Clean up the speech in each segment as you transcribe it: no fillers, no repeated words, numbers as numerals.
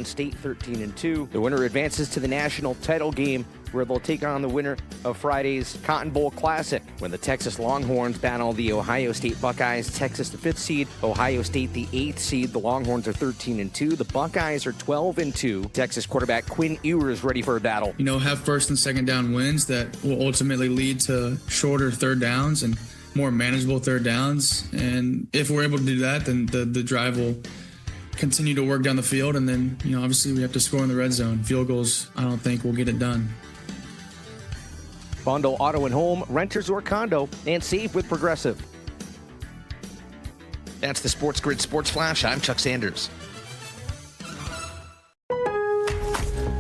State 13-2. The winner advances to the national title game, where they'll take on the winner of Friday's Cotton Bowl Classic. When the Texas Longhorns battle the Ohio State Buckeyes, Texas the 5th seed, Ohio State the 8th seed. The Longhorns are 13-2. The Buckeyes are 12-2. Texas quarterback Quinn Ewers ready for a battle. Have first and second down wins that will ultimately lead to shorter third downs and more manageable third downs. And if we're able to do that, then the drive will continue to work down the field, and then obviously we have to score in the red zone. Field goals, I don't think we'll get it done. Bundle auto and home, renters or condo, and save with Progressive. That's the SportsGrid Sports Flash. I'm Chuck Sanders.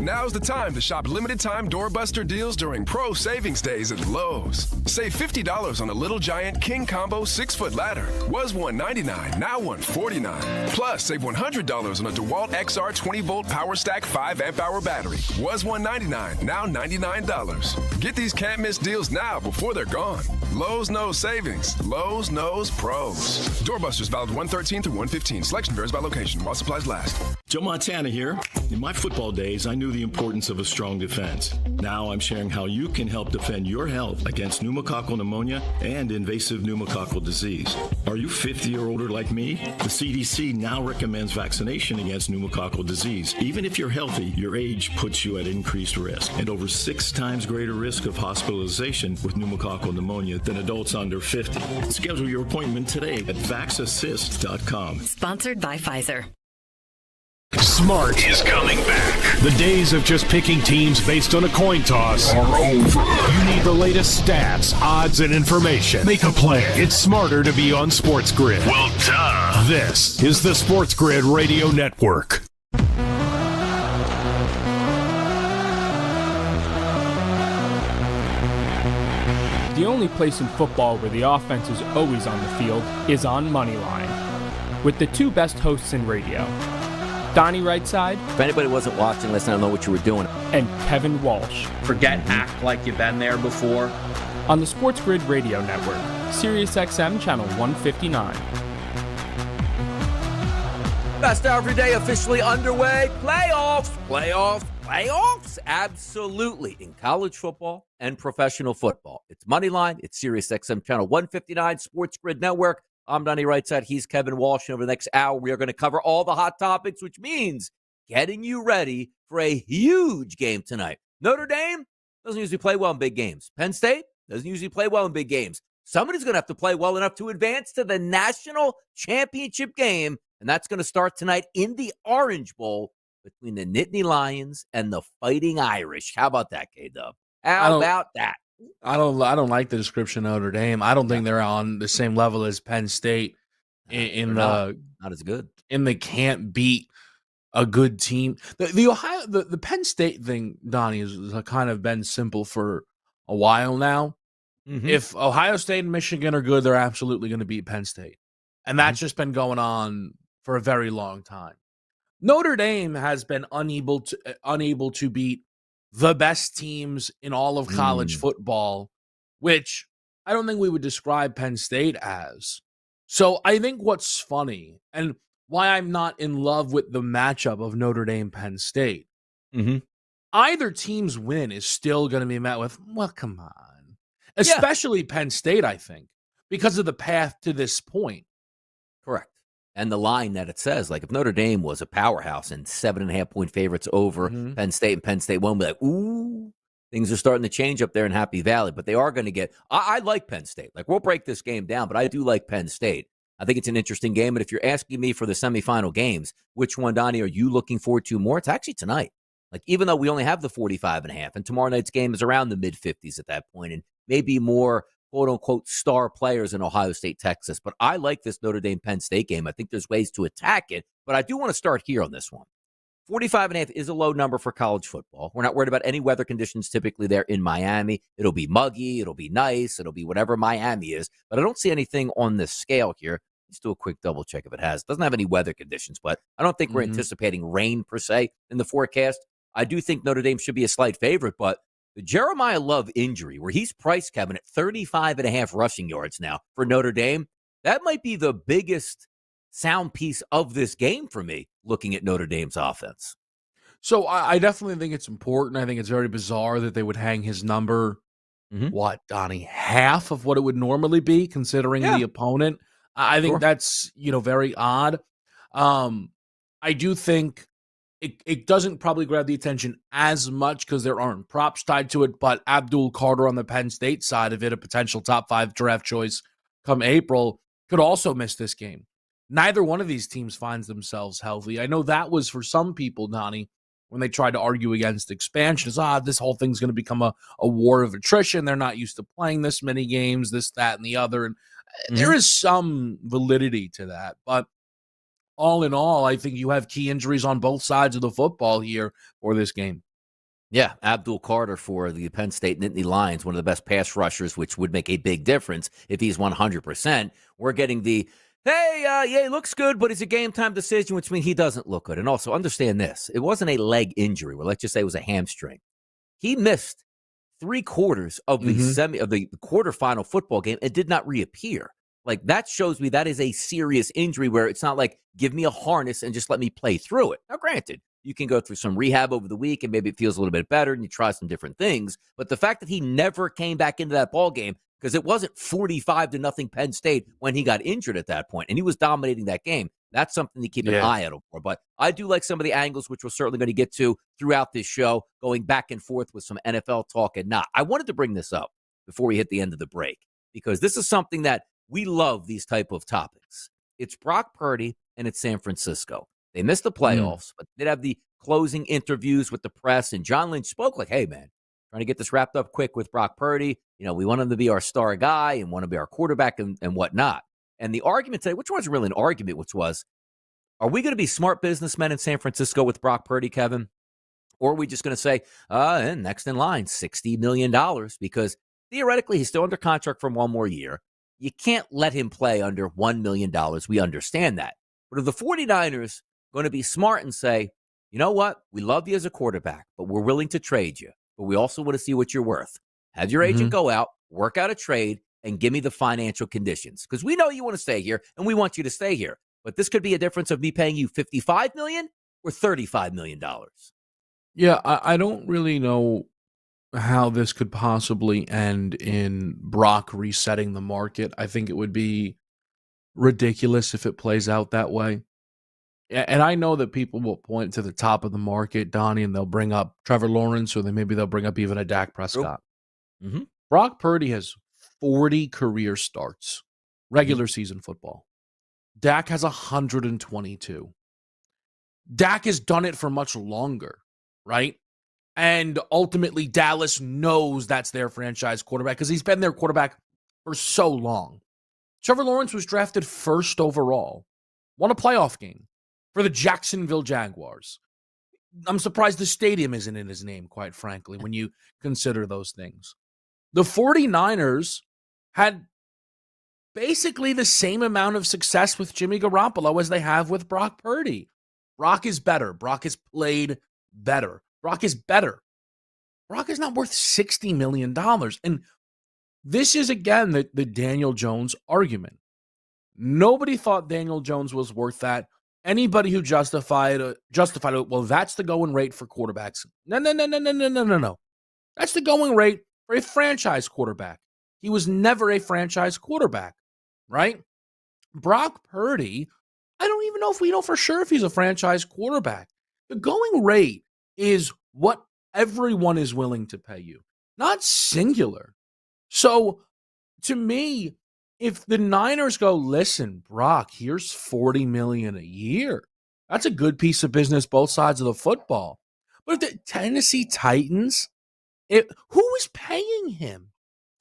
Now's the time to shop limited-time doorbuster deals during Pro Savings Days at Lowe's. Save $50 on a Little Giant King Combo 6-foot ladder. Was $199, now $149. Plus, save $100 on a DeWalt XR 20-volt Power Stack 5-amp-hour battery. Was $199, now $99. Get these can't-miss deals now before they're gone. Lowe's knows savings. Lowe's knows pros. Doorbusters valid 1/13 through 1/15. Selection varies by location while supplies last. Joe Montana here. In my football days, I knew the importance of a strong defense. Now I'm sharing how you can help defend your health against pneumococcal pneumonia and invasive pneumococcal disease. Are you 50 or older like me? The CDC now recommends vaccination against pneumococcal disease. Even if you're healthy, your age puts you at increased risk and over 6 times greater risk of hospitalization with pneumococcal pneumonia than adults under 50. Schedule your appointment today at vaxassist.com. Sponsored by Pfizer. Smart is coming back. The days of just picking teams based on a coin toss are over. You need the latest stats, odds, and information. Make a plan. It's smarter to be on SportsGrid. Well, duh. This is the SportsGrid Radio Network. The only place in football where the offense is always on the field is on Moneyline. With the two best hosts in radio, Donnie Rightside. If anybody wasn't watching, listen, I don't know what you were doing. And Kevin Walsh. Forget act like you've been there before. On the SportsGrid Radio Network, SiriusXM Channel 159. Best hour every day officially underway. Playoffs. Absolutely. In college football and professional football. It's Moneyline. It's SiriusXM Channel 159, SportsGrid Network. I'm Donnie Rightside. He's Kevin Walsh. And over the next hour, we are going to cover all the hot topics, which means getting you ready for a huge game tonight. Notre Dame doesn't usually play well in big games. Penn State doesn't usually play well in big games. Somebody's going to have to play well enough to advance to the national championship game, and that's going to start tonight in the Orange Bowl between the Nittany Lions and the Fighting Irish. How about that, K-Dub? How about that? I don't like the description of Notre Dame. I don't think they're on the same level as Penn State not as good. And they can't beat a good team. The Penn State thing, Donnie, has kind of been simple for a while now. Mm-hmm. If Ohio State and Michigan are good, they're absolutely going to beat Penn State. And that's just been going on for a very long time. Notre Dame has been unable to beat the best teams in all of college football, which I don't think we would describe Penn State as. So I think what's funny and why I'm not in love with the matchup of Notre Dame Penn State, either team's win is still going to be met with, well, come on. Especially Penn State, I think, because of the path to this point. Correct. And the line that it says, like if Notre Dame was a powerhouse and 7.5-point favorites over Penn State and Penn State won't be like, ooh, things are starting to change up there in Happy Valley. But they are going to get, I like Penn State. Like we'll break this game down, but I do like Penn State. I think it's an interesting game. And if you're asking me for the semifinal games, which one, Donnie, are you looking forward to more? It's actually tonight. Like even though we only have the 45.5 and tomorrow night's game is around the mid-50s at that point and maybe more quote-unquote star players in Ohio State, Texas. But I like this Notre Dame-Penn State game. I think there's ways to attack it, but I do want to start here on this one. 45.5 is a low number for college football. We're not worried about any weather conditions typically there in Miami. It'll be muggy. It'll be nice. It'll be whatever Miami is. But I don't see anything on this scale here. Let's do a quick double check if it has. It doesn't have any weather conditions, but I don't think we're anticipating rain per se in the forecast. I do think Notre Dame should be a slight favorite, but the Jeremiah Love injury, where he's priced, Kevin, at 35.5 rushing yards now for Notre Dame, that might be the biggest sound piece of this game for me, looking at Notre Dame's offense. So I definitely think it's important. I think it's very bizarre that they would hang his number, what, Donnie, half of what it would normally be considering the opponent. I think that's, very odd. I do think it doesn't probably grab the attention as much because there aren't props tied to it, but Abdul Carter on the Penn State side of it, a potential top 5 draft choice come April, could also miss this game. Neither one of these teams finds themselves healthy. I know that was for some people, Donnie, when they tried to argue against expansion, is this whole thing's going to become a war of attrition. They're not used to playing this many games, this, that, and the other. And there is some validity to that. But all in all, I think you have key injuries on both sides of the football here for this game. Yeah, Abdul Carter for the Penn State Nittany Lions, one of the best pass rushers, which would make a big difference if he's 100%. We're getting the, hey, he looks good, but it's a game-time decision, which means he doesn't look good. And also, understand this. It wasn't a leg injury, or let's just say it was a hamstring. He missed 3/4 of the quarterfinal football game and did not reappear. Like, that shows me that is a serious injury where it's not like, give me a harness and just let me play through it. Now, granted, you can go through some rehab over the week and maybe it feels a little bit better and you try some different things. But the fact that he never came back into that ball game, because it wasn't 45-0 Penn State when he got injured at that point, and he was dominating that game, that's something to keep an eye out for. But I do like some of the angles, which we're certainly going to get to throughout this show, going back and forth with some NFL talk and not. I wanted to bring this up before we hit the end of the break, because this is something that we love, these type of topics. It's Brock Purdy and it's San Francisco. They missed the playoffs, but they did have the closing interviews with the press, and John Lynch spoke like, hey, man, trying to get this wrapped up quick with Brock Purdy. We want him to be our star guy and want to be our quarterback and whatnot. And the argument today, which wasn't really an argument, which was, are we going to be smart businessmen in San Francisco with Brock Purdy, Kevin? Or are we just going to say, next in line, $60 million? Because theoretically, he's still under contract for 1 more year. You can't let him play under $1 million. We understand that. But are the 49ers going to be smart and say, you know what? We love you as a quarterback, but we're willing to trade you. But we also want to see what you're worth. Have your agent go out, work out a trade, and give me the financial conditions. Because we know you want to stay here, and we want you to stay here. But this could be a difference of me paying you $55 million or $35 million. Yeah, I don't really know how this could possibly end in Brock resetting the market. I think it would be ridiculous if it plays out that way. And I know that people will point to the top of the market, Donnie, and they'll bring up Trevor Lawrence, or maybe they'll bring up even a Dak Prescott. Brock Purdy has 40 career starts, regular season football. Dak has 122. Dak has done it for much longer, right? And ultimately, Dallas knows that's their franchise quarterback because he's been their quarterback for so long. Trevor Lawrence was drafted 1st overall, won a playoff game for the Jacksonville Jaguars. I'm surprised the stadium isn't in his name, quite frankly, when you consider those things. The 49ers had basically the same amount of success with Jimmy Garoppolo as they have with Brock Purdy. Brock is better. Brock has played better. Brock is better. Brock is not worth $60 million. And this is, again, the Daniel Jones argument. Nobody thought Daniel Jones was worth that. Anybody who justified it, well, that's the going rate for quarterbacks. No. That's the going rate for a franchise quarterback. He was never a franchise quarterback, right? Brock Purdy, I don't even know if we know for sure if he's a franchise quarterback. The going rate is what everyone is willing to pay you, not singular. So, to me, if the Niners go, listen, Brock, here's $40 million a year. That's a good piece of business, both sides of the football. But if the Tennessee Titans, who is paying him?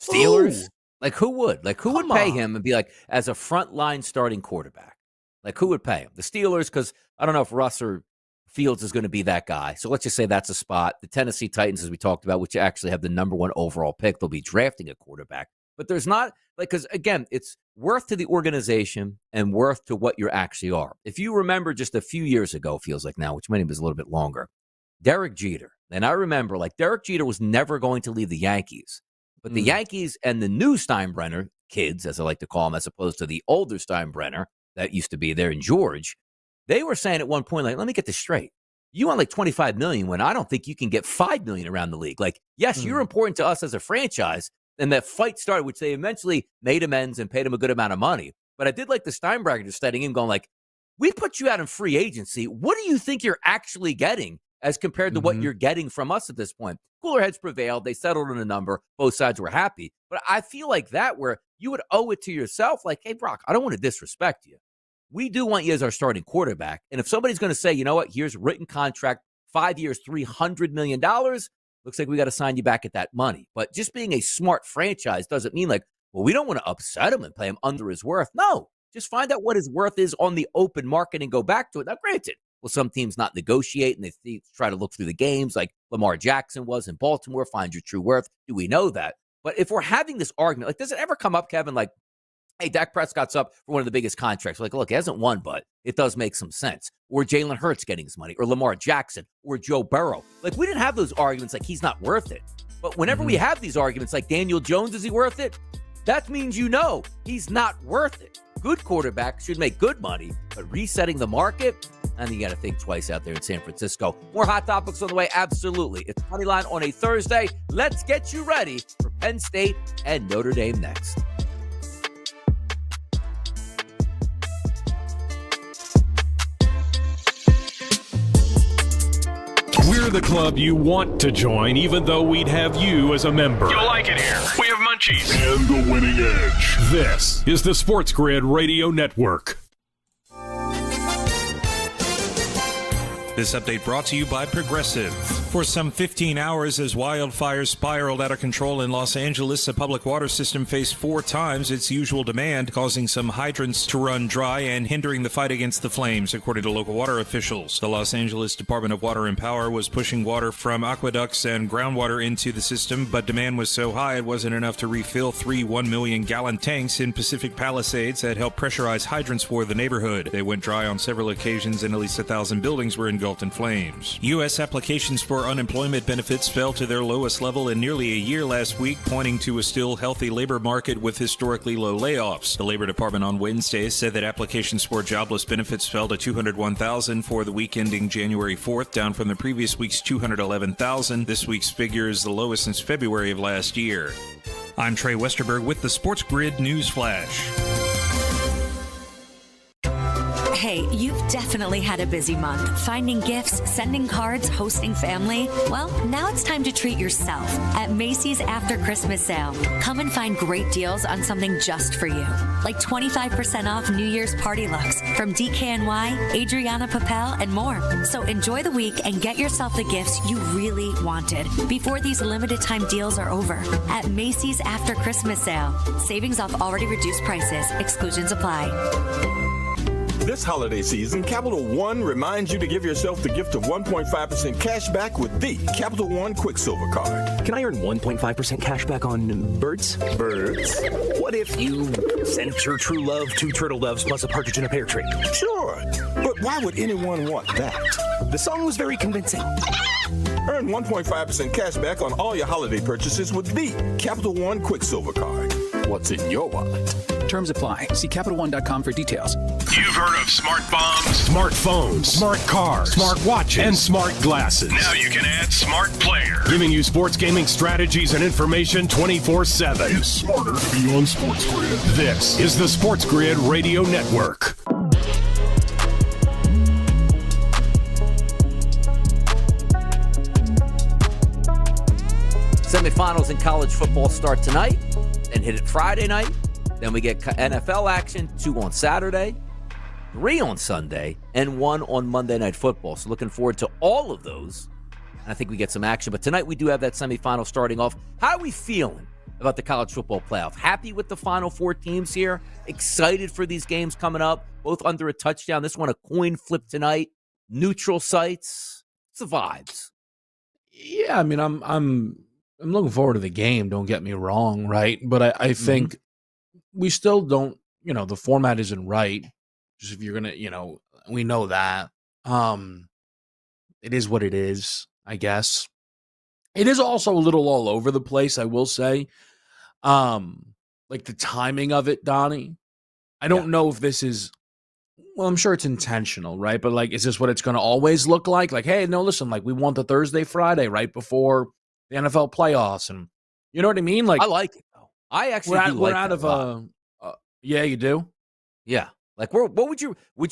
Steelers? Ooh. Like, who would? Like, who Come would pay on. him and be like, as a frontline starting quarterback? Like, who would pay him? The Steelers, because I don't know if Russ or Fields is going to be that guy. So let's just say that's a spot. The Tennessee Titans, as we talked about, which actually have the number 1 overall pick, they'll be drafting a quarterback. But there's not, like, because, again, it's worth to the organization and worth to what you actually are. If you remember just a few years ago, feels like now, which maybe was a little bit longer, Derek Jeter. And I remember, like, Derek Jeter was never going to leave the Yankees. But the Yankees and the new Steinbrenner kids, as I like to call them, as opposed to the older Steinbrenner that used to be there in George, they were saying at one point, like, let me get this straight. You want like $25 million when I don't think you can get $5 million around the league. Like, yes, you're important to us as a franchise. And that fight started, which they eventually made amends and paid him a good amount of money. But I did like the Steinbrenner just studying him going like, we put you out in free agency. What do you think you're actually getting as compared to what you're getting from us at this point? Cooler heads prevailed. They settled on a number. Both sides were happy. But I feel like that where you would owe it to yourself, like, hey, Brock, I don't want to disrespect you. We do want you as our starting quarterback. And if somebody's going to say, you know what, here's a written contract, 5 years, $300 million, looks like we got to sign you back at that money. But just being a smart franchise doesn't mean like, well, we don't want to upset him and pay him under his worth. No, just find out what his worth is on the open market and go back to it. Now, granted, will some teams not negotiate and they try to look through the games like Lamar Jackson was in Baltimore, find your true worth? Do we know that? But if we're having this argument, like, does it ever come up, Kevin, like, hey, Dak Prescott's up for one of the biggest contracts. Like, look, he hasn't won, but it does make some sense. Or Jalen Hurts getting his money, or Lamar Jackson, or Joe Burrow. Like, we didn't have those arguments like he's not worth it. But whenever we have these arguments like Daniel Jones, is he worth it? That means you know he's not worth it. Good quarterbacks should make good money, but resetting the market, I think you got to think twice out there in San Francisco. More hot topics on the way, absolutely. It's Moneyline on a Thursday. Let's get you ready for Penn State and Notre Dame next. We're the club you want to join, even though we'd have you as a member. You'll like it here. We have munchies. And the winning edge. This is the SportsGrid Radio Network. This update brought to you by Progressive. For some 15 hours, as wildfires spiraled out of control in Los Angeles, the public water system faced 4 times its usual demand, causing some hydrants to run dry and hindering the fight against the flames, according to local water officials. The Los Angeles Department of Water and Power was pushing water from aqueducts and groundwater into the system, but demand was so high it wasn't enough to refill 3 1-million-gallon tanks in Pacific Palisades that helped pressurize hydrants for the neighborhood. They went dry on several occasions, and at least 1,000 buildings were engulfed in flames. U.S. applications for unemployment benefits fell to their lowest level in nearly a year last week, pointing to a still healthy labor market with historically low layoffs. The Labor Department on Wednesday said that applications for jobless benefits fell to 201,000 for the week ending January 4th, down from the previous week's 211,000. This week's figure is the lowest since February of last year. I'm Trey Westerberg with the SportsGrid News Flash. Hey, you've definitely had a busy month. Finding gifts, sending cards, hosting family. Well, now it's time to treat yourself at Macy's After Christmas Sale. Come and find great deals on something just for you. Like 25% off New Year's party looks from DKNY, Adriana Papel, and more. So enjoy the week and get yourself the gifts you really wanted before these limited time deals are over. At Macy's After Christmas Sale. Savings off already reduced prices. Exclusions apply. This holiday season, Capital One reminds you to give yourself the gift of 1.5% cash back with the Capital One Quicksilver Card. Can I earn 1.5% cash back on birds? Birds? What if you sent your true love 2 turtle doves plus a partridge in a pear tree? Sure, but why would anyone want that? The song was very convincing. Earn 1.5% cash back on all your holiday purchases with the Capital One Quicksilver Card. What's in your wallet? Terms apply. See CapitalOne.com for details. You've heard of smart bombs, Smartphones, smart cars, smart watches, and smart glasses. Now you can add smart player. Giving you sports gaming strategies and information 24/7. It's smarter to be on SportsGrid. This is the SportsGrid Radio Network. Semifinals in college football start tonight, then hit it Friday night. Then we get NFL action, 2 on Saturday, 3 on Sunday, and 1 on Monday Night Football. So looking forward to all of those. And I think we get some action. But tonight we do have that semifinal starting off. How are we feeling about the college football playoff? Happy with the final 4 teams here? Excited for these games coming up? Both under a touchdown. This one a coin flip tonight. Neutral sites. It's the vibes. Yeah, I mean, I'm looking forward to the game. Don't get me wrong, right? But I think we still don't. The format isn't right. Just if you're gonna, we know that. It is what it is, I guess. It is also a little all over the place, I will say. Like the timing of it, Donnie. I don't know if this is Well, I'm sure it's intentional, right? But like, is this what it's going to always look like? Like, hey, no, listen, like we want the Thursday, Friday right before the NFL playoffs, and you know what I mean? Like, I like it though. I actually do we're like out that of a lot. yeah, you do. Yeah. Like, what would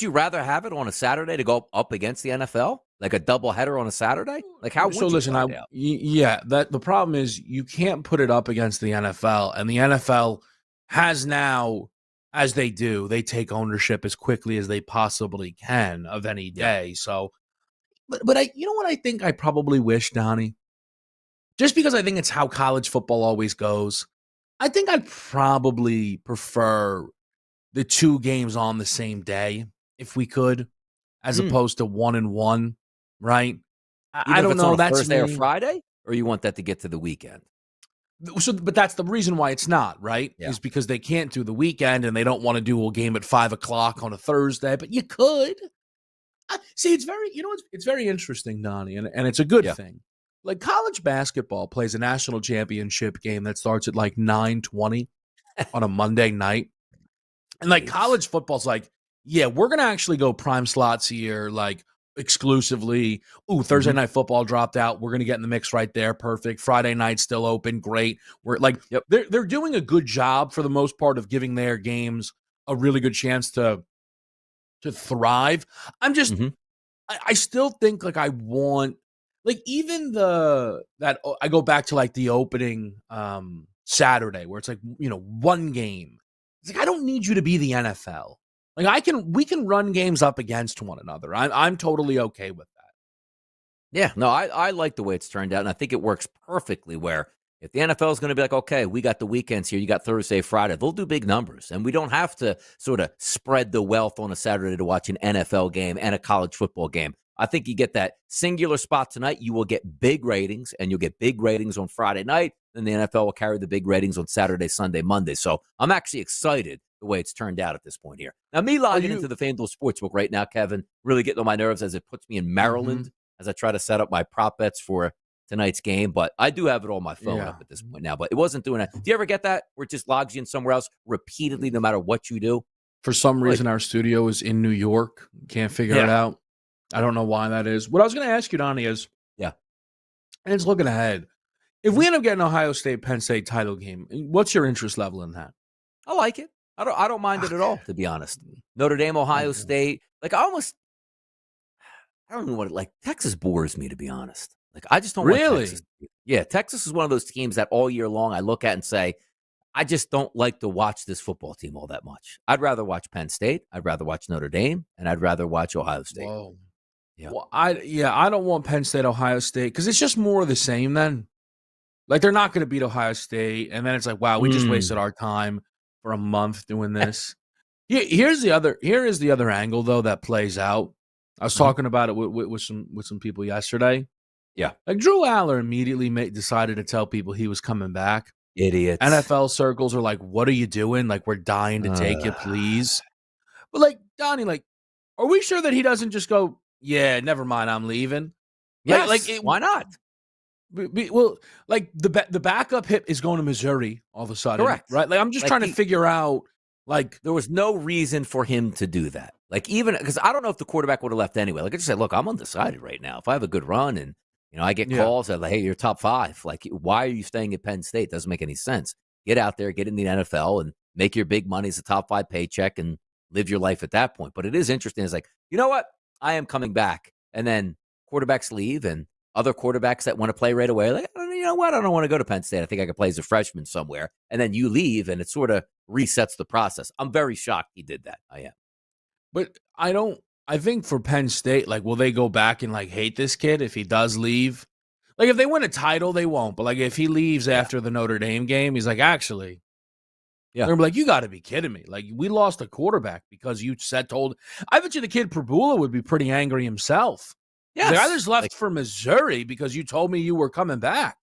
you rather have it on a Saturday to go up against the NFL? Like a doubleheader on a Saturday? Like, how would So you listen, find out? yeah, that the problem is you can't put it up against the NFL, and the NFL has now, as they do, they take ownership as quickly as they possibly can of any day. So, but I, you know what I think I probably wish, Donnie, just because I think it's how college football always goes. I think I'd probably prefer the two games on the same day if we could, as opposed to 1 and 1, right? I Even if don't it's know. on a That's Thursday or me. Friday? Or you want that to get to the weekend? So, but that's the reason why it's not, right? Yeah. Is because they can't do the weekend and they don't want to do a game at 5:00 on a Thursday. But you could. See, it's very, it's very interesting, Donnie, and it's a good thing. Like college basketball plays a national championship game that starts at like 9:20 on a Monday night. And like college football's like, yeah, we're going to actually go prime slots here, like exclusively. Ooh, Thursday night football dropped out. We're going to get in the mix right there. Perfect. Friday night still open. Great. We're like, they're doing a good job for the most part of giving their games a really good chance to thrive. I'm just, I still think like I want, like even I go back to like the opening Saturday where it's like, one game. It's like, I don't need you to be the NFL. Like we can run games up against one another. I'm totally okay with that. Yeah, no, I like the way it's turned out, and I think it works perfectly where if the NFL is going to be like, okay, we got the weekends here, you got Thursday, Friday, they'll do big numbers, and we don't have to sort of spread the wealth on a Saturday to watch an NFL game and a college football game. I think you get that singular spot tonight. You will get big ratings, and you'll get big ratings on Friday night. Then the NFL will carry the big ratings on Saturday, Sunday, Monday. So I'm actually excited the way it's turned out at this point here. Now, me logging into the FanDuel Sportsbook right now, Kevin, really getting on my nerves as it puts me in Maryland as I try to set up my prop bets for tonight's game. But I do have it on my phone up at this point now. But it wasn't doing it. Do you ever get that where it just logs you in somewhere else repeatedly no matter what you do? For some reason, our studio is in New York. Can't figure it out. I don't know why that is. What I was going to ask you, Donnie, is, and it's looking ahead. If we end up getting Ohio State, Penn State title game, what's your interest level in that? I like it. I don't mind it at all, to be honest. Notre Dame, Ohio State, like I don't know what like Texas bores me, to be honest. Like I just don't really. Like Texas. Yeah, Texas is one of those teams that all year long I look at and say, I just don't like to watch this football team all that much. I'd rather watch Penn State, I'd rather watch Notre Dame, and I'd rather watch Ohio State. Whoa. Yeah. Well, I don't want Penn State, Ohio State, because it's just more of the same then. Like, they're not going to beat Ohio State, and then it's like, wow, we just wasted our time for a month doing this. Here is the other angle, though, that plays out. I was talking about it with some people yesterday. Yeah. Like, Drew Aller immediately decided to tell people he was coming back. Idiots. NFL circles are like, what are you doing? Like, we're dying to take you, please. But, like, Donnie, like, are we sure that he doesn't just go, yeah, never mind, I'm leaving? Yes, why not? Well, like the backup hip is going to Missouri all of a sudden, correct? Right? Like I'm just trying to figure out. Like there was no reason for him to do that. Like even because I don't know if the quarterback would have left anyway. Like I just said, look, I'm undecided right now. If I have a good run and I get calls that like, hey, you're top 5. Like why are you staying at Penn State? Doesn't make any sense. Get out there, get in the NFL, and make your big money as a top 5 paycheck and live your life at that point. But it is interesting. It's like, you know what? I am coming back, and then quarterbacks leave and other quarterbacks that want to play right away, like, you know what? I don't want to go to Penn State. I think I could play as a freshman somewhere. And then you leave, and it sort of resets the process. I'm very shocked he did that. I am. But I think for Penn State, like, will they go back and, like, hate this kid if he does leave? Like, if they win a title, they won't. But, like, if he leaves after the Notre Dame game, he's like, actually, they're gonna be like, you got to be kidding me. Like, we lost a quarterback because you told. I bet you the kid Prabula would be pretty angry himself. Yeah, I just left for Missouri because you told me you were coming back.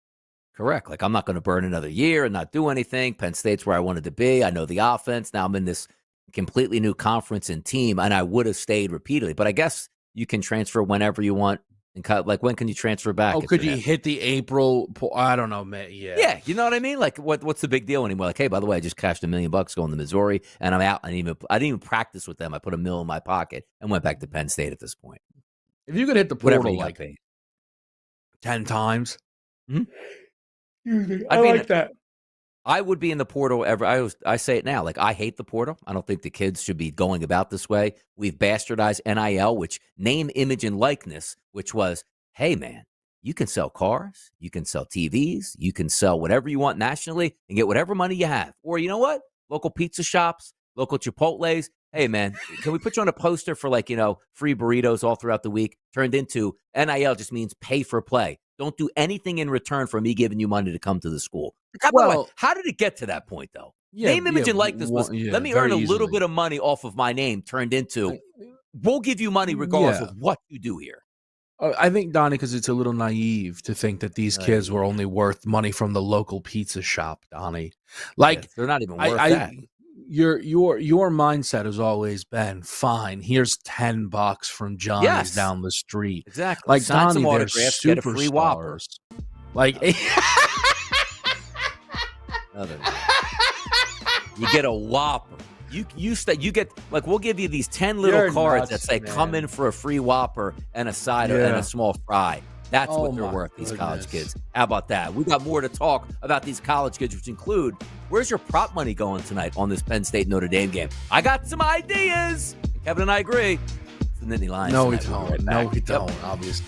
Correct. Like, I'm not going to burn another year and not do anything. Penn State's where I wanted to be. I know the offense. Now I'm in this completely new conference and team, and I would have stayed repeatedly. But I guess you can transfer whenever you want And like, when can you transfer back? Oh, could you hit the April? I don't know, man. Yeah. Yeah, you know what I mean? Like, what's the big deal anymore? Like, hey, by the way, I just cashed $1 million going to Missouri, and I'm out. I didn't even practice with them. I put $1 million in my pocket and went back to Penn State at this point. If you could hit the Whatever portal you got like paid. 10 times, I like that. I would be in the portal I say it now. Like, I hate the portal. I don't think the kids should be going about this way. We've bastardized NIL, which name, image, and likeness, which was, hey, man, you can sell cars, you can sell TVs, you can sell whatever you want nationally and get whatever money you have. Or you know what? Local pizza shops, local Chipotles. Hey, man, can we put you on a poster for, like, free burritos all throughout the week? Turned into NIL just means pay for play. Don't do anything in return for me giving you money to come to the school. By the way, how did it get to that point, though? Name, image, and likeness was, let me earn a little bit of money off of my name, turned into, we'll give you money regardless of what you do here. I think, Donnie, because it's a little naive to think that these kids were only worth money from the local pizza shop, Donnie. Like, they're not even worth that. Your mindset has always been, fine, here's $10 from Johnny's down the street. Exactly. Like, sign Donnie, some they're autographs, get a free Whopper. Like, you get a Whopper. You get, like, we'll give you these 10 little cards that say, come in for a free Whopper and a side and a small fry. That's what they're worth, these college kids. How about that? We got more to talk about these college kids, which include, where's your prop money going tonight on this Penn State Notre Dame game? I got some ideas. Kevin and I agree. It's the Nittany Lions. No, we don't, obviously.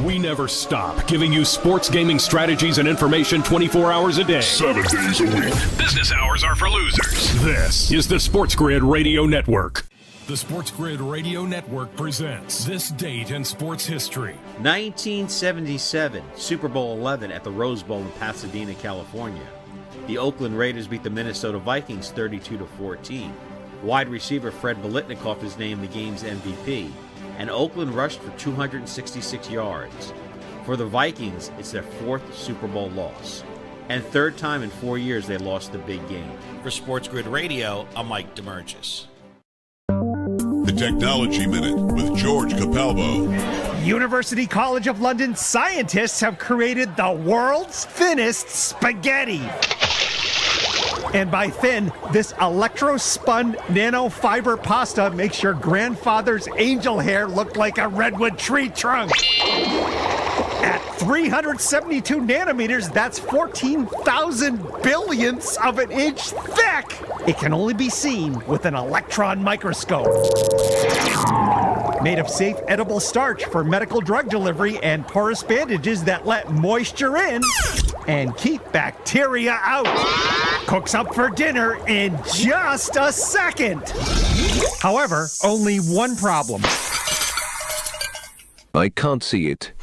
We never stop giving you sports gaming strategies and information 24 hours a day. 7 days a week. Business hours are for losers. This is the SportsGrid Radio Network. The SportsGrid Radio Network presents This Date in Sports History. 1977, Super Bowl 11 at the Rose Bowl in Pasadena, California. The Oakland Raiders beat the Minnesota Vikings 32-14. Wide receiver Fred Biletnikoff is named the game's MVP, and Oakland rushed for 266 yards. For the Vikings, it's their 4th Super Bowl loss, and 3rd time in 4 years they lost the big game. For SportsGrid Radio, I'm Mike DeMurgis. The Technology Minute with George Capalbo. University College of London scientists have created the world's thinnest spaghetti. And by thin, this electro-spun nanofiber pasta makes your grandfather's angel hair look like a redwood tree trunk. At 372 nanometers, that's 14,000 billionths of an inch thick. It can only be seen with an electron microscope. Made of safe edible starch for medical drug delivery and porous bandages that let moisture in and keep bacteria out. Cooks up for dinner in just a second. However, only one problem. I can't see it.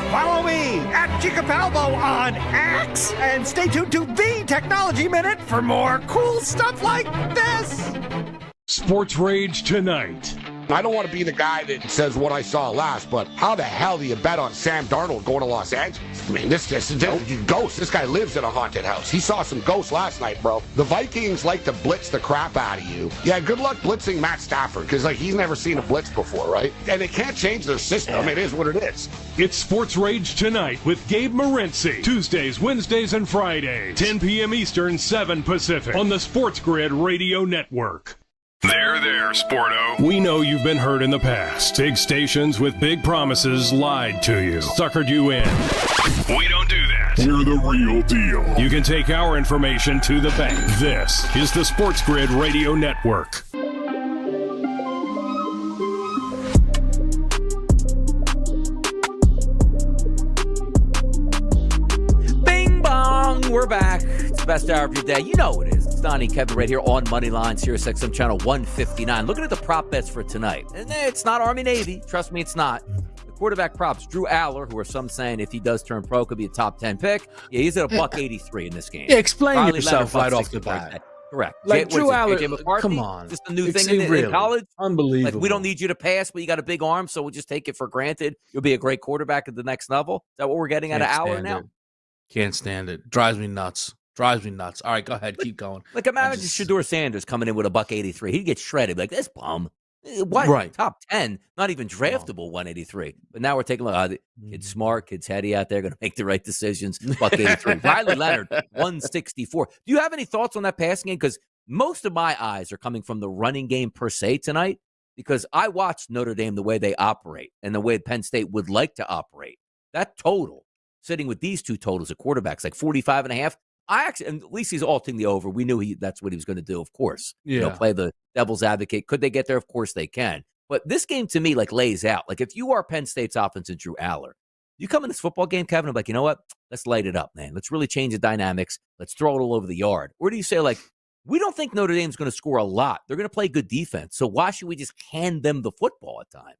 Follow me at Chicapalbo on X and stay tuned to the Technology Minute for more cool stuff like this. Sports Rage tonight. I don't want to be the guy that says what I saw last, but how the hell do you bet on Sam Darnold going to Los Angeles? I mean, this ghost. This guy lives in a haunted house. He saw some ghosts last night, bro. The Vikings like to blitz the crap out of you. Yeah, good luck blitzing Matt Stafford, because he's never seen a blitz before, right? And they can't change their system. It is what it is. It's Sports Rage tonight with Gabe Morency. Tuesdays, Wednesdays, and Fridays. 10 p.m. Eastern, 7 Pacific. On the SportsGrid Radio Network. There, Sporto. We know you've been hurt in the past. Big stations with big promises lied to you, suckered you in. We don't do that. We're the real deal. You can take our information to the bank. This is the SportsGrid Radio Network. Bing bong, we're back. It's the best hour of your day. You know it is. It's Donnie Kevin right here on Moneyline, Sirius XM channel 159. Looking at the prop bets for tonight. And it's not Army-Navy. Trust me, it's not. The quarterback props, Drew Aller, who are some saying if he does turn pro, could be a top 10 pick. Yeah, he's at a $183 in this game. Yeah, explain Riley yourself Leonard, right off the bat. Correct. Like Drew Aller, come on. Just a new thing in college. Unbelievable. Like, we don't need you to pass, but you got a big arm, so we'll just take it for granted. You'll be a great quarterback at the next level. Is that what we're getting at an hour now? Can't stand it. Drives me nuts. All right, go ahead. Keep going. Like, imagine Shedeur Sanders coming in with a $183. He'd get shredded. Like, this bum. What? Right. Top 10, not even draftable 183. But now we're taking a look. Kid's smart, kid's heady out there, going to make the right decisions. Buck 83. Riley Leonard, 164. Do you have any thoughts on that passing game? Because most of my eyes are coming from the running game per se tonight, because I watched Notre Dame the way they operate and the way Penn State would like to operate. That total, sitting with these two totals at quarterbacks, like 45.5. I actually, and at least he's alting the over. We knew that's what he was going to do, of course. Yeah. Play the devil's advocate. Could they get there? Of course they can. But this game to me lays out. Like, if you are Penn State's offense and Drew Aller, you come in this football game, Kevin, I'm like, you know what? Let's light it up, man. Let's really change the dynamics. Let's throw it all over the yard. Or do you say, like, we don't think Notre Dame's going to score a lot. They're going to play good defense. So why should we just hand them the football at times?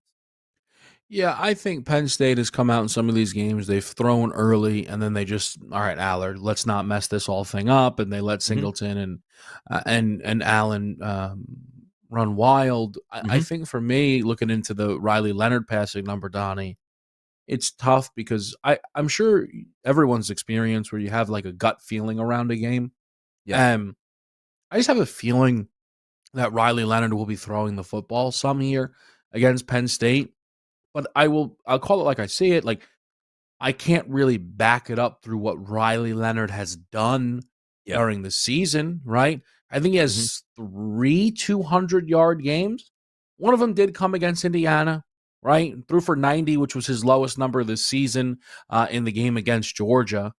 Yeah, I think Penn State has come out in some of these games. They've thrown early, and then they just, all right, Allard, let's not mess this whole thing up. And they let Singleton and Allen run wild. I think for me, looking into the Riley Leonard passing number, Donnie, it's tough because I'm sure everyone's experience where you have like a gut feeling around a game. Yeah. I just have a feeling that Riley Leonard will be throwing the football some here against Penn State. But I'll call it like I see it. Like, I can't really back it up through what Riley Leonard has done during the season, right? I think he has 3 200-yard games. One of them did come against Indiana, right? Threw for 90, which was his lowest number this season in the game against Georgia.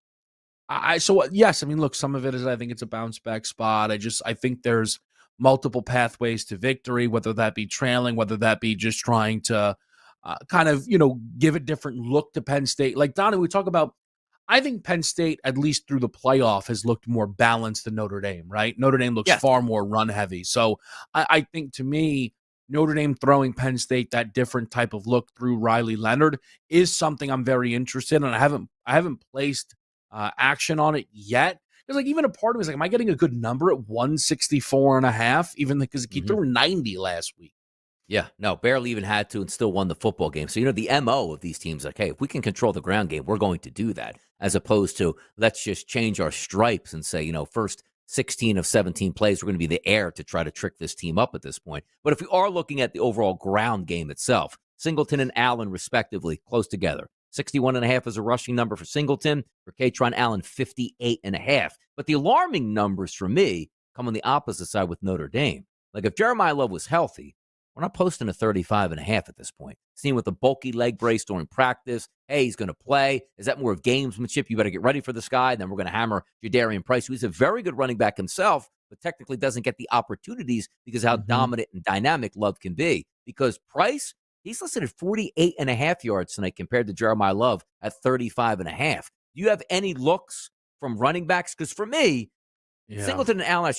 Yes, I mean, look, some of it is I think it's a bounce back spot. I think there's multiple pathways to victory, whether that be trailing, whether that be just trying to kind of, give a different look to Penn State. Like, Donnie, we talk about, I think Penn State, at least through the playoff, has looked more balanced than Notre Dame, right? Notre Dame looks far more run heavy. So I think, to me, Notre Dame throwing Penn State that different type of look through Riley Leonard is something I'm very interested in. And I haven't placed action on it yet. Because, like, even a part of me is like, am I getting a good number at 164.5? Even because he threw 90 last week. Yeah, no, barely even had to and still won the football game. So, the MO of these teams, like, hey, if we can control the ground game, we're going to do that, as opposed to let's just change our stripes and say, first 16 of 17 plays, we're going to be the air to try to trick this team up at this point. But if we are looking at the overall ground game itself, Singleton and Allen, respectively, close together. 61.5 is a rushing number for Singleton. For Katron Allen, 58.5. But the alarming numbers for me come on the opposite side with Notre Dame. Like, if Jeremiah Love was healthy, we're not posting a 35.5 at this point. Seeing with the bulky leg brace during practice, hey, he's going to play. Is that more of gamesmanship? You better get ready for this guy. Then we're going to hammer Jadarian Price, who's a very good running back himself, but technically doesn't get the opportunities because of how dominant and dynamic Love can be. Because Price, he's listed at 48.5 yards tonight compared to Jeremiah Love at 35.5. Do you have any looks from running backs? Because for me, Singleton and Allen,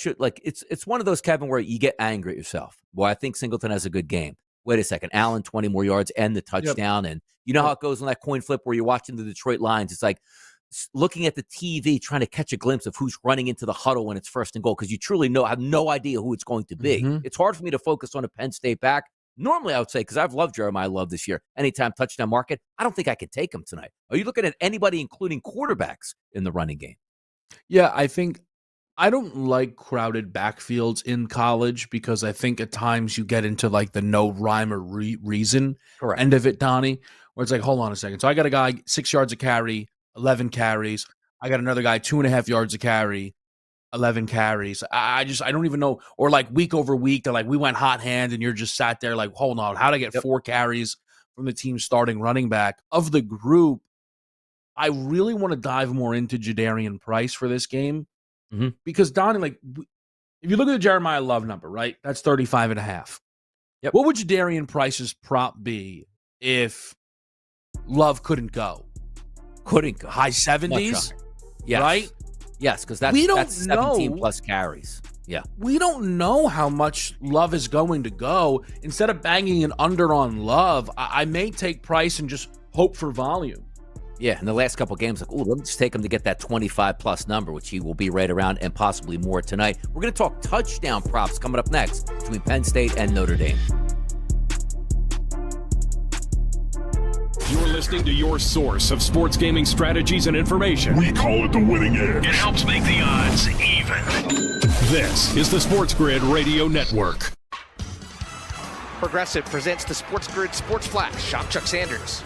it's one of those, Kevin, where you get angry at yourself. Well, I think Singleton has a good game. Wait a second. Allen, 20 more yards and the touchdown. And you know how it goes on that coin flip where you're watching the Detroit Lions. It's like looking at the TV, trying to catch a glimpse of who's running into the huddle when it's 1st and goal, because you truly have no idea who it's going to be. It's hard for me to focus on a Penn State back. Normally, I would say, because I've loved Jeremiah Love this year, anytime touchdown market, I don't think I can take him tonight. Are you looking at anybody, including quarterbacks, in the running game? Yeah, I don't like crowded backfields in college because I think at times you get into like the no rhyme or reason end of it, Donnie, where it's like, hold on a second. So I got a guy 6 yards a carry, 11 carries. I got another guy 2.5 yards a carry, 11 carries. I don't even know. Or like week over week, they're like, we went hot hand and you're just sat there like, hold on, how'd I get 4 carries from the team starting running back? Of the group, I really want to dive more into Jadarian Price for this game. Because, Donnie, like, if you look at the Jeremiah Love number, right, that's 35.5. What would Jadarian Price's prop be if Love couldn't go? High 70s? Yes. Right? Yes, because that's 17 plus carries. Yeah. We don't know how much Love is going to go. Instead of banging an under on Love, I may take Price and just hope for volume. Yeah, in the last couple games, like, let me just take him to get that 25-plus number, which he will be right around, and possibly more tonight. We're going to talk touchdown props coming up next between Penn State and Notre Dame. You're listening to your source of sports gaming strategies and information. We call it the winning edge. It helps make the odds even. This is the SportsGrid Radio Network. Progressive presents the SportsGrid Sports Flash. I'm Chuck Sanders.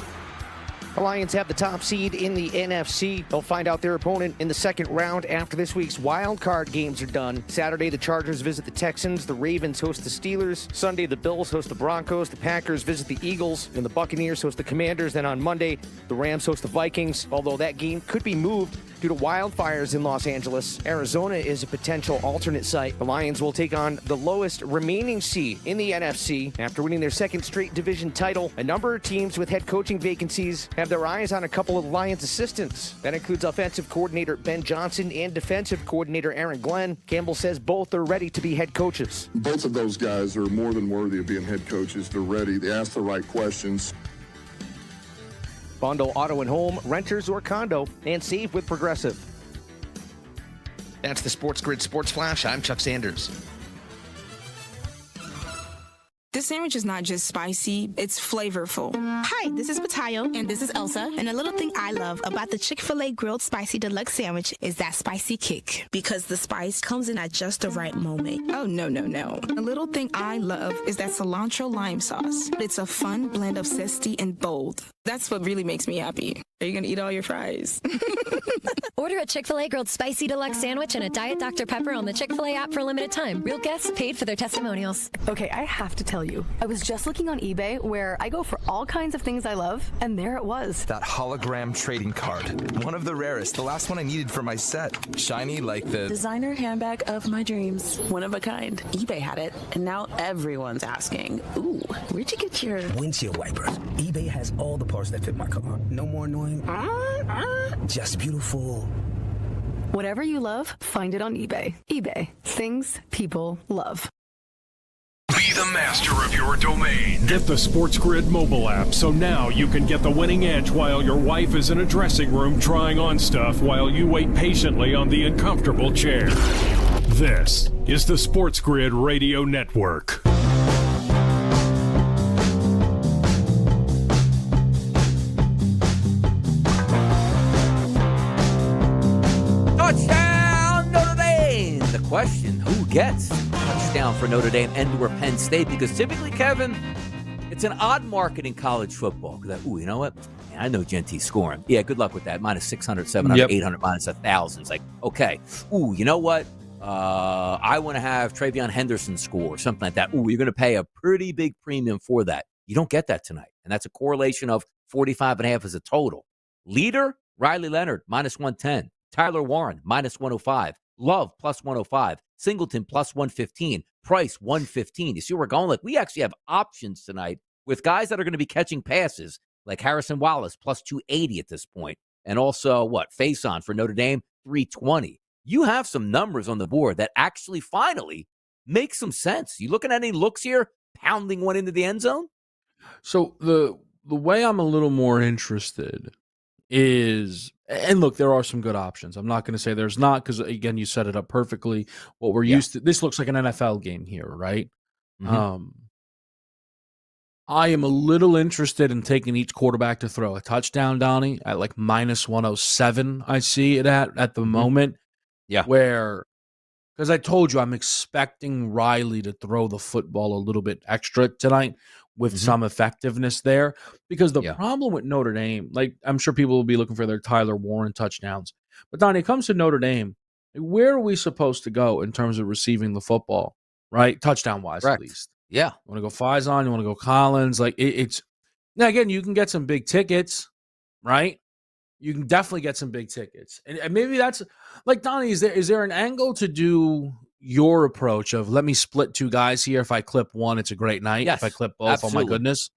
The Lions have the top seed in the NFC. They'll find out their opponent in the second round after this week's wild card games are done. Saturday, the Chargers visit the Texans. The Ravens host the Steelers. Sunday, the Bills host the Broncos. The Packers visit the Eagles. And the Buccaneers host the Commanders. Then on Monday, the Rams host the Vikings. Although that game could be moved due to wildfires in Los Angeles. Arizona is a potential alternate site. The Lions will take on the lowest remaining seed in the NFC. After winning their second straight division title, a number of teams with head coaching vacancies have their eyes on a couple of Lions assistants. That includes offensive coordinator Ben Johnson and defensive coordinator Aaron Glenn. Campbell says both are ready to be head coaches. Both of those guys are more than worthy of being head coaches. They're ready. They ask the right questions. Bundle auto and home, renters or condo, and save with Progressive. That's the SportsGrid Sports Flash. I'm Chuck Sanders. This sandwich is not just spicy, it's flavorful. Hi, this is Matayo. And this is Elsa. And a little thing I love about the Chick-fil-A Grilled Spicy Deluxe Sandwich is that spicy kick. Because the spice comes in at just the right moment. Oh, no. A little thing I love is that cilantro lime sauce. It's a fun blend of zesty and bold. That's what really makes me happy. Are you going to eat all your fries? Order a Chick-fil-A Grilled Spicy Deluxe Sandwich and a Diet Dr. Pepper on the Chick-fil-A app for a limited time. Real guests paid for their testimonials. Okay, I have to tell you, I was just looking on eBay where I go for all kinds of things I love, and there it was. That hologram trading card. One of the rarest. The last one I needed for my set. Shiny like the designer handbag of my dreams. One of a kind. eBay had it, and now everyone's asking, ooh, where'd you get your windshield wipers? eBay has all the parts that fit my car. No more annoying. Just beautiful. Whatever you love, find it on eBay. eBay. Things people love. Be the master of your domain. Get the SportsGrid mobile app so now you can get the winning edge while your wife is in a dressing room trying on stuff while you wait patiently on the uncomfortable chair. This is the SportsGrid Radio Network. Touchdown, Notre Dame! The question, who gets touchdown for Notre Dame and or Penn State? Because typically, Kevin, it's an odd market in college football. Ooh, you know what? Man, I know Genty's scoring. Yeah, good luck with that. Minus 600, 700, 800, minus 1,000. It's like, okay. Ooh, you know what? I want to have Travion Henderson score or something like that. Ooh, you're going to pay a pretty big premium for that. You don't get that tonight. And that's a correlation of 45.5 as a total. Leader, Riley Leonard, minus 110. Tyler Warren, minus 105. Love, plus 105. Singleton, plus 115. Price, 115. You see where we're going? Like, we actually have options tonight with guys that are going to be catching passes, like Harrison Wallace, plus 280 at this point. And also, Faison for Notre Dame, 320. You have some numbers on the board that actually finally make some sense. You looking at any looks here, pounding one into the end zone? So the way I'm a little more interested is, and look, there are some good options. I'm not going to say there's not, because again, you set it up perfectly. What we're used to, this looks like an NFL game here, right? Mm-hmm. I am a little interested in taking each quarterback to throw a touchdown, Donnie, at like minus 107. I see it at the moment. Yeah. Where, because I told you I'm expecting Riley to throw the football a little bit extra tonight with some effectiveness there. Because the problem with Notre Dame, like I'm sure people will be looking for their Tyler Warren touchdowns. But Donnie, it comes to Notre Dame, where are we supposed to go in terms of receiving the football, right? Touchdown-wise, at least. Yeah. You want to go Faison, you want to go Collins. Like it's now again, you can get some big tickets, right? You can definitely get some big tickets. And maybe that's like, Donnie, is there an angle to do your approach of let me split two guys here? If I clip one, it's a great night. Yes, if I clip both, absolutely. Oh my goodness.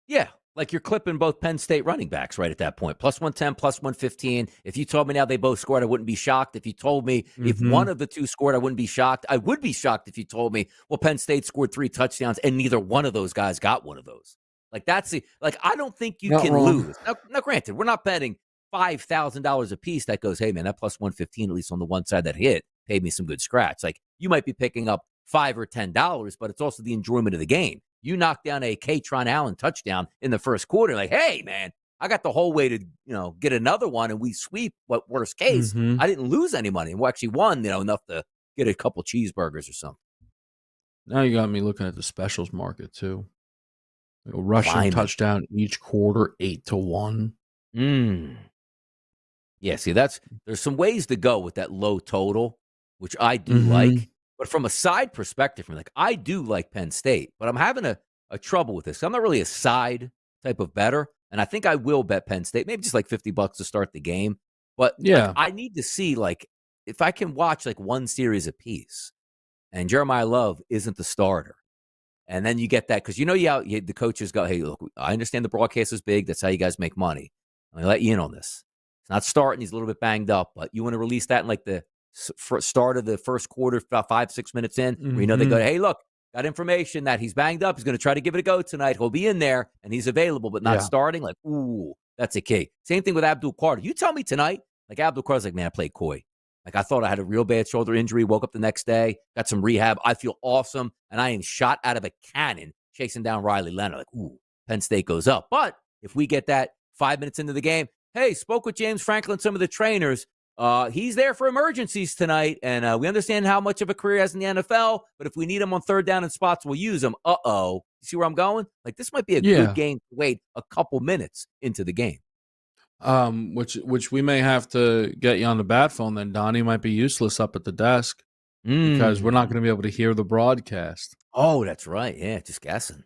Yeah. Like you're clipping both Penn State running backs right at that point. Plus 110, plus 115. If you told me now they both scored, I wouldn't be shocked. If you told me if one of the two scored, I wouldn't be shocked. I would be shocked if you told me, well, Penn State scored 3 touchdowns and neither one of those guys got one of those. Like that's I don't think you can lose. Now, granted, we're not betting $5,000 a piece that goes, hey man, that plus 115, at least on the one side that hit, paid me some good scratch. Like you might be picking up $5 or $10, but it's also the enjoyment of the game. You knock down a Katron Allen touchdown in the first quarter, like, hey man, I got the whole way to get another one, and we sweep. What worst case, I didn't lose any money, and we actually won enough to get a couple cheeseburgers or something. Now you got me looking at the specials market too. A rushing Climbing. touchdown each quarter, 8-1. Yeah, see, there's some ways to go with that low total, which I do Mhm. like. But from a side perspective, I do like Penn State, but I'm having a trouble with this. I'm not really a side type of better, and I think I will bet Penn State, maybe just like $50 to start the game. But Yeah. I need to see if I can watch one series apiece, and Jeremiah Love isn't the starter. And then you get that because the coaches go, hey, look, I understand the broadcast is big. That's how you guys make money. I'm going to let you in on this. He's not starting. He's a little bit banged up, but you want to release that in the start of the first quarter, about 5-6 minutes in, where they go, hey, look, got information that he's banged up. He's going to try to give it a go tonight. He'll be in there, and he's available, but not starting. Ooh, that's a key. Same thing with Abdul Carter. You tell me tonight, Abdul Carter's man, I played coy. I thought I had a real bad shoulder injury, woke up the next day, got some rehab. I feel awesome, and I am shot out of a cannon chasing down Riley Leonard. Ooh, Penn State goes up. But if we get that 5 minutes into the game, hey, spoke with James Franklin, some of the trainers. He's there for emergencies tonight, and we understand how much of a career he has in the NFL, but if we need him on third down and spots, we'll use him. Uh-oh. You see where I'm going? This might be a good game to wait a couple minutes into the game. Which we may have to get you on the bat phone then, Donnie. Might be useless up at the desk because we're not going to be able to hear the broadcast. Oh, that's right. Yeah, just guessing.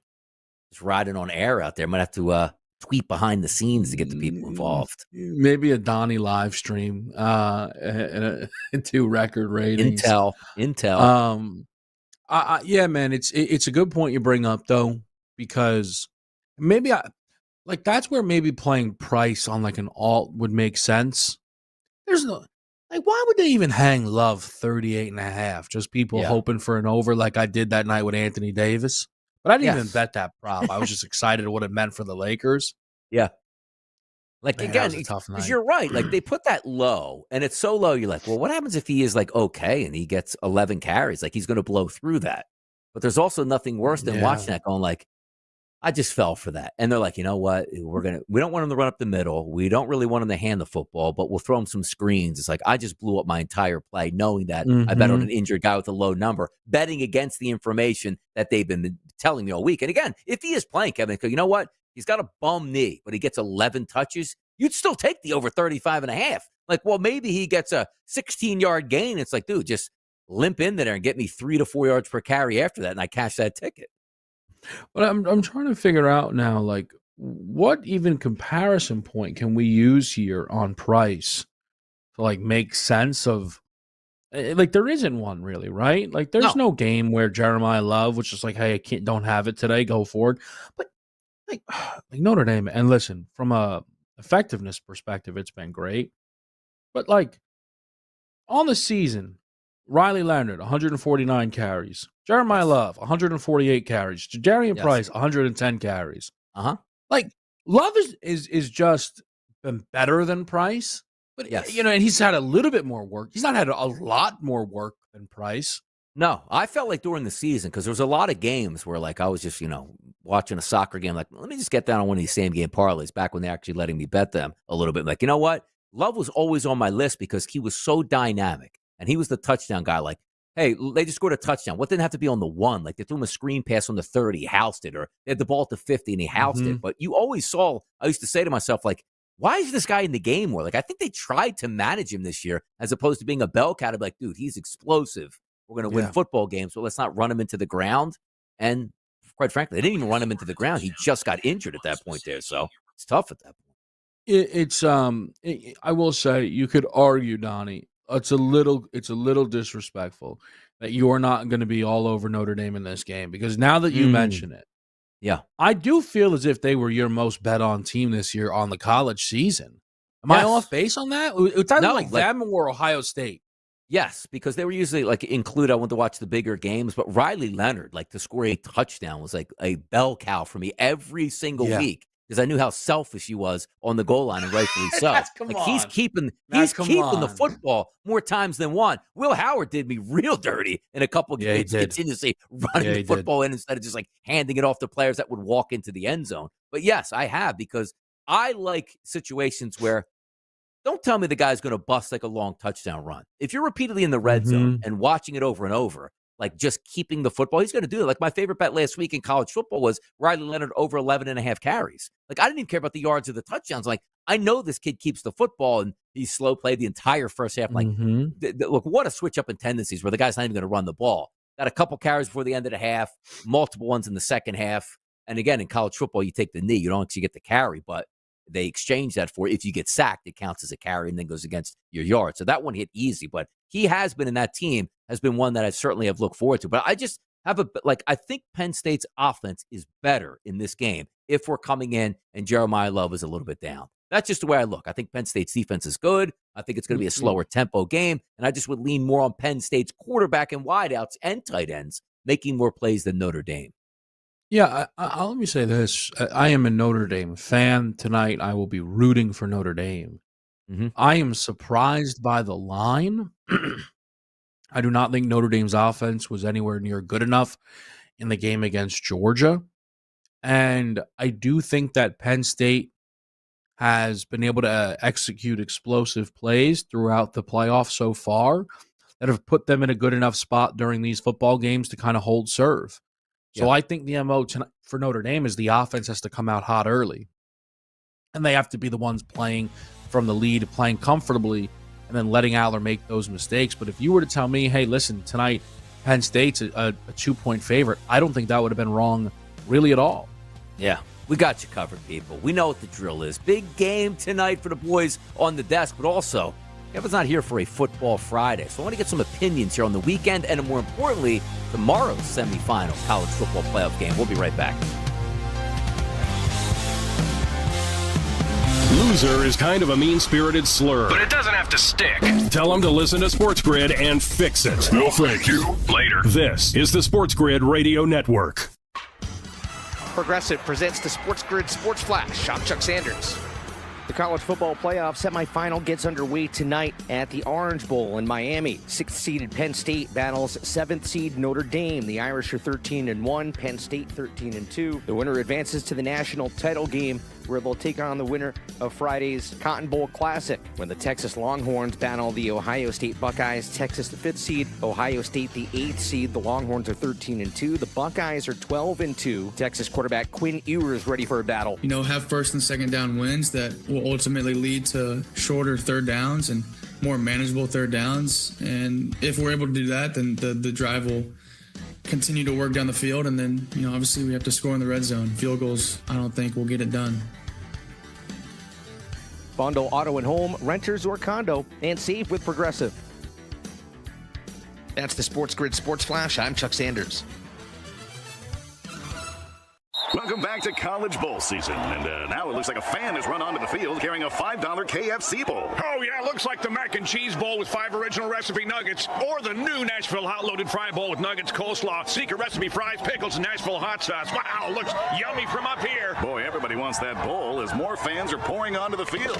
Just riding on air out there. Might have to tweet behind the scenes to get the people involved. Maybe a Donnie live stream and two record ratings. Intel. Yeah, man, it's a good point you bring up though, because maybe that's where maybe playing price on an alt would make sense. There's no why would they even hang Love 38.5? Just people hoping for an over like I did that night with Anthony Davis. But I didn't even bet that prop. I was just excited at what it meant for the Lakers. Yeah. Man, again, because you're right. They put that low, and it's so low, you're like, well, what happens if he is okay and he gets 11 carries? He's going to blow through that. But there's also nothing worse than watching that going I just fell for that. And they're like, you know what? We don't want him to run up the middle. We don't really want him to hand the football, but we'll throw him some screens. It's I just blew up my entire play knowing that I bet on an injured guy with a low number, betting against the information that they've been telling me all week. And again, if he is playing, Kevin, you know what? He's got a bum knee, but he gets 11 touches. You'd still take the over 35.5. Well, maybe he gets a 16-yard gain. It's dude, just limp in there and get me 3 to 4 yards per carry after that, and I cash that ticket. But I'm trying to figure out now, what even comparison point can we use here on price to make sense of there isn't one really, right? There's no game where Jeremiah Love, which is hey, I don't have it today, go forward. But Notre Dame, and listen, from a effectiveness perspective, it's been great. But on the season, Riley Leonard, 149 carries. Jeremiah Love, 148 carries. Jadarian Price, 110 carries. Love is just been better than Price. But, and he's had a little bit more work. He's not had a lot more work than Price. No, I felt during the season, because there was a lot of games where I was just, watching a soccer game, let me just get down on one of these same game parlays back when they're actually letting me bet them a little bit. You know what? Love was always on my list because he was so dynamic. And he was the touchdown guy. Hey, they just scored a touchdown. What didn't have to be on the 1? They threw him a screen pass on the 30, he housed it, or they had the ball at the 50 and he housed it. But you always saw, I used to say to myself, why is this guy in the game more? I think they tried to manage him this year as opposed to being a bell cow. Dude, he's explosive. We're going to win football games, but let's not run him into the ground. And quite frankly, they didn't even run him into the ground. He just got injured at that point there. So it's tough at that point. I will say, you could argue, Donnie, it's a little disrespectful that you're not going to be all over Notre Dame in this game, because now that you mention it, I do feel as if they were your most bet on team this year on the college season. Am I off base on that? It's either them or Ohio State. Yes, because they were usually I went to watch the bigger games, but Riley Leonard, to score a touchdown was a bell cow for me every single week. Because I knew how selfish he was on the goal line, and rightfully so. He's keeping the football more times than one. Will Howard did me real dirty in a couple of games, continuously running the football in instead of just handing it off to players that would walk into the end zone. But yes, I have, because I like situations where don't tell me the guy's going to bust a long touchdown run. If you're repeatedly in the red zone and watching it over and over, like just keeping the football, he's going to do it. Like my favorite bet last week in college football was Riley Leonard over 11.5 carries. Like I didn't even care about the yards or the touchdowns. Like I know this kid keeps the football and he's slow played the entire first half. Like, look, what a switch up in tendencies where the guy's not even going to run the ball. Got a couple carries before the end of the half, multiple ones in the second half. And again, in college football, you take the knee. You don't actually get the carry, but they exchange that for if you get sacked, it counts as a carry and then goes against your yard. So that one hit easy, but he has been in that team, has been one that I certainly have looked forward to. But I just have I think Penn State's offense is better in this game if we're coming in and Jeremiah Love is a little bit down. That's just the way I look. I think Penn State's defense is good. I think it's going to be a slower tempo game. And I just would lean more on Penn State's quarterback and wideouts and tight ends making more plays than Notre Dame. Yeah, let me say this. I am a Notre Dame fan. Tonight, I will be rooting for Notre Dame. I am surprised by the line. I do not think Notre Dame's offense was anywhere near good enough in the game against Georgia. And I do think that Penn State has been able to execute explosive plays throughout the playoffs so far that have put them in a good enough spot during these football games to kind of hold serve. So I think the MO for Notre Dame is the offense has to come out hot early. And they have to be the ones playing from the lead, playing comfortably, and then letting Aller make those mistakes. But if you were to tell me, hey, listen, tonight Penn State's a 2-point favorite, I don't think that would have been wrong really at all. Yeah, we got you covered, people. We know what the drill is. Big game tonight for the boys on the desk, but also Kevin's not here for a Football Friday, so I want to get some opinions here on the weekend and, more importantly, tomorrow's semifinal college football playoff game. We'll be right back. Loser is kind of a mean-spirited slur, but it doesn't have to stick. Tell them to listen to SportsGrid and fix it. No, thank you. Later. This is the SportsGrid Radio Network. Progressive presents the SportsGrid Sports Flash. I'm Chuck Sanders. The college football playoff semifinal gets underway tonight at the Orange Bowl in Miami. 6th-seeded Penn State battles 7th-seed Notre Dame. The Irish are 13-1, Penn State 13-2. The winner advances to the national title game, where they'll take on the winner of Friday's Cotton Bowl Classic. When the Texas Longhorns battle the Ohio State Buckeyes, Texas the 5th seed, Ohio State the 8th seed. The Longhorns are 13-2. The Buckeyes are 12-2. Texas quarterback Quinn Ewers ready for a battle. Have first and second down wins that will ultimately lead to shorter third downs and more manageable third downs. And if we're able to do that, then the drive will continue to work down the field. And then, obviously we have to score in the red zone. Field goals, I don't think will get it done. Bundle auto and home, renters or condo, and save with Progressive. That's the SportsGrid Sports Flash. I'm Chuck Sanders. Welcome back to College Bowl season. And now it looks like a fan has run onto the field carrying a $5 KFC bowl. Oh, yeah, looks like the mac and cheese bowl with 5 original recipe nuggets, or the new Nashville hot loaded fry bowl with nuggets, coleslaw, secret recipe fries, pickles, and Nashville hot sauce. Wow, looks yummy from up here. Boy, everybody wants that bowl as more fans are pouring onto the field.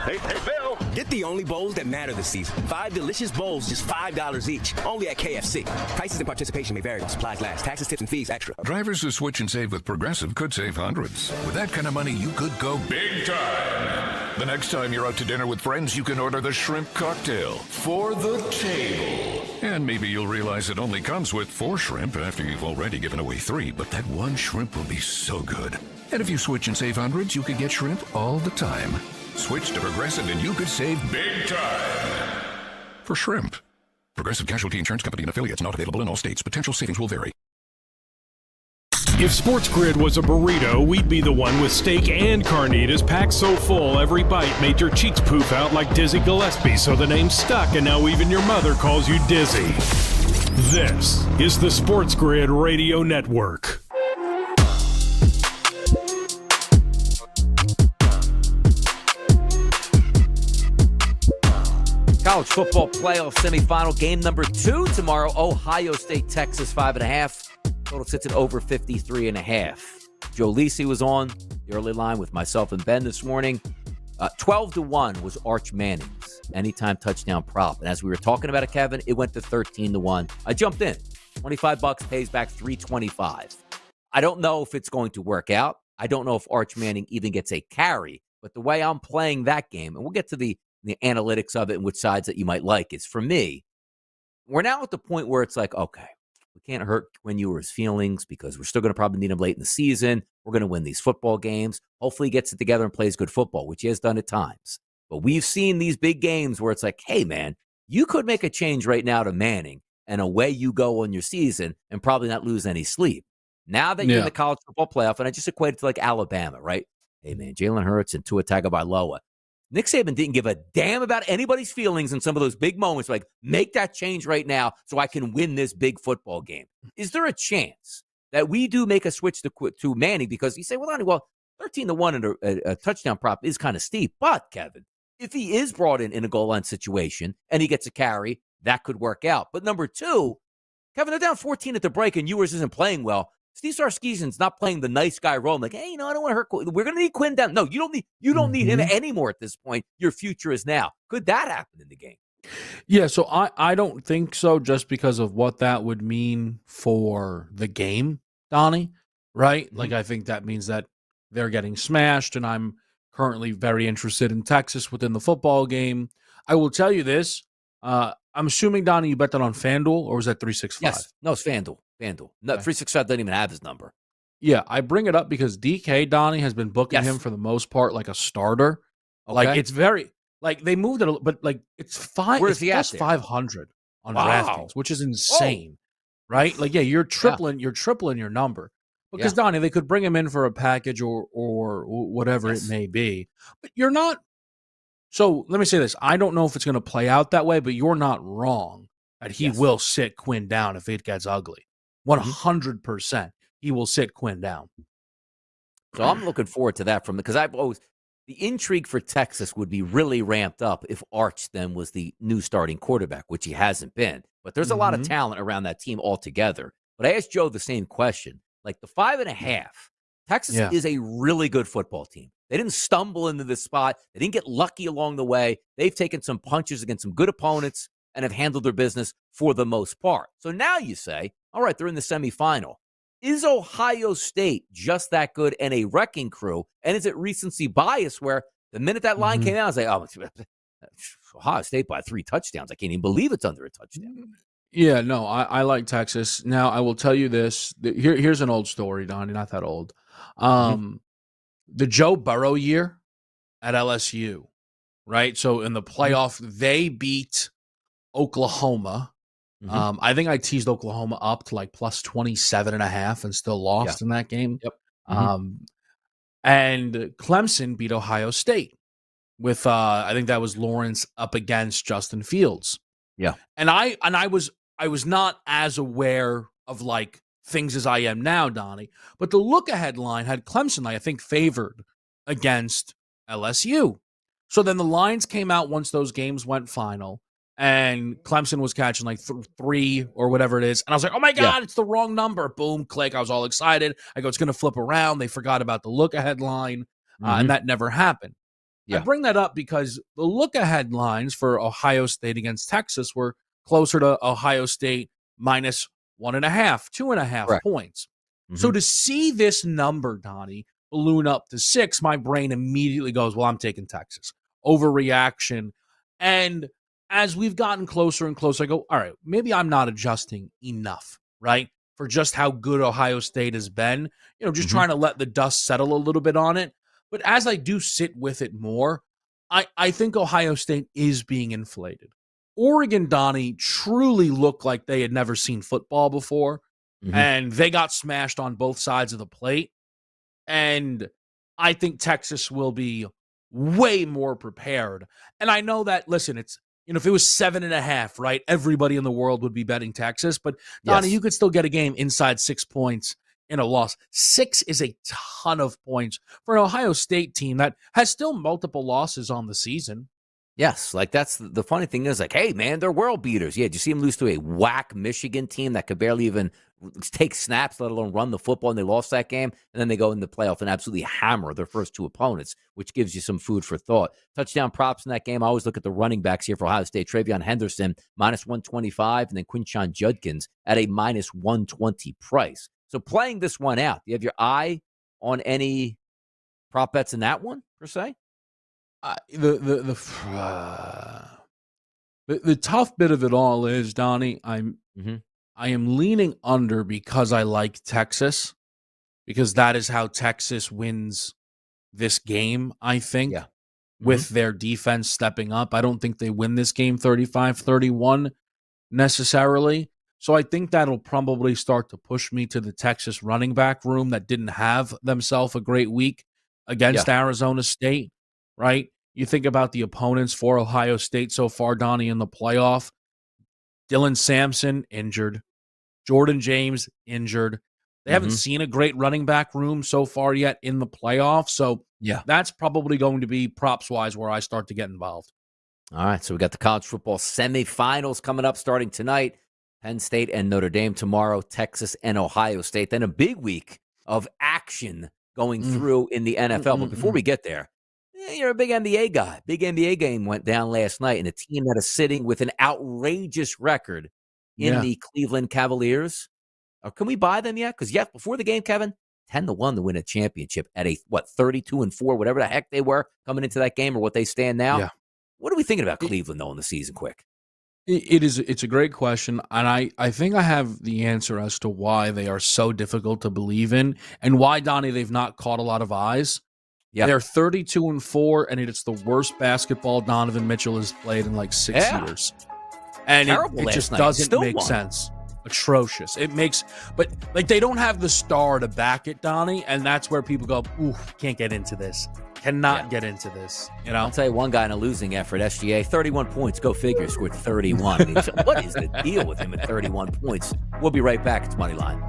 Hey, Phil. Get the only bowls that matter this season. 5 delicious bowls, just $5 each. Only at KFC. Prices and participation may vary. Supplies last. Taxes, tips, and fees extra. Drivers who switch and save with Progressive could save hundreds. With that kind of money, you could go big time. The next time you're out to dinner with friends, you can order the shrimp cocktail for the table. And maybe you'll realize it only comes with 4 shrimp after you've already given away 3, but that one shrimp will be so good. And if you switch and save hundreds, you could get shrimp all the time. Switch to Progressive and you could save big time. For shrimp. Progressive Casualty Insurance Company and affiliates, not available in all states. Potential savings will vary. If SportsGrid was a burrito, we'd be the one with steak and carnitas packed so full every bite made your cheeks poof out like Dizzy Gillespie, so the name's stuck and now even your mother calls you Dizzy. This is the SportsGrid Radio Network. College football playoff semifinal game number 2 tomorrow. Ohio State, Texas, 5.5. Total sits at over 53.5. Joe Lisi was on the early line with myself and Ben this morning. 12-1 was Arch Manning's anytime touchdown prop. And as we were talking about it, Kevin, it went to 13-1. I jumped in. $25 pays back $325. I don't know if it's going to work out. I don't know if Arch Manning even gets a carry. But the way I'm playing that game, and we'll get to the analytics of it and which sides that you might like, is for me, we're now at the point where it's like, okay, We can't hurt Quinn Ewers' feelings because we're still going to probably need him late in the season. We're going to win these football games. Hopefully he gets it together and plays good football, which he has done at times. But we've seen these big games where it's like, hey, man, you could make a change right now to Manning, and away you go on your season and probably not lose any sleep. Now that you're in the college football playoff, and I just equate it to like Alabama, right? Hey, man, Jalen Hurts and Tua Tagovailoa. Nick Saban didn't give a damn about anybody's feelings in some of those big moments. Like, make that change right now so I can win this big football game. Is there a chance that we do make a switch to Manning? Because you say, well, Lonnie, 13-1 and a touchdown prop is kind of steep. But, Kevin, if he is brought in a goal line situation and he gets a carry, that could work out. But number two, Kevin, they're down 14 at the break and Ewers isn't playing well. Steve Sarkisian's not playing the nice guy role. I'm like, hey, I don't want to hurt Quinn. We're going to need Quinn down. No, you don't need him anymore at this point. Your future is now. Could that happen in the game? Yeah, so I don't think so, just because of what that would mean for the game, Donnie, right? Like, I think that means that they're getting smashed, and I'm currently very interested in Texas within the football game. I will tell you this. I'm assuming, Donnie, you bet that on FanDuel, or was that 365? Yes. No, it's FanDuel. No, 365 doesn't even have his number. Yeah, I bring it up because DK, Donnie, has been booking him for the most part like a starter. Okay. Like, it's very, like, they moved it, but like, it's fine. Where's he at there? 500 on DraftKings, which is insane, right? Like, yeah, you're tripling your number. Because, Donnie, they could bring him in for a package or whatever it may be. But you're not. So let me say this. I don't know if it's going to play out that way, but you're not wrong that he will sit Quinn down if it gets ugly. 100%. He will sit Quinn down. So I'm looking forward to that because the intrigue for Texas would be really ramped up if Arch then was the new starting quarterback, which he hasn't been. But there's a lot of talent around that team altogether. But I asked Joe the same question. Like the 5.5, Texas is a really good football team. They didn't stumble into this spot. They didn't get lucky along the way. They've taken some punches against some good opponents and have handled their business for the most part. So now you say, all right, they're in the semifinal. Is Ohio State just that good and a wrecking crew? And is it recency bias where the minute that line came out, I was like, oh, Ohio State by 3 touchdowns. I can't even believe it's under a touchdown. Yeah, no, I like Texas. Now, I will tell you this. Here's an old story, Donnie, not that old. The Joe Burrow year at LSU, right? So in the playoff, they beat Oklahoma. I think I teased Oklahoma up to like plus 27.5 and still lost in that game. And Clemson beat Ohio State with I think that was Lawrence up against Justin Fields. Yeah. And I was not as aware of like things as I am now, Donnie. But the look ahead line had Clemson, I think, favored against LSU. So then the lines came out once those games went final, and Clemson was catching like 3 or whatever it is. And I was like, oh my God, it's the wrong number. Boom, click. I was all excited. I go, it's going to flip around. They forgot about the look ahead line, and that never happened. I bring that up because the look ahead lines for Ohio State against Texas were closer to Ohio State minus 1.5, 2.5 points. So to see this number, Donnie, balloon up to 6, my brain immediately goes, well, I'm taking Texas. Overreaction. And as we've gotten closer and closer, I go, all right, maybe I'm not adjusting enough, right? For just how good Ohio State has been, just trying to let the dust settle a little bit on it. But as I do sit with it more, I think Ohio State is being inflated. Oregon, Donnie, truly looked like they had never seen football before, and they got smashed on both sides of the plate. And I think Texas will be way more prepared. And I know that, listen, it's, if it was 7.5, right, everybody in the world would be betting Texas. But, Donnie, you could still get a game inside 6 points in a loss. 6 is a ton of points for an Ohio State team that has still multiple losses on the season. Yes, like that's the funny thing is like, hey, man, they're world beaters. Yeah, did you see them lose to a whack Michigan team that could barely even take snaps, let alone run the football, and they lost that game? And then they go in the playoff and absolutely hammer their first 2 opponents, which gives you some food for thought. Touchdown props in that game. I always look at the running backs here for Ohio State. Travion Henderson, minus 125, and then Quinshon Judkins at a minus 120 price. So playing this one out, do you have your eye on any prop bets in that one, per se? The tough bit of it all is, Donnie, I am leaning under because I like Texas, because that is how Texas wins this game, I think, with their defense stepping up. I don't think they win this game 35-31 necessarily. So I think that'll probably start to push me to the Texas running back room that didn't have themselves a great week against Arizona State, right? You think about the opponents for Ohio State so far, Donnie, in the playoff. Dylan Sampson, injured. Jordan James, injured. They haven't seen a great running back room so far yet in the playoffs. So that's probably going to be props-wise where I start to get involved. All right, so we got the college football semifinals coming up starting tonight. Penn State and Notre Dame tomorrow, Texas and Ohio State. Then a big week of action going through in the NFL. But before we get there, you're a big NBA guy. Big NBA game went down last night, and a team that is sitting with an outrageous record in the Cleveland Cavaliers. Can we buy them yet? Because, before the game, Kevin, 10-1 to win a championship at 32-4, whatever the heck they were coming into that game or what they stand now. Yeah. What are we thinking about Cleveland, though, in the season, quick? It's a great question, and I think I have the answer as to why they are so difficult to believe in and why, Donnie, they've not caught a lot of eyes. Yeah. They're 32-4, and it's the worst basketball Donovan Mitchell has played in like 6 years. And it just doesn't make sense. Atrocious. But like they don't have the star to back it, Donnie, and that's where people go, ooh, can't get into this. Cannot get into this. You know, I'll tell you one guy in a losing effort, SGA, 31 points. Go figure, scored 31. I mean, what is the deal with him at 31 points? We'll be right back. It's Moneyline.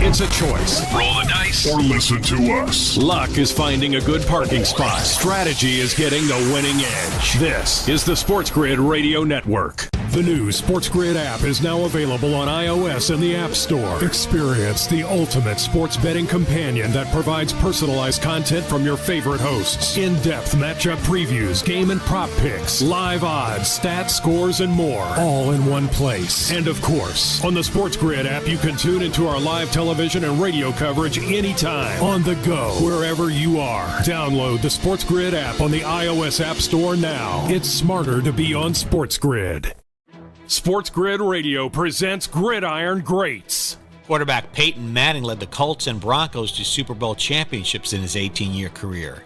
It's a choice. Roll the dice or listen to us. Luck is finding a good parking spot. Strategy is getting the winning edge. This is the SportsGrid Radio Network. The new SportsGrid app is now available on iOS and the App Store. Experience the ultimate sports betting companion that provides personalized content from your favorite hosts. In-depth matchup previews, game and prop picks, live odds, stats, scores, and more. All in one place. And of course, on the SportsGrid app, you can tune into our live television and radio coverage anytime. On the go, wherever you are. Download the SportsGrid app on the iOS App Store now. It's smarter to be on SportsGrid. SportsGrid Radio presents Gridiron Greats. Quarterback Peyton Manning led the Colts and Broncos to Super Bowl championships in his 18-year career.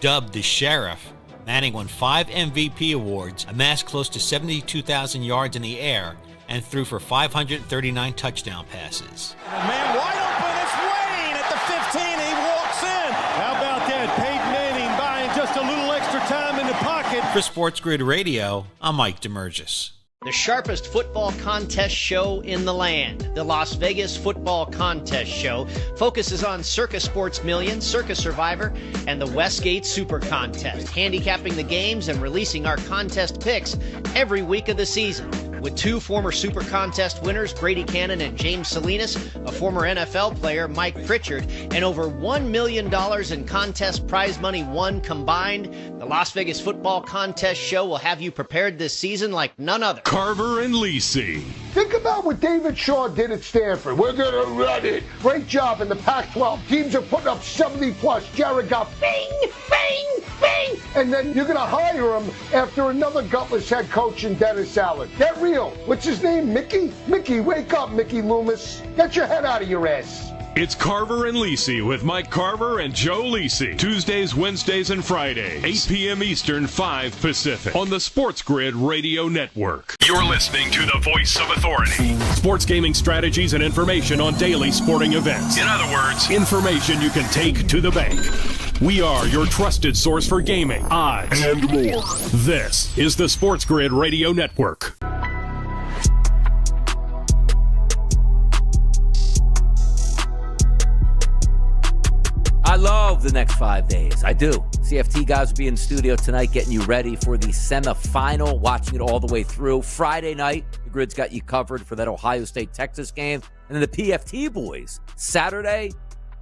Dubbed the Sheriff, Manning won 5 MVP awards, amassed close to 72,000 yards in the air, and threw for 539 touchdown passes. A man wide open, it's Wayne at the 15, he walks in. How about that? Peyton Manning buying just a little extra time in the pocket. For SportsGrid Radio, I'm Mike DeMurgis. The sharpest football contest show in the land, the Las Vegas Football Contest Show, focuses on Circus Sports Million, Circus Survivor, and the Westgate Super Contest, handicapping the games and releasing our contest picks every week of the season. With 2 former Super Contest winners, Grady Cannon and James Salinas, a former NFL player, Mike Pritchard, and over $1 million in contest prize money won combined, the Las Vegas Football Contest Show will have you prepared this season like none other. Carver and Lisi. Think about what David Shaw did at Stanford. We're going to run it. Great job in the Pac-12. Teams are putting up 70-plus. Jared Goff, bing, bing, bing. And then you're going to hire him after another gutless head coach in Dennis Allen. Get real. What's his name? Mickey? Mickey, wake up, Mickey Loomis. Get your head out of your ass. It's Carver and Lisi with Mike Carver and Joe Lisi. Tuesdays, Wednesdays, and Fridays. 8 p.m. Eastern, 5 Pacific. On the SportsGrid Radio Network. You're listening to the voice of authority. Sports gaming strategies and information on daily sporting events. In other words, information you can take to the bank. We are your trusted source for gaming, odds, and more. This is the SportsGrid Radio Network. I love the next 5 days. I do. CFT guys will be in the studio tonight getting you ready for the semifinal, watching it all the way through. Friday night, the Grid's got you covered for that Ohio State-Texas game. And then the PFT boys, Saturday,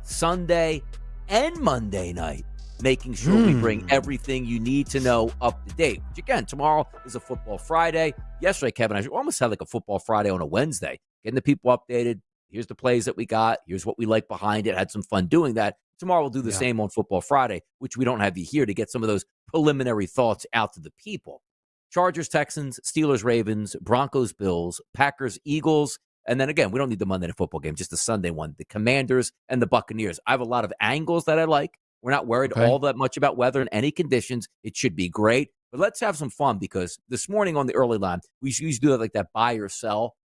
Sunday, and Monday night, making sure we bring everything you need to know up to date. Which, again, tomorrow is a Football Friday. Yesterday, Kevin, I almost had like a Football Friday on a Wednesday, getting the people updated. Here's the plays that we got. Here's what we like behind it. Had some fun doing that. Tomorrow we'll do the same on Football Friday, which we don't have you here to get some of those preliminary thoughts out to the people. Chargers, Texans, Steelers, Ravens, Broncos, Bills, Packers, Eagles, and then again, we don't need the Monday Night Football game, just the Sunday one, the Commanders and the Buccaneers. I have a lot of angles that I like. We're not worried all that much about weather in any conditions. It should be great. But let's have some fun because this morning on the early line, we used to do like that buy or sell.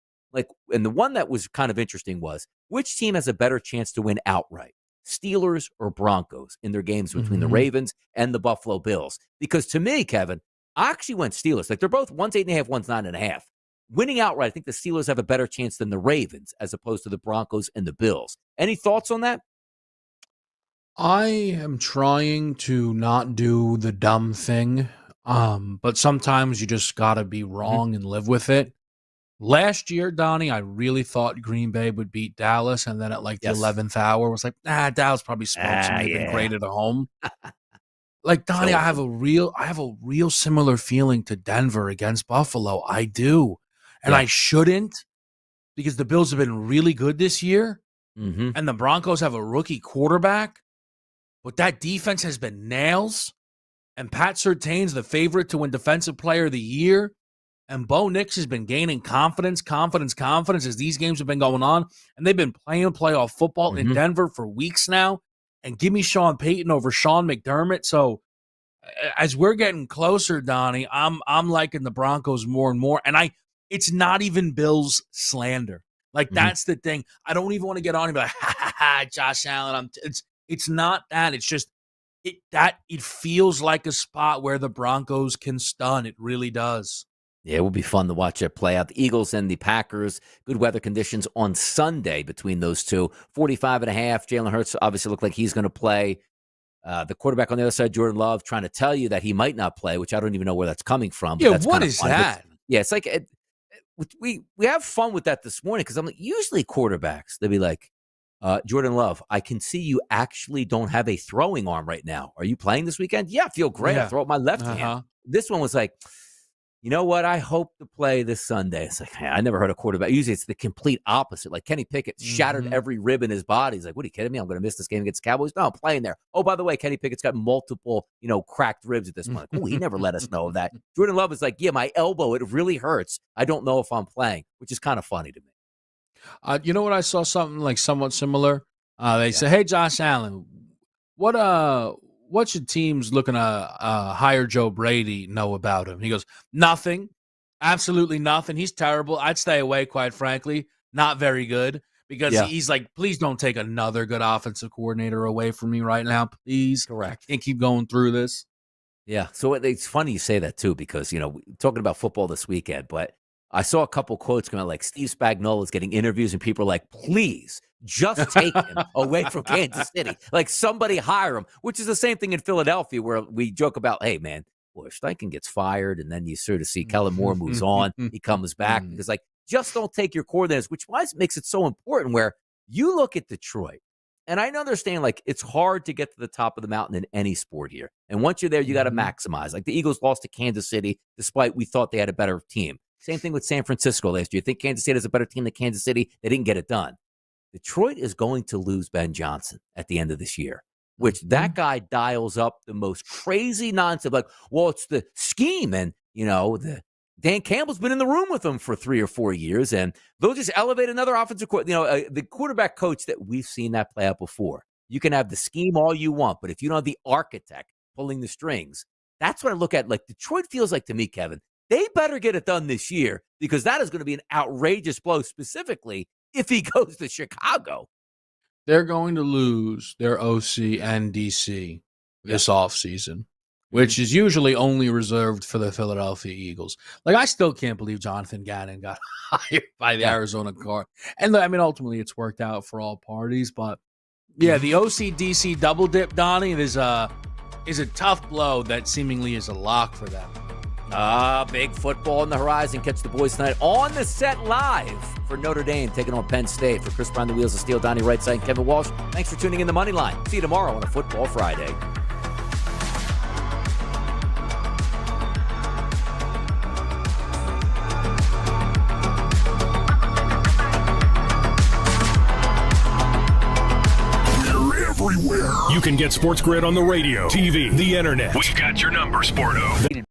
And the one that was kind of interesting was, which team has a better chance to win outright? Steelers or Broncos in their games between the Ravens and the Buffalo Bills? Because to me, Kevin, I actually went Steelers. Like they're both one's 8.5, one's 9.5. Winning outright, I think the Steelers have a better chance than the Ravens as opposed to the Broncos and the Bills. Any thoughts on that? I am trying to not do the dumb thing, but sometimes you just got to be wrong and live with it. Last year, Donnie, I really thought Green Bay would beat Dallas, and then at like the 11th hour, was like, Dallas probably smokes and they've been great at home. Like Donnie, I have a real similar feeling to Denver against Buffalo. I do, and I shouldn't, because the Bills have been really good this year, and the Broncos have a rookie quarterback, but that defense has been nails, and Pat Surtain's the favorite to win Defensive Player of the Year. And Bo Nix has been gaining confidence as these games have been going on. And they've been playing playoff football in Denver for weeks now. And give me Sean Payton over Sean McDermott. So as we're getting closer, Donnie, I'm liking the Broncos more and more. And it's not even Bills slander. Like, that's the thing. I don't even want to get on and be like, Josh Allen. It's not that. It's just it feels like a spot where the Broncos can stun. It really does. Yeah, it will be fun to watch it play out. The Eagles and the Packers, good weather conditions on Sunday between those two. 45.5. Jalen Hurts obviously looked like he's going to play. The quarterback on the other side, Jordan Love, trying to tell you that he might not play, which I don't even know where that's coming from. Yeah, that's what is that? Yeah, it's like we have fun with that this morning because I'm like, usually quarterbacks, they'll be like, Jordan Love, I can see you actually don't have a throwing arm right now. Are you playing this weekend? Yeah, I feel great. I throw up my left hand. This one was like, you know what? I hope to play this Sunday. It's like, I never heard a quarterback. Usually it's the complete opposite. Like Kenny Pickett shattered every rib in his body. He's like, what are you kidding me? I'm going to miss this game against the Cowboys? No, I'm playing there. Oh, by the way, Kenny Pickett's got multiple, cracked ribs at this point. Like, he never let us know that. Jordan Love is like, yeah, my elbow, it really hurts. I don't know if I'm playing, which is kind of funny to me. You know what? I saw something like somewhat similar. They said, hey, Josh Allen, what should teams looking to hire Joe Brady know about him? He goes, nothing. Absolutely nothing. He's terrible. I'd stay away, quite frankly. Not very good. Because he's like, please don't take another good offensive coordinator away from me right now, please. Correct. I can't keep going through this. Yeah. So it's funny you say that, too, because, talking about football this weekend, but I saw a couple quotes coming out like Steve Spagnuolo is getting interviews and people are like, please just take him away from Kansas City. Like somebody hire him, which is the same thing in Philadelphia where we joke about, hey, man, boy, Steichen gets fired and then you sort of see Kellen Moore moves on. He comes back because just don't take your coordinators, which makes it so important where you look at Detroit. And I understand, it's hard to get to the top of the mountain in any sport here. And once you're there, you got to maximize. Like the Eagles lost to Kansas City, despite we thought they had a better team. Same thing with San Francisco last year. You think Kansas City has a better team than Kansas City? They didn't get it done. Detroit is going to lose Ben Johnson at the end of this year, which that guy dials up the most crazy nonsense. Like, well, it's the scheme. And, Dan Campbell's been in the room with them for 3 or 4 years, and they'll just elevate another offensive coordinator. The quarterback coach that we've seen that play out before. You can have the scheme all you want, but if you don't have the architect pulling the strings, that's what I look at. Like Detroit feels like to me, Kevin, they better get it done this year because that is going to be an outrageous blow, specifically if he goes to Chicago. They're going to lose their OC and DC this offseason, which is usually only reserved for the Philadelphia Eagles. Like, I still can't believe Jonathan Gannon got hired by the Arizona Cardinals. And, ultimately it's worked out for all parties. But, the OC-DC double dip, Donnie, is a tough blow that seemingly is a lock for them. Big football on the horizon. Catch the boys tonight on the set live for Notre Dame taking on Penn State. For Chris Brown, the Wheels of Steel, Donnie Rightside, and Kevin Walsh, thanks for tuning in to Moneyline. See you tomorrow on a Football Friday. They're everywhere. You can get SportsGrid on the radio, TV, the internet. We've got your number, Sporto.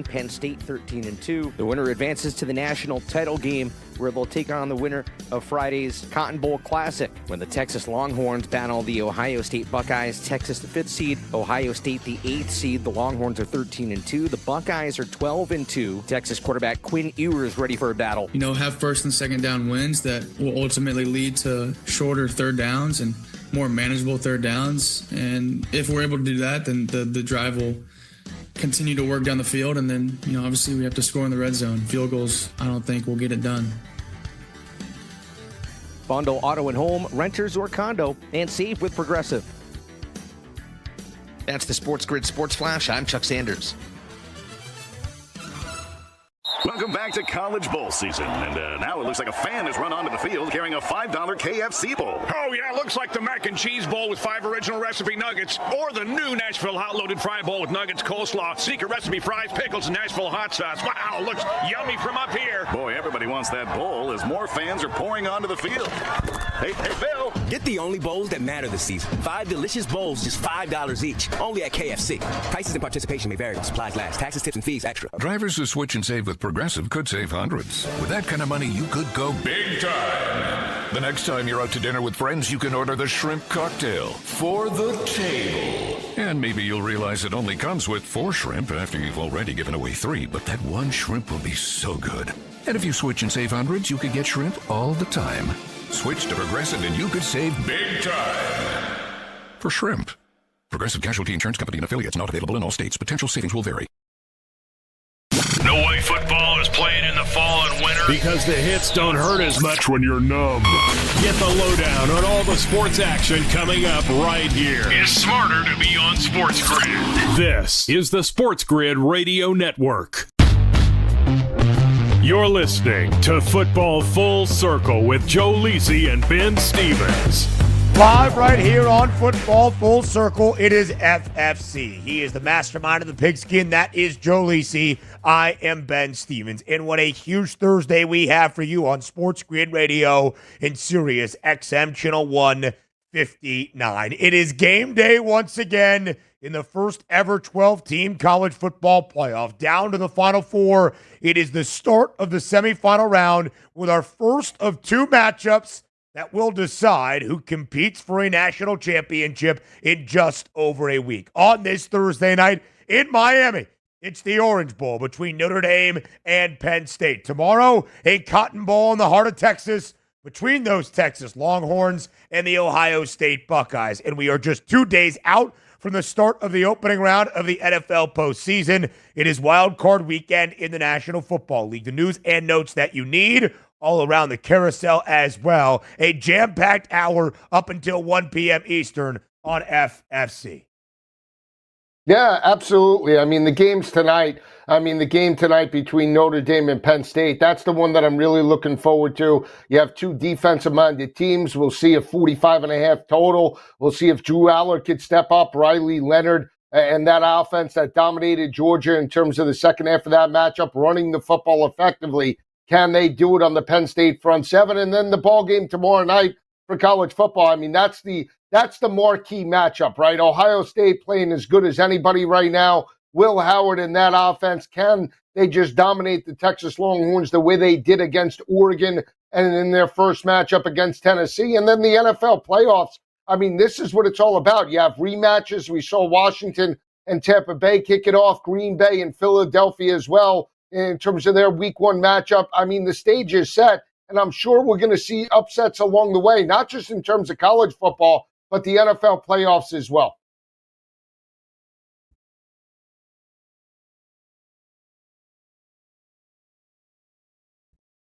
Penn State 13-2. The winner advances to the national title game where they'll take on the winner of Friday's Cotton Bowl Classic. When the Texas Longhorns battle the Ohio State Buckeyes, Texas the 5th seed, Ohio State the 8th seed. The Longhorns are 13-2. The Buckeyes are 12-2. Texas quarterback Quinn Ewers ready for a battle. Have first and second down wins that will ultimately lead to shorter third downs and more manageable third downs. And if we're able to do that, then the drive will continue to work down the field, and then obviously we have to score in the red zone. Field goals, I don't think we'll get it done. Bundle auto and home, renters or condo, and save with Progressive. That's the SportsGrid Sports Flash. I'm Chuck Sanders. Welcome back to College Bowl season. And now it looks like a fan has run onto the field carrying a $5 KFC bowl. Oh, yeah, it looks like the mac and cheese bowl with 5 original recipe nuggets, or the new Nashville hot loaded fry bowl with nuggets, coleslaw, secret recipe fries, pickles, and Nashville hot sauce. Wow, looks yummy from up here. Boy, everybody wants that bowl as more fans are pouring onto the field. Hey, Bill. Get the only bowls that matter this season. 5 delicious bowls, just $5 each. Only at KFC. Prices and participation may vary. Supplies last. Taxes, tips, and fees extra. Drivers who switch and save with Progressive could save hundreds. With that kind of money, you could go big time. The next time you're out to dinner with friends, you can order the shrimp cocktail for the table. And maybe you'll realize it only comes with 4 shrimp after you've already given away 3, but that one shrimp will be so good. And if you switch and save hundreds, you could get shrimp all the time. Switch to Progressive and you could save big time. For shrimp. Progressive Casualty Insurance Company and affiliates, not available in all states. Potential savings will vary. No way football is playing in the fall and winter because the hits don't hurt as much when you're numb. Get the lowdown on all the sports action coming up right here. It's smarter to be on SportsGrid. This is the SportsGrid Radio Network. You're listening to Football Full Circle with Joe Lisi and Ben Stevens. Live right here on Football Full Circle, it is FFC. He is the mastermind of the pigskin. That is Joe Lisi. I am Ben Stevens. And what a huge Thursday we have for you on SportsGrid Radio in Sirius XM Channel 159. It is game day once again in the first ever 12-team college football playoff. Down to the Final Four. It is the start of the semifinal round with our first of 2 matchups that will decide who competes for a national championship in just over a week. On this Thursday night in Miami, it's the Orange Bowl between Notre Dame and Penn State. Tomorrow, a Cotton Bowl in the heart of Texas between those Texas Longhorns and the Ohio State Buckeyes. And we are just 2 days out from the start of the opening round of the NFL postseason. It is wild card weekend in the National Football League. The news and notes that you need all around the carousel as well. A jam-packed hour up until 1 p.m. Eastern on FFC. Yeah, absolutely. I mean, the game tonight between Notre Dame and Penn State, that's the one that I'm really looking forward to. You have 2 defensive-minded teams. We'll see a 45.5 total. We'll see if Drew Aller could step up, Riley Leonard, and that offense that dominated Georgia in terms of the second half of that matchup, running the football effectively. Can they do it on the Penn State front seven? And then the ball game tomorrow night for college football. I mean, that's the marquee matchup, right? Ohio State playing as good as anybody right now. Will Howard and that offense, can they just dominate the Texas Longhorns the way they did against Oregon and in their first matchup against Tennessee? And then the NFL playoffs. I mean, this is what it's all about. You have rematches. We saw Washington and Tampa Bay kick it off, Green Bay and Philadelphia as well. In terms of their week 1 matchup, I mean, the stage is set, and I'm sure we're going to see upsets along the way, not just in terms of college football, but the NFL playoffs as well.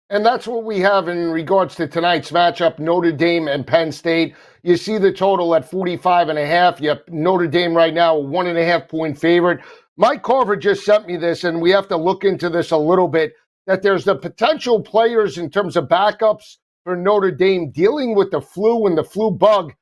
And that's what we have in regards to tonight's matchup, Notre Dame and Penn State. You see the total at 45.5. You have Notre Dame right now, a 1.5-point favorite. Mike Carver just sent me this, and we have to look into this a little bit, that there's the potential players in terms of backups for Notre Dame dealing with the flu and the flu bug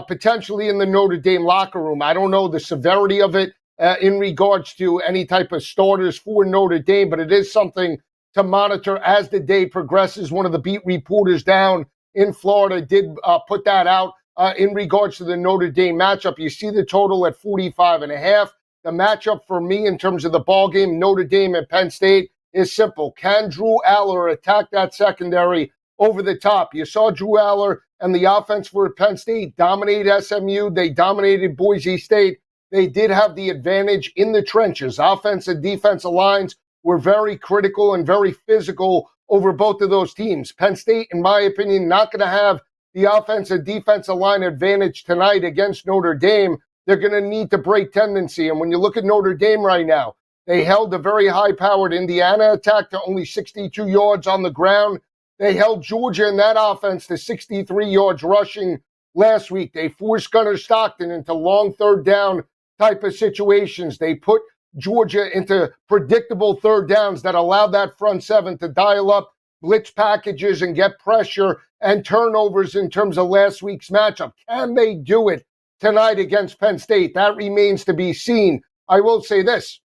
potentially in the Notre Dame locker room. I don't know the severity of it in regards to any type of starters for Notre Dame, but it is something to monitor as the day progresses. One of the beat reporters down in Florida did put that out in regards to the Notre Dame matchup. You see the total at 45.5. The matchup for me in terms of the ball game, Notre Dame and Penn State, is simple. Can Drew Aller attack that secondary over the top? You saw Drew Aller and the offense for Penn State dominate SMU. They dominated Boise State. They did have the advantage in the trenches. Offense and defensive lines were very critical and very physical over both of those teams. Penn State, in my opinion, not going to have the offensive defensive line advantage tonight against Notre Dame. They're going to need to break tendency. And when you look at Notre Dame right now, they held a very high-powered Indiana attack to only 62 yards on the ground. They held Georgia in that offense to 63 yards rushing last week. They forced Gunnar Stockton into long third down type of situations. They put Georgia into predictable third downs that allowed that front seven to dial up blitz packages and get pressure and turnovers in terms of last week's matchup. Can they do it tonight against Penn State? That remains to be seen. I will say this.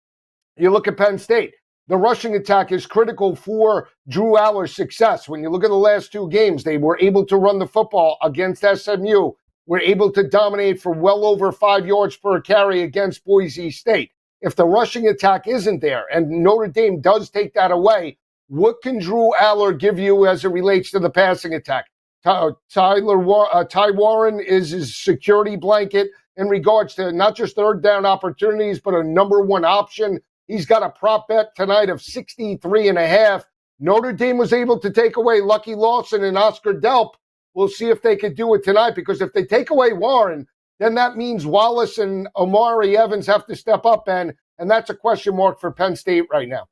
You look at Penn State. The rushing attack is critical for Drew Aller's success. When you look at the last two games, they were able to run the football against SMU. Were able to dominate for well over 5 yards per carry against Boise State. If the rushing attack isn't there and Notre Dame does take that away, what can Drew Aller give you as it relates to the passing attack? Ty Warren is his security blanket in regards to not just third down opportunities, but a number one option. He's got a prop bet tonight of 63.5. Notre Dame was able to take away Lucky Lawson and Oscar Delp. We'll see if they could do it tonight, because if they take away Warren, then that means Wallace and Omari Evans have to step up, and that's a question mark for Penn State right now.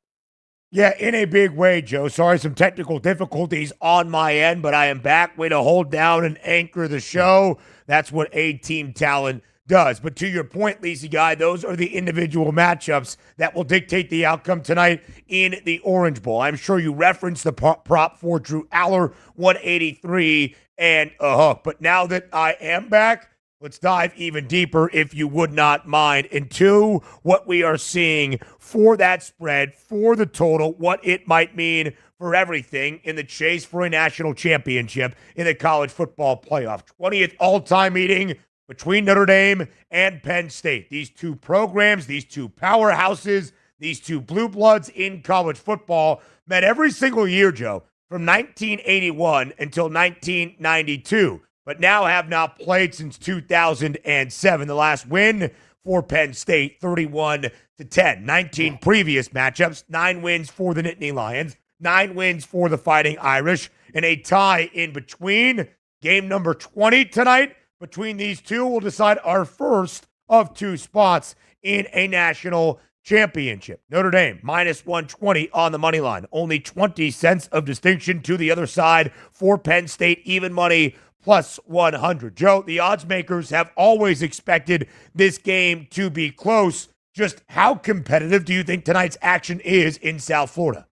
Yeah, in a big way, Joe. Sorry, some technical difficulties on my end, but I am back. Way to hold down and anchor the show. That's what A-team talent does. But to your point, Lacey Guy, those are the individual matchups that will dictate the outcome tonight in the Orange Bowl. I'm sure you referenced the prop for Drew Aller, 183 and a hook. But now that I am back, let's dive even deeper, if you would not mind, into what we are seeing for that spread, for the total, what it might mean for everything in the chase for a national championship in the college football playoff. 20th all-time meeting between Notre Dame and Penn State. These two programs, these two powerhouses, these two blue bloods in college football met every single year, Joe, from 1981 until 1992, but now have not played since 2007. The last win for Penn State, 31-10. 19 previous matchups, 9 wins for the Nittany Lions, 9 wins for the Fighting Irish, and a tie in between. Game number 20 tonight between these two will decide our first of 2 spots in a national championship. Notre Dame, minus 120 on the money line. Only 20 cents of distinction to the other side for Penn State. Even money, plus 100. Joe, the odds makers have always expected this game to be close. Just how competitive do you think tonight's action is in South Florida?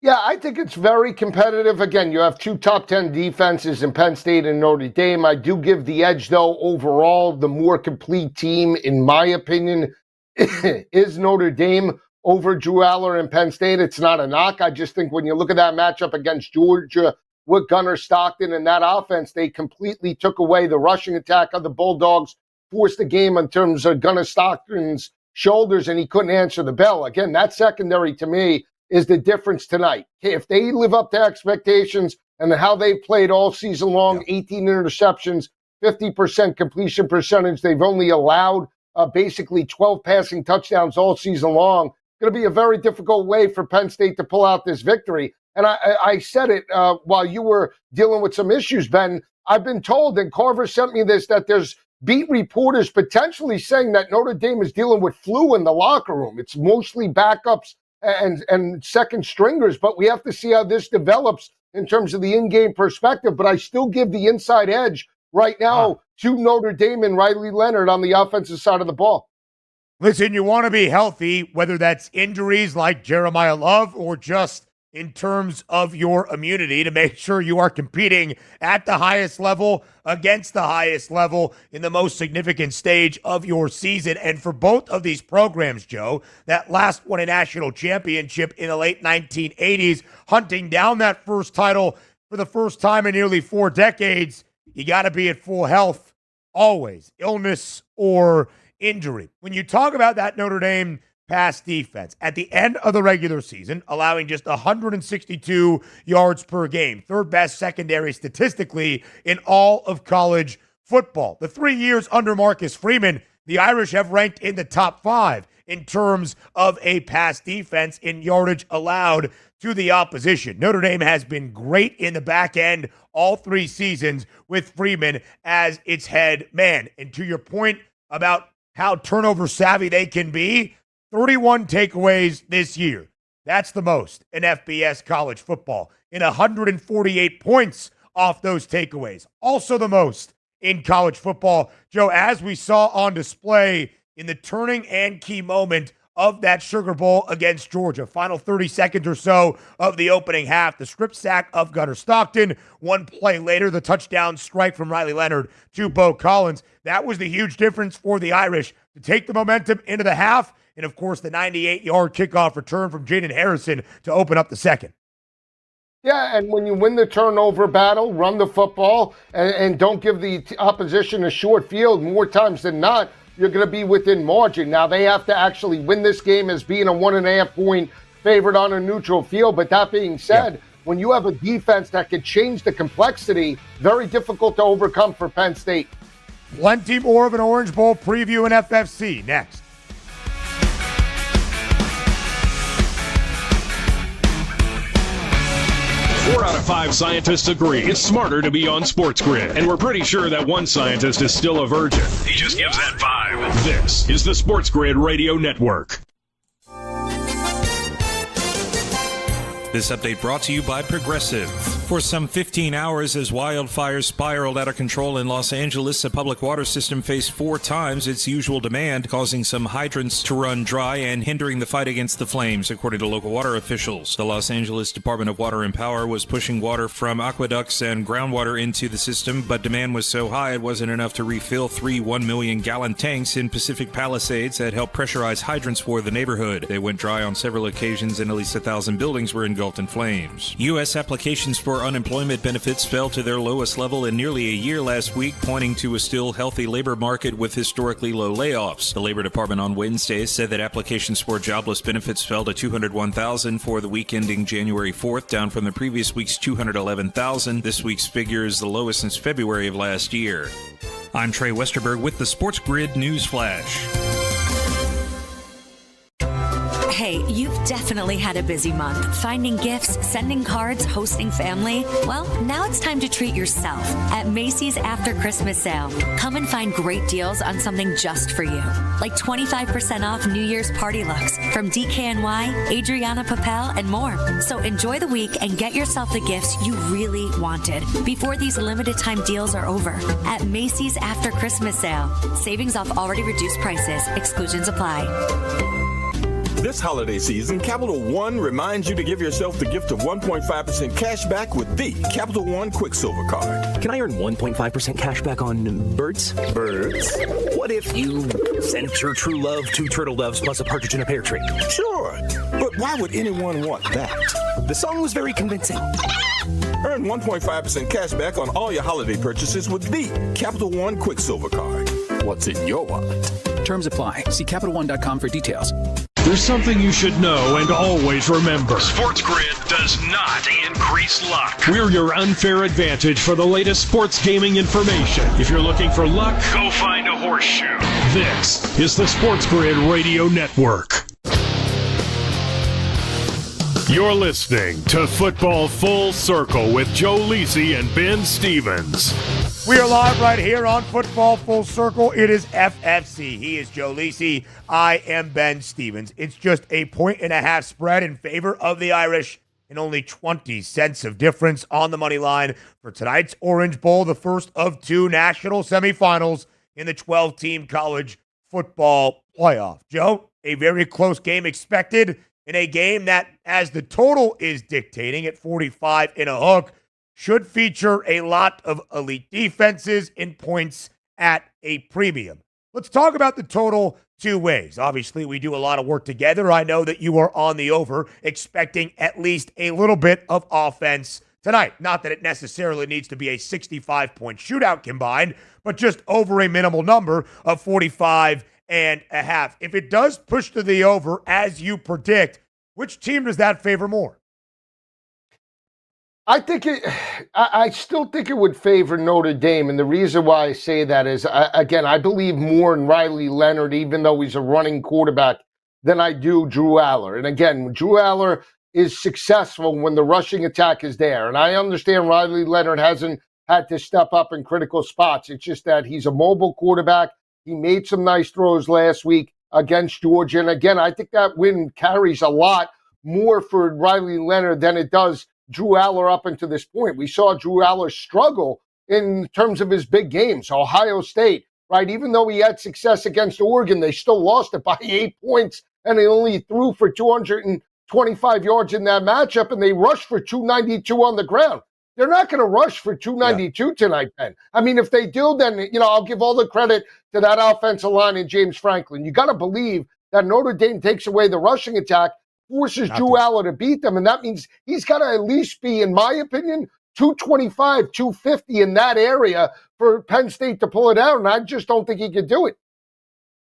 Yeah, I think it's very competitive. Again, you have 2 top 10 defenses in Penn State and Notre Dame. I do give the edge, though, overall. The more complete team, in my opinion, is Notre Dame over Drew Aller and Penn State. It's not a knock. I just think when you look at that matchup against Georgia with Gunnar Stockton and that offense, they completely took away the rushing attack of the Bulldogs, forced the game in terms of Gunnar Stockton's shoulders, and he couldn't answer the bell. Again, that secondary, to me, is the difference tonight. If they live up to expectations and how they've played all season long, 18 interceptions, 50% completion percentage, they've only allowed basically 12 passing touchdowns all season long. Going to be a very difficult way for Penn State to pull out this victory. And I said it while you were dealing with some issues, Ben. I've been told, and Carver sent me this, that there's beat reporters potentially saying that Notre Dame is dealing with flu in the locker room. It's mostly backups and second stringers, but we have to see how this develops in terms of the in-game perspective. But I still give the inside edge right now to Notre Dame and Riley Leonard on the offensive side of the ball. Listen, you want to be healthy, whether that's injuries like Jeremiah Love or just in terms of your immunity, to make sure you are competing at the highest level against the highest level in the most significant stage of your season. And for both of these programs, Joe, that last won a national championship in the late 1980s, hunting down that first title for for the first time in nearly 4 decades, you got to be at full health always, illness or injury. When you talk about that Notre Dame pass defense at the end of the regular season, allowing just 162 yards per game, third best secondary statistically in all of college football. The 3 years under Marcus Freeman, the Irish have ranked in the top 5 in terms of a pass defense in yardage allowed to the opposition. Notre Dame has been great in the back end all 3 seasons with Freeman as its head man. And to your point about how turnover savvy they can be, 31 takeaways this year. That's the most in FBS college football. In 148 points off those takeaways. Also the most in college football. Joe, as we saw on display in the turning and key moment of that Sugar Bowl against Georgia. Final 30 seconds or so of the opening half. The strip sack of Gunnar Stockton. One play later, the touchdown strike from Riley Leonard to Bo Collins. That was the huge difference for the Irish to take the momentum into the half. And, of course, the 98-yard kickoff return from Jaden Harrison to open up the second. Yeah, and when you win the turnover battle, run the football, and don't give the opposition a short field more times than not, you're going to be within margin. Now, they have to actually win this game as being a 1.5-point favorite on a neutral field. But that being said, when you have a defense that could change the complexity, very difficult to overcome for Penn State. Plenty more of an Orange Bowl preview in FFC next. 4 out of 5 scientists agree it's smarter to be on SportsGrid. And we're pretty sure that one scientist is still a virgin. He just gives that 5. This is the SportsGrid Radio Network. This update brought to you by Progressive. For some 15 hours, as wildfires spiraled out of control in Los Angeles, a public water system faced 4 times its usual demand, causing some hydrants to run dry and hindering the fight against the flames, according to local water officials. The Los Angeles Department of Water and Power was pushing water from aqueducts and groundwater into the system, but demand was so high it wasn't enough to refill 3 1-million-gallon tanks in Pacific Palisades that helped pressurize hydrants for the neighborhood. They went dry on several occasions, and at least 1,000 buildings were engulfed in flames. U.S. applications for unemployment benefits fell to their lowest level in nearly a year last week, pointing to a still healthy labor market with historically low layoffs. The Labor Department on Wednesday said that applications for jobless benefits fell to 201,000 for the week ending January 4th, down from the previous week's 211,000. This week's figure is the lowest since February of last year. I'm Trey Westerberg with the SportsGrid News Flash. Hey, you've definitely had a busy month. Finding gifts, sending cards, hosting family. Well, now it's time to treat yourself at Macy's After Christmas Sale. Come and find great deals on something just for you. Like 25% off New Year's party looks from DKNY, Adriana Papel, and more. So enjoy the week and get yourself the gifts you really wanted before these limited time deals are over. At Macy's After Christmas Sale. Savings off already reduced prices. Exclusions apply. This holiday season, Capital One reminds you to give yourself the gift of 1.5% cash back with the Capital One Quicksilver Card. Can I earn 1.5% cash back on birds? Birds? What if you sent your true love 2 turtle doves plus a partridge in a pear tree? Sure, but why would anyone want that? The song was very convincing. Earn 1.5% cash back on all your holiday purchases with the Capital One Quicksilver Card. What's in your wallet? Terms apply. See CapitalOne.com for details. There's something you should know and always remember. SportsGrid does not increase luck. We're your unfair advantage for the latest sports gaming information. If you're looking for luck, go find a horseshoe. This is the SportsGrid Radio Network. You're listening to Football Full Circle with Joe Lisi and Ben Stevens. We are live right here on Football Full Circle. It is FFC. He is Joe Lisi. I am Ben Stevens. It's just a 1.5 spread in favor of the Irish and only 20 cents of difference on the money line for tonight's Orange Bowl, the first of 2 national semifinals in the 12-team college football playoff. Joe, a very close game expected in a game that, as the total is dictating at 45 in a hook, should feature a lot of elite defenses and points at a premium. Let's talk about the total 2 ways. Obviously, we do a lot of work together. I know that you are on the over, expecting at least a little bit of offense tonight. Not that it necessarily needs to be a 65-point shootout combined, but just over a minimal number of 45 and a half. If it does push to the over, as you predict, which team does that favor more? I still think it would favor Notre Dame. And the reason why I say that is, again, I believe more in Riley Leonard, even though he's a running quarterback, than I do Drew Aller. And again, Drew Aller is successful when the rushing attack is there. And I understand Riley Leonard hasn't had to step up in critical spots. It's just that he's a mobile quarterback. He made some nice throws last week against Georgia. And again, I think that win carries a lot more for Riley Leonard than it does Drew Aller up until this point. We saw Drew Aller struggle in terms of his big games. Ohio State, right? Even though he had success against Oregon, they still lost it by 8 points, and they only threw for 225 yards in that matchup, and they rushed for 292 on the ground. They're not going to rush for 292 tonight, Ben. I mean, if they do, then, I'll give all the credit to that offensive line and James Franklin. You got to believe that Notre Dame takes away the rushing attack, forces Drew Aller to beat them, and that means he's got to at least be, in my opinion, 225, 250 in that area for Penn State to pull it out, and I just don't think he could do it.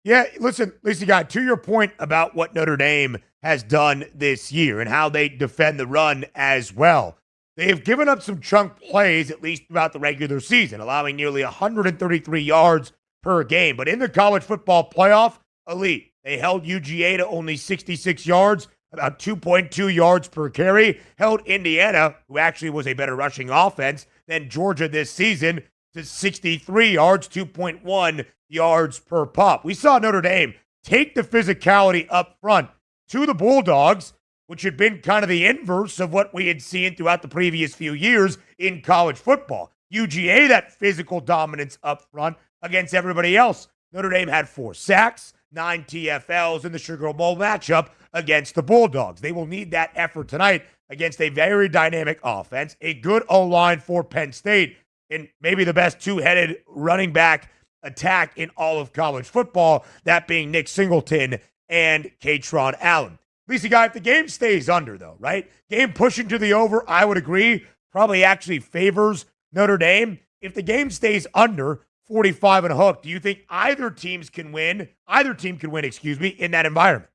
Yeah, listen, Lisa, guy, to your point about what Notre Dame has done this year and how they defend the run as well, they have given up some chunk plays, at least throughout the regular season, allowing nearly 133 yards per game. But in the college football playoff, elite. They held UGA to only 66 yards, about 2.2 yards per carry, held Indiana, who actually was a better rushing offense than Georgia this season, to 63 yards, 2.1 yards per pop. We saw Notre Dame take the physicality up front to the Bulldogs, which had been kind of the inverse of what we had seen throughout the previous few years in college football. UGA, that physical dominance up front against everybody else. Notre Dame had 4 sacks, 9 TFLs in the Sugar Bowl matchup against the Bulldogs. They will need that effort tonight against a very dynamic offense, a good O-line for Penn State, and maybe the best two-headed running back attack in all of college football, that being Nick Singleton and Katron Allen. Lisa, guy, if the game stays under, though, right? Game pushing to the over, I would agree, probably actually favors Notre Dame. If the game stays under 45 and a hook, do you think either team can win, in that environment?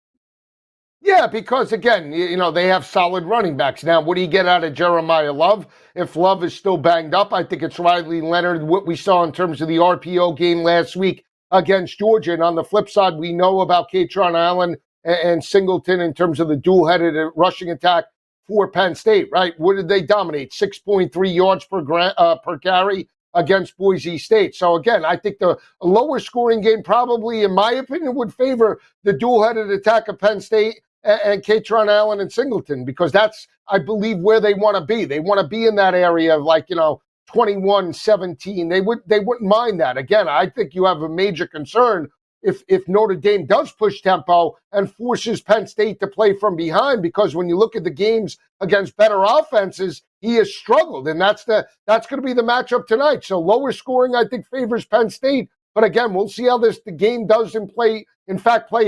Yeah, because again, they have solid running backs. Now, what do you get out of Jeremiah Love? If Love is still banged up, I think it's Riley Leonard, what we saw in terms of the RPO game last week against Georgia. And on the flip side, we know about Katron Allen and Singleton in terms of the dual-headed rushing attack for Penn State, right? What did they dominate? 6.3 yards per carry against Boise State. So again, I think the lower scoring game probably, in my opinion, would favor the dual-headed attack of Penn State and Katron Allen and Singleton, because that's, I believe, where they want to be. They want to be in that area of 21-17. They wouldn't mind that. Again, I think you have a major concern if Notre Dame does push tempo and forces Penn State to play from behind, because when you look at the games against better offenses, he has struggled, and that's going to be the matchup tonight. So lower scoring, I think, favors Penn State. But again, we'll see how the game does play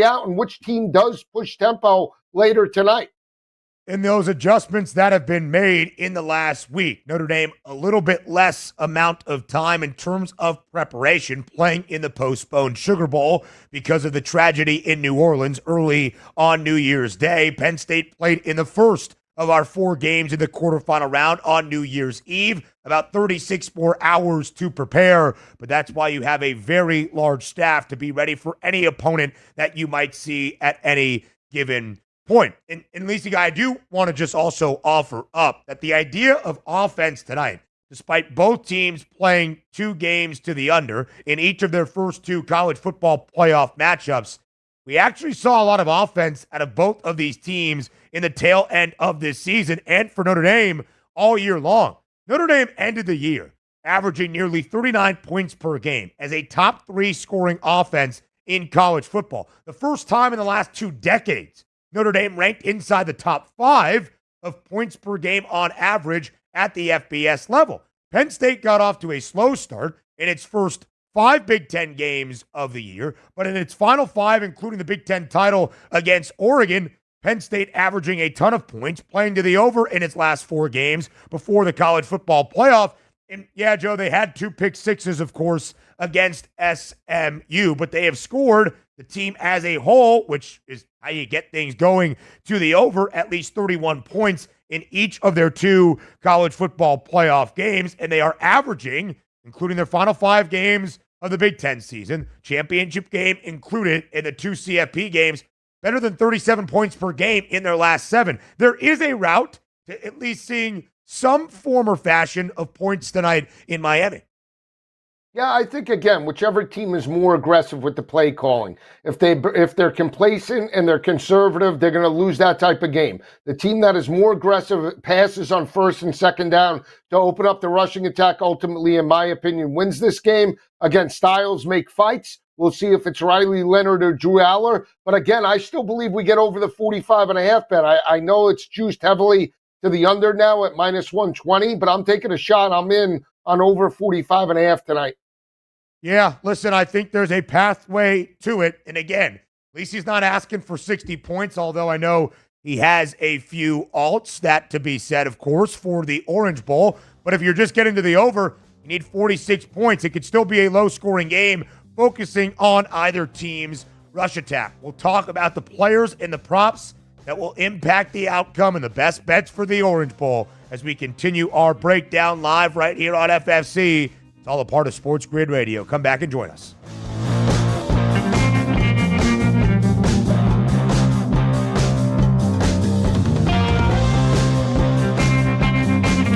out, and which team does push tempo later tonight. In those adjustments that have been made in the last week, Notre Dame a little bit less amount of time in terms of preparation, playing in the postponed Sugar Bowl because of the tragedy in New Orleans early on New Year's Day. Penn State played in the first of our 4 games in the quarterfinal round on New Year's Eve. About 36 more hours to prepare, but that's why you have a very large staff to be ready for any opponent that you might see at any given point. And Lisa, I do want to just also offer up that the idea of offense tonight, despite both teams playing 2 games to the under in each of their first 2 college football playoff matchups, we actually saw a lot of offense out of both of these teams in the tail end of this season and for Notre Dame all year long. Notre Dame ended the year averaging nearly 39 points per game as a top 3 scoring offense in college football. The first time in the last 2 decades Notre Dame ranked inside the top 5 of points per game on average at the FBS level. Penn State got off to a slow start in its first 5 Big Ten games of the year, but in its final 5, including the Big Ten title against Oregon, Penn State averaging a ton of points, playing to the over in its last 4 games before the college football playoff. And yeah, Joe, they had 2 pick sixes, of course, against SMU, but they have scored, the team as a whole, which is how you get things going to the over, at least 31 points in each of their 2 college football playoff games. And they are averaging, including their final 5 games of the Big Ten season, championship game included in the 2 CFP games, better than 37 points per game in their last 7. There is a route to at least seeing some form or fashion of points tonight in Miami. Yeah, I think, again, whichever team is more aggressive with the play calling. If they're complacent and they're conservative, they're going to lose that type of game. The team that is more aggressive, passes on first and second down to open up the rushing attack, ultimately, in my opinion, wins this game. Again, styles make fights. We'll see if it's Riley Leonard or Drew Aller. But again, I still believe we get over the 45.5 bet. I know it's juiced heavily to the under now at minus 120, but I'm taking a shot. I'm in on over 45.5 tonight. Yeah, listen, I think there's a pathway to it. And again, at least he's not asking for 60 points, although I know he has a few alts, that to be said, of course, for the Orange Bowl. But if you're just getting to the over, you need 46 points. It could still be a low-scoring game, focusing on either team's rush attack. We'll talk about the players and the props that will impact the outcome and the best bets for the Orange Bowl as we continue our breakdown live right here on FFC. It's all a part of SportsGrid Radio. Come back and join us.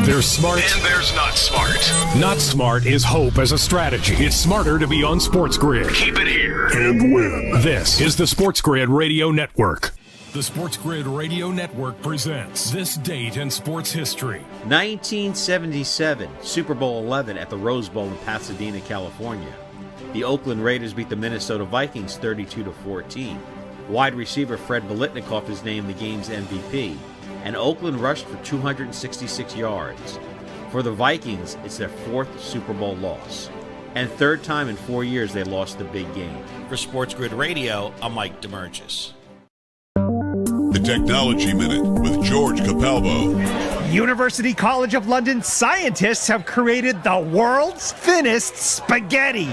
There's smart and there's not smart. Not smart is hope as a strategy. It's smarter to be on SportsGrid. Keep it here and win. This is the SportsGrid Radio Network. The SportsGrid Radio Network presents This Date in Sports History. 1977, Super Bowl 11 at the Rose Bowl in Pasadena, California. The Oakland Raiders beat the Minnesota Vikings 32-14. Wide receiver Fred Biletnikoff is named the game's MVP, and Oakland rushed for 266 yards. For the Vikings, it's their 4th Super Bowl loss, and 3rd time in 4 years they lost the big game. For SportsGrid Radio, I'm Mike DeMurgis. The Technology Minute with George Capalbo. University College of London scientists have created the world's thinnest spaghetti.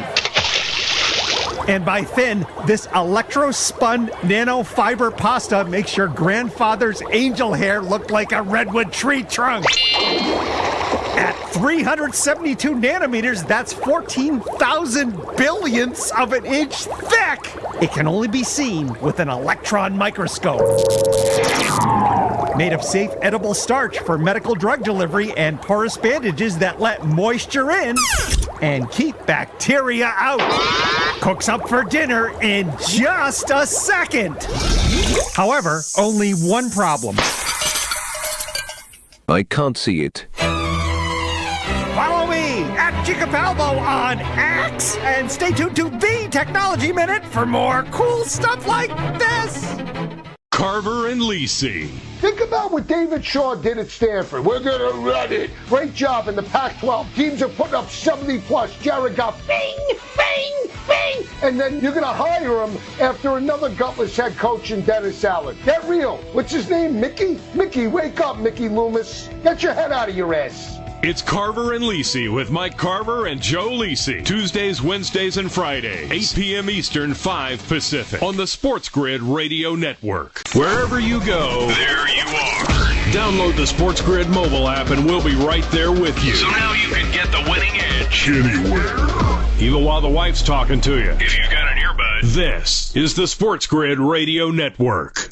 And by thin, this electro-spun nanofiber pasta makes your grandfather's angel hair look like a redwood tree trunk. At 372 nanometers, that's 14,000 billionths of an inch thick. It can only be seen with an electron microscope. Made of safe edible starch for medical drug delivery and porous bandages that let moisture in and keep bacteria out. Cooks up for dinner in just a second. However, only one problem. I can't see it. Follow me at Chicapalbo on X and stay tuned to the Technology Minute for more cool stuff like this. Carver and Lisi. Think about what David Shaw did at Stanford. We're going to run it. Great job in the Pac-12. Teams are putting up 70-plus. Jared Goff, bing, bing, bing. And then you're going to hire him after another gutless head coach in Dennis Allen. Get real. What's his name? Mickey? Mickey, wake up, Mickey Loomis. Get your head out of your ass. It's Carver and Lisi with Mike Carver and Joe Lisi. Tuesdays, Wednesdays, and Fridays. 8 p.m. Eastern, 5 Pacific. On the SportsGrid Radio Network. Wherever you go, there you are. Download the SportsGrid mobile app and we'll be right there with you. So now you can get the winning edge Anywhere. Even while the wife's talking to you. if you've got an earbud. This is the SportsGrid Radio Network.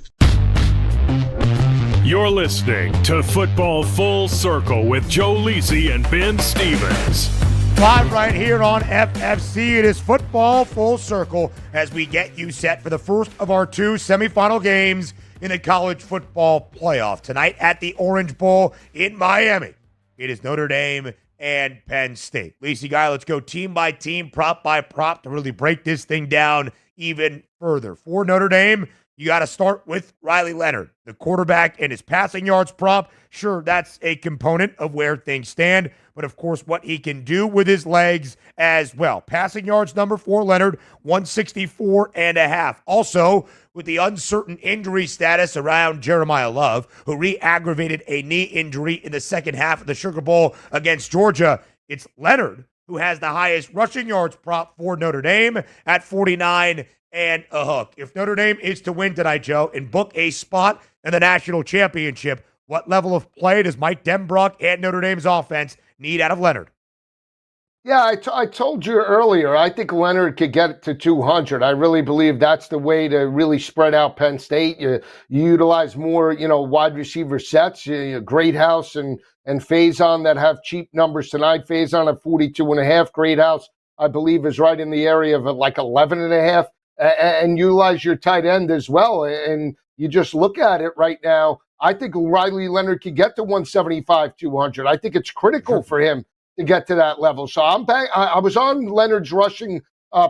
You're listening to Football Full Circle with Joe Lisi and Ben Stevens. Live right here on FFC. It is Football Full Circle as we get you set for the first of our 2 semifinal games in the college football playoff. Tonight at the Orange Bowl in Miami, it is Notre Dame and Penn State. Lisi Guy, let's go team by team, prop by prop to really break this thing down even further. For Notre Dame, you got to start with Riley Leonard, the quarterback, and his passing yards prop. Sure, that's a component of where things stand, but of course, what he can do with his legs as well. Passing yards number 4, Leonard, 164.5. Also, with the uncertain injury status around Jeremiah Love, who re-aggravated a knee injury in the second half of the Sugar Bowl against Georgia, it's Leonard who has the highest rushing yards prop for Notre Dame at 49 and a hook. If Notre Dame is to win tonight, Joe, and book a spot in the national championship, what level of play does Mike Denbrock and Notre Dame's offense need out of Leonard? Yeah, I told you earlier, I think Leonard could get to 200. I really believe that's the way to really spread out Penn State. You utilize more, wide receiver sets, Greathouse and Faison that have cheap numbers tonight. Faison at 42.5. Greathouse, I believe, is right in the area of like 11.5. And utilize your tight end as well. And you just look at it right now, I think Riley Leonard could get to 175, 200. I think it's critical for him to get to that level. So I was on Leonard's rushing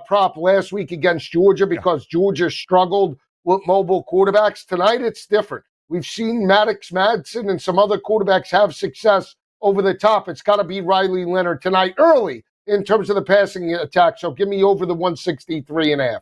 prop last week against Georgia because Georgia struggled with mobile quarterbacks. Tonight, it's different. We've seen Maddox Madsen and some other quarterbacks have success over the top. It's got to be Riley Leonard tonight early in terms of the passing attack. So give me over the 163.5.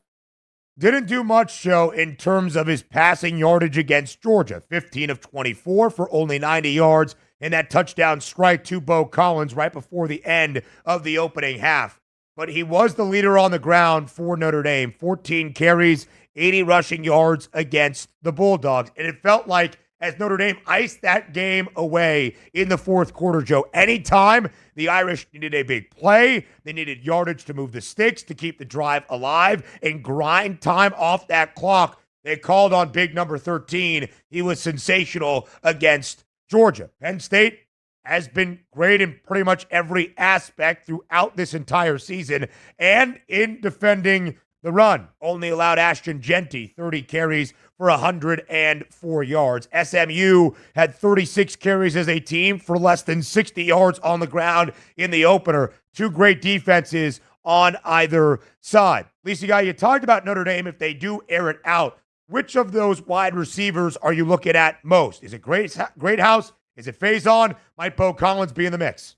Didn't do much, Joe, in terms of his passing yardage against Georgia. 15 of 24 for only 90 yards and that touchdown strike to Bo Collins right before the end of the opening half. But he was the leader on the ground for Notre Dame. 14 carries, 80 rushing yards against the Bulldogs. And it felt like as Notre Dame iced that game away in the fourth quarter, Joe, anytime the Irish needed a big play, they needed yardage to move the sticks, to keep the drive alive, and grind time off that clock, they called on big number 13. He was sensational against Georgia. Penn State has been great in pretty much every aspect throughout this entire season and in defending the run. Only allowed Ashton Genty 30 carries for 104 yards. SMU had 36 carries as a team for less than 60 yards on the ground in the opener. Two great defenses on either side. Lisa Guy, you talked about Notre Dame if they do air it out. Which of those wide receivers are you looking at most? Is it Greathouse? Is it Faison? Might Bo Collins be in the mix?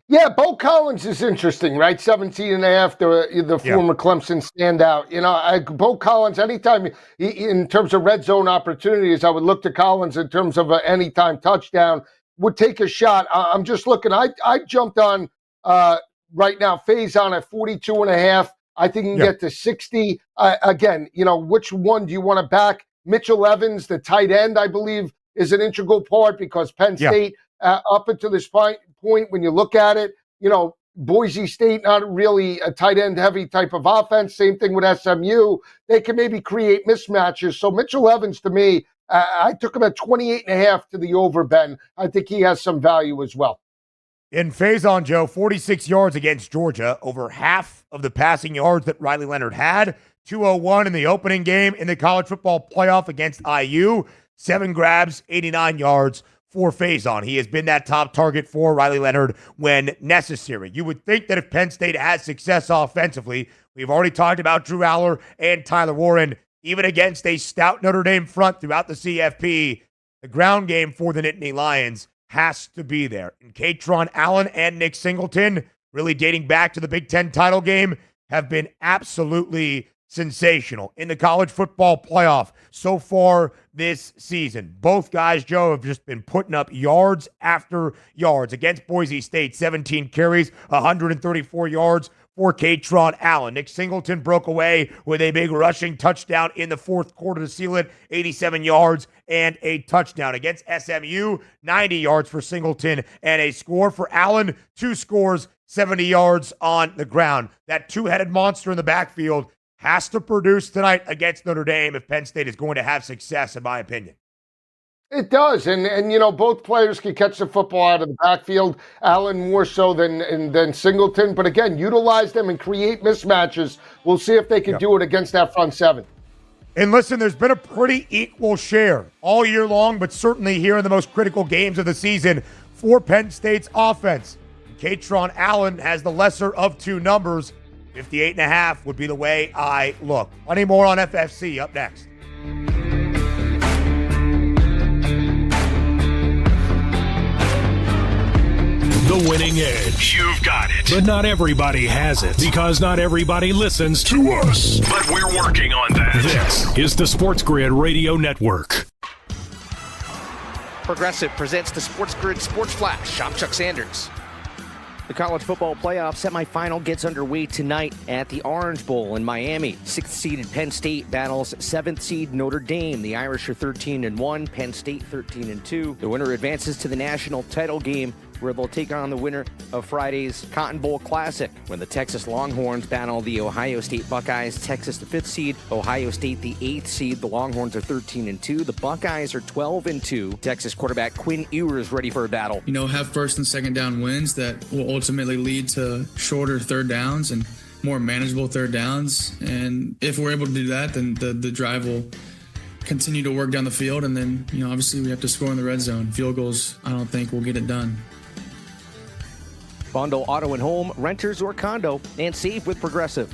Yeah, Bo Collins is interesting, right? 17.5, the former Clemson standout. Bo Collins, anytime, in terms of red zone opportunities, I would look to Collins in terms of an anytime touchdown, would take a shot. I'm just looking. I jumped on right now, Faison at 42.5. I think you can get to 60. Again, which one do you want to back? Mitchell Evans, the tight end, I believe, is an integral part because Penn State, up until this point, when you look at it, Boise State, not really a tight end heavy type of offense. Same thing with SMU. They can maybe create mismatches. So Mitchell Evans, to me, I took him at 28.5 to the over, Ben. I think he has some value as well. In Faison, Joe, 46 yards against Georgia, over half of the passing yards that Riley Leonard had. 201 in the opening game in the college football playoff against IU. 7 grabs, 89 yards for Faison. He has been that top target for Riley Leonard when necessary. You would think that if Penn State has success offensively, we've already talked about Drew Aller and Tyler Warren, even against a stout Notre Dame front throughout the CFP, the ground game for the Nittany Lions has to be there. And Katron Allen and Nick Singleton, really dating back to the Big Ten title game, have been absolutely sensational in the college football playoff so far this season. Both guys, Joe, have just been putting up yards after yards. Against Boise State, 17 carries, 134 yards for Katron Allen. Nick Singleton broke away with a big rushing touchdown in the fourth quarter to seal it, 87 yards and a touchdown. Against SMU, 90 yards for Singleton and a score for Allen, 2 scores, 70 yards on the ground. That two-headed monster in the backfield has to produce tonight against Notre Dame if Penn State is going to have success, in my opinion. It does, and both players can catch the football out of the backfield. Allen more so than Singleton, but again, utilize them and create mismatches. We'll see if they can do it against that front seven. And listen, there's been a pretty equal share all year long, but certainly here in the most critical games of the season for Penn State's offense. Katron Allen has the lesser of two numbers. 58.5 would be the way I look. Plenty more on FFC up next. The Winning Edge. You've got it. But not everybody has it, because not everybody listens to us. But we're working on that. This is the SportsGrid Radio Network. Progressive presents the SportsGrid Sports Flash. I'm Chuck Sanders. The college football playoff semifinal gets underway tonight at the Orange Bowl in Miami. 6th-seeded Penn State battles 7th-seed Notre Dame. The Irish are 13-1, Penn State 13-2. The winner advances to the national title game, where they'll take on the winner of Friday's Cotton Bowl Classic. When the Texas Longhorns battle the Ohio State Buckeyes, Texas the 5th seed, Ohio State the 8th seed. The Longhorns are 13-2. The Buckeyes are 12-2. Texas quarterback Quinn Ewers ready for a battle. Have first and second down wins that will ultimately lead to shorter third downs and more manageable third downs. And if we're able to do that, then the drive will continue to work down the field. And then, obviously we have to score in the red zone. Field goals, I don't think will get it done. Bundle auto and home, renters or condo, and save with Progressive.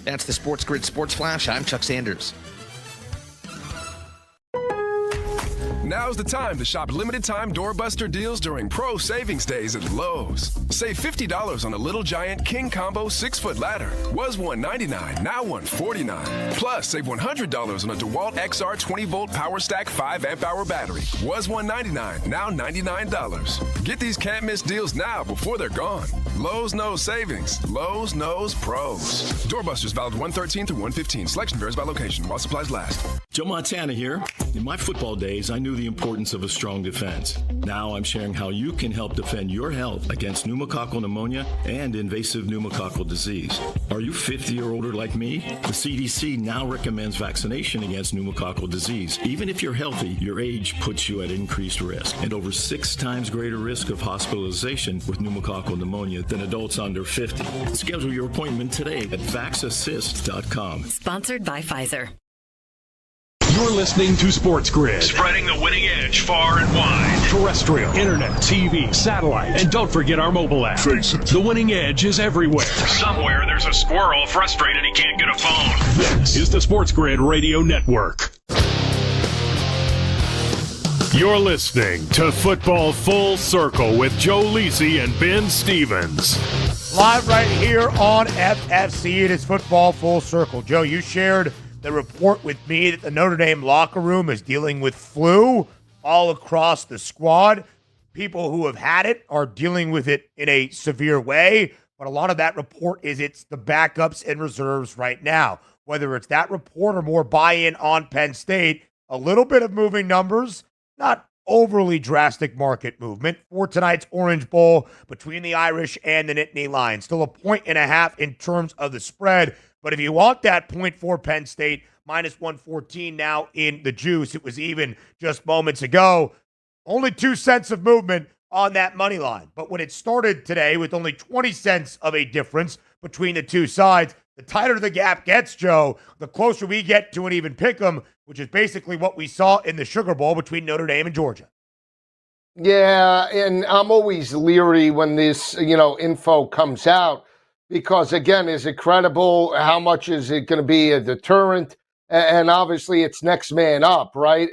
That's the SportsGrid Sports Flash. I'm Chuck Sanders. Now's the time to shop limited-time doorbuster deals during Pro Savings Days at Lowe's. Save $50 on a Little Giant King Combo 6-foot ladder. Was $199, now $149. Plus, save $100 on a DeWalt XR 20-volt Power Stack 5-amp-hour battery. Was $199, now $99. Get these can't-miss deals now before they're gone. Lowe's knows savings. Lowe's knows pros. Doorbusters valid 113 through 115. Selection varies by location while supplies last. Joe Montana here. In my football days, I knew the importance of a strong defense. Now I'm sharing how you can help defend your health against pneumococcal pneumonia and invasive pneumococcal disease. Are you 50 or older like me? The CDC now recommends vaccination against pneumococcal disease. Even if you're healthy, your age puts you at increased risk and over 6 times greater risk of hospitalization with pneumococcal pneumonia than adults under 50. Schedule your appointment today at vaxassist.com. Sponsored by Pfizer. You're listening to SportsGrid. Spreading the winning edge far and wide. Terrestrial, internet, TV, satellite, and don't forget our mobile app. Face it. The winning edge is everywhere. Somewhere there's a squirrel frustrated he can't get a phone. This is the SportsGrid Radio Network. You're listening to Football Full Circle with Joe Lisi and Ben Stevens. Live right here on FFC. It is Football Full Circle. Joe, you shared the report with me that the Notre Dame locker room is dealing with flu all across the squad. People who have had it are dealing with it in a severe way, but a lot of that report is it's the backups and reserves right now. Whether it's that report or more buy-in on Penn State, a little bit of moving numbers, not overly drastic market movement for tonight's Orange Bowl between the Irish and the Nittany Lions. Still a 1.5 in terms of the spread. But if you want that point for Penn State, minus 114 now in the juice. It was even just moments ago. Only 2 cents of movement on that money line. But when it started today with only 20 cents of a difference between the two sides, the tighter the gap gets, Joe, the closer we get to an even pick'em, which is basically what we saw in the Sugar Bowl between Notre Dame and Georgia. Yeah, and I'm always leery when this, info comes out. Because, again, is it credible? How much is it going to be a deterrent? And obviously, it's next man up, right?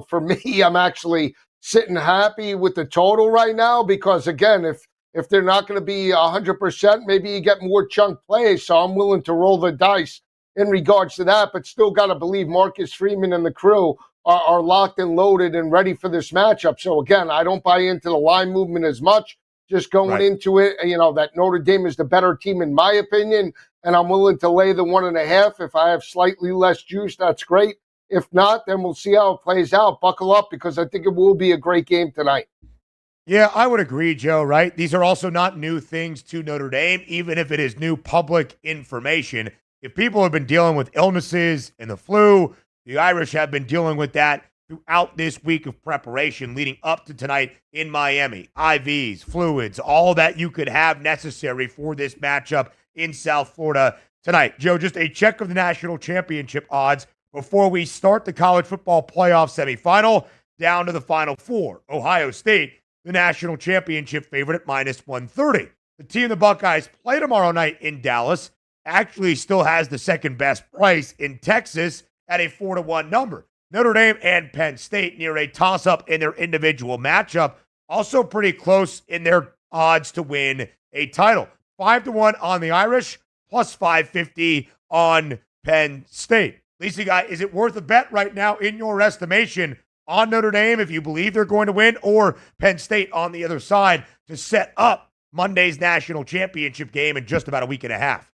For me, I'm actually sitting happy with the total right now because, again, if they're not going to be 100%, maybe you get more chunk plays. So I'm willing to roll the dice in regards to that, but still got to believe Marcus Freeman and the crew are locked and loaded and ready for this matchup. So, again, I don't buy into the line movement as much. Just going into it, that Notre Dame is the better team in my opinion, and I'm willing to lay the 1.5. If I have slightly less juice, that's great. If not, then we'll see how it plays out. Buckle up because I think it will be a great game tonight. Yeah, I would agree, Joe, right? These are also not new things to Notre Dame, even if it is new public information. If people have been dealing with illnesses and the flu, the Irish have been dealing with that throughout this week of preparation leading up to tonight in Miami. IVs, fluids, all that you could have necessary for this matchup in South Florida tonight. Joe, just a check of the national championship odds before we start the college football playoff semifinal down to the Final Four. Ohio State, the national championship favorite at minus 130. The team the Buckeyes play tomorrow night in Dallas actually still has the second best price in Texas at a 4-1 number. Notre Dame and Penn State near a toss-up in their individual matchup. also pretty close in their odds to win a title. 5-1 on the Irish, plus 550 on Penn State. Lisa, guy, is it worth a bet right now in your estimation on Notre Dame if you believe they're going to win, or Penn State on the other side to set up Monday's national championship game in just about a week and a half?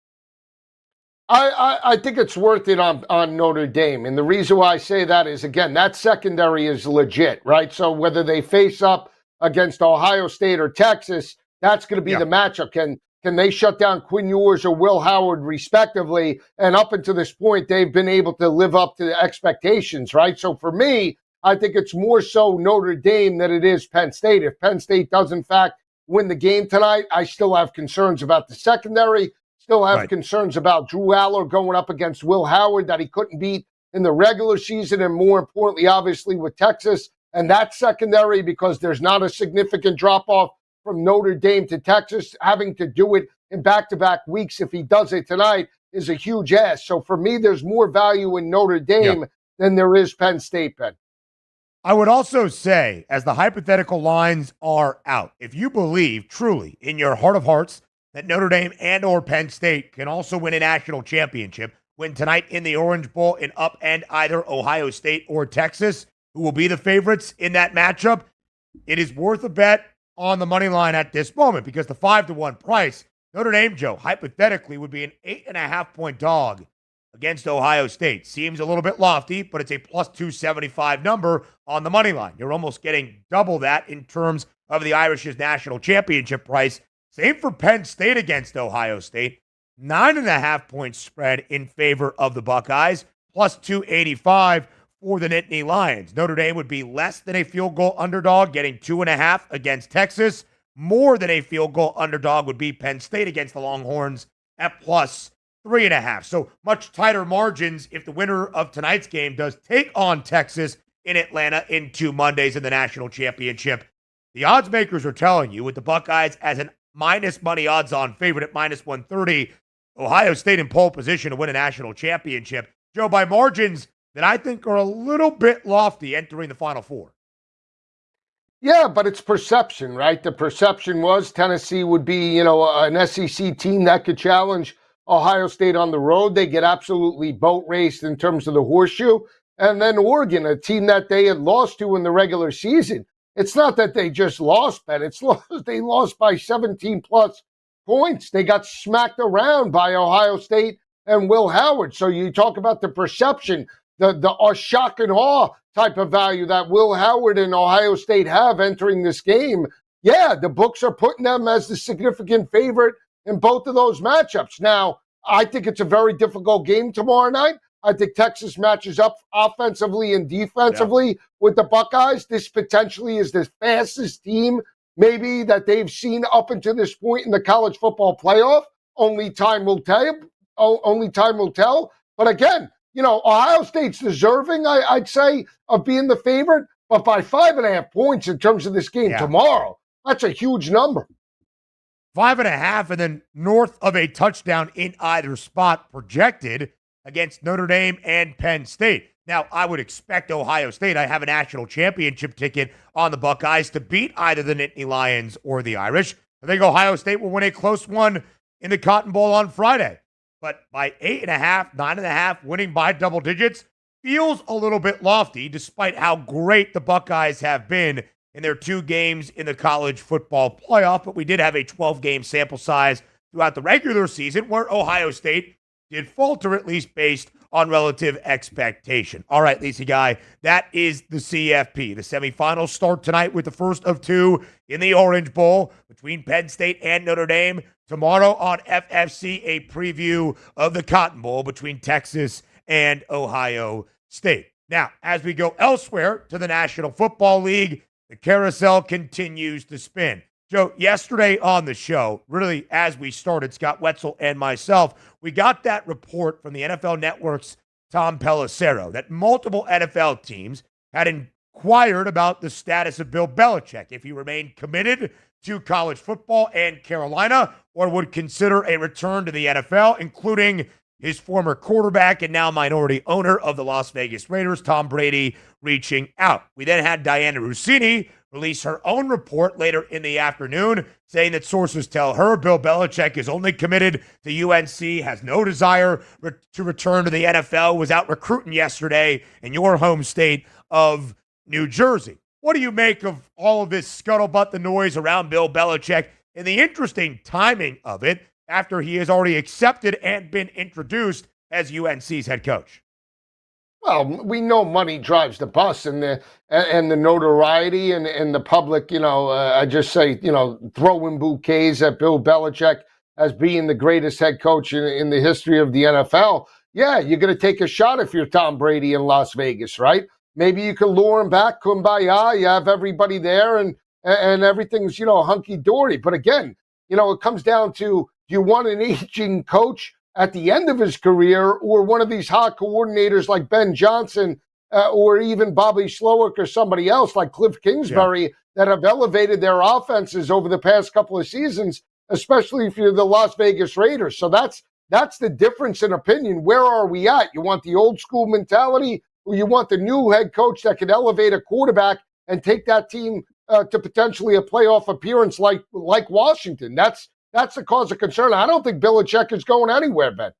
I think it's worth it on Notre Dame. And the reason why I say that is, again, that secondary is legit, right? So whether they face up against Ohio State or Texas, that's going to be the matchup. Can they shut down Quinn Ewers or Will Howard, respectively? And up until this point, they've been able to live up to the expectations, right? So for me, I think it's more so Notre Dame than it is Penn State. If Penn State does, in fact, win the game tonight, I still have concerns about the secondary. Still have concerns about Drew Aller going up against Will Howard that he couldn't beat in the regular season, and more importantly, obviously, with Texas and that secondary, because there's not a significant drop-off from Notre Dame to Texas. Having to do it in back-to-back weeks if he does it tonight is a huge ask. So for me, there's more value in Notre Dame than there is Penn State, Ben. I would also say, as the hypothetical lines are out, if you believe truly in your heart of hearts that Notre Dame and or Penn State can also win a national championship, win tonight in the Orange Bowl and upend either Ohio State or Texas, who will be the favorites in that matchup, it is worth a bet on the money line at this moment, because the 5-1 price, Notre Dame, Joe, hypothetically would be an 8.5-point dog against Ohio State. Seems a little bit lofty, but it's a plus 275 number on the money line. You're almost getting double that in terms of the Irish's national championship price. Same for Penn State against Ohio State. 9.5-point spread in favor of the Buckeyes, plus 285 for the Nittany Lions. Notre Dame would be less than a field goal underdog, getting 2.5 against Texas. More than a field goal underdog would be Penn State against the Longhorns at plus 3.5. So much tighter margins if the winner of tonight's game does take on Texas in Atlanta in 2 Mondays in the national championship. The odds makers are telling you, with the Buckeyes as an minus money odds on favorite at minus 130, Ohio State in pole position to win a national championship, Joe, by margins that I think are a little bit lofty entering the Final Four. Yeah, but it's perception, right? The perception was Tennessee would be, an SEC team that could challenge Ohio State on the road. They get absolutely boat raced in terms of the horseshoe. And then Oregon, a team that they had lost to in the regular season. It's not that they just lost, Ben. They lost by 17-plus points. They got smacked around by Ohio State and Will Howard. So you talk about the perception, the shock and awe type of value that Will Howard and Ohio State have entering this game. Yeah, the books are putting them as the significant favorite in both of those matchups. Now, I think it's a very difficult game tomorrow night. I think Texas matches up offensively and defensively with the Buckeyes. This potentially is the fastest team maybe that they've seen up until this point in the college football playoff. Only time will tell. But again, Ohio State's deserving, I'd say, of being the favorite. But by 5.5 points in terms of this game tomorrow, that's a huge number. 5.5, and then north of a touchdown in either spot projected against Notre Dame and Penn State. Now, I would expect Ohio State, I have a national championship ticket on the Buckeyes, to beat either the Nittany Lions or the Irish. I think Ohio State will win a close one in the Cotton Bowl on Friday. But by 8.5, 9.5, winning by double digits feels a little bit lofty, despite how great the Buckeyes have been in their 2 games in the college football playoff. But we did have a 12-game sample size throughout the regular season where Ohio State did falter, at least based on relative expectation. All right, Lisa Guy, that is the CFP. The semifinals start tonight with the first of 2 in the Orange Bowl between Penn State and Notre Dame. Tomorrow on FFC, a preview of the Cotton Bowl between Texas and Ohio State. Now, as we go elsewhere to the National Football League, the carousel continues to spin. Joe, yesterday on the show, really as we started, Scott Wetzel and myself, we got that report from the NFL Network's Tom Pelissero that multiple NFL teams had inquired about the status of Bill Belichick, if he remained committed to college football and Carolina, or would consider a return to the NFL, including his former quarterback and now minority owner of the Las Vegas Raiders, Tom Brady, reaching out. We then had Diana Rossini release her own report later in the afternoon, saying that sources tell her Bill Belichick is only committed to UNC, has no desire to return to the NFL, was out recruiting yesterday in your home state of New Jersey. What do you make of all of this scuttlebutt, the noise around Bill Belichick, and the interesting timing of it after he has already accepted and been introduced as UNC's head coach? Well, we know money drives the bus, and the notoriety and the public, I just say, throwing bouquets at Bill Belichick as being the greatest head coach in the history of the NFL. Yeah, you're going to take a shot if you're Tom Brady in Las Vegas, right? Maybe you can lure him back, kumbaya, you have everybody there, and everything's, hunky-dory. But again, it comes down to, do you want an aging coach at the end of his career, or one of these hot coordinators like Ben Johnson, or even Bobby Slowick or somebody else like Cliff Kingsbury that have elevated their offenses over the past couple of seasons, especially if you're the Las Vegas Raiders? So that's the difference in opinion. Where are we at? You want the old school mentality, or you want the new head coach that can elevate a quarterback and take that team to potentially a playoff appearance like Washington? That's the cause of concern. I don't think Belichick is going anywhere, Ben.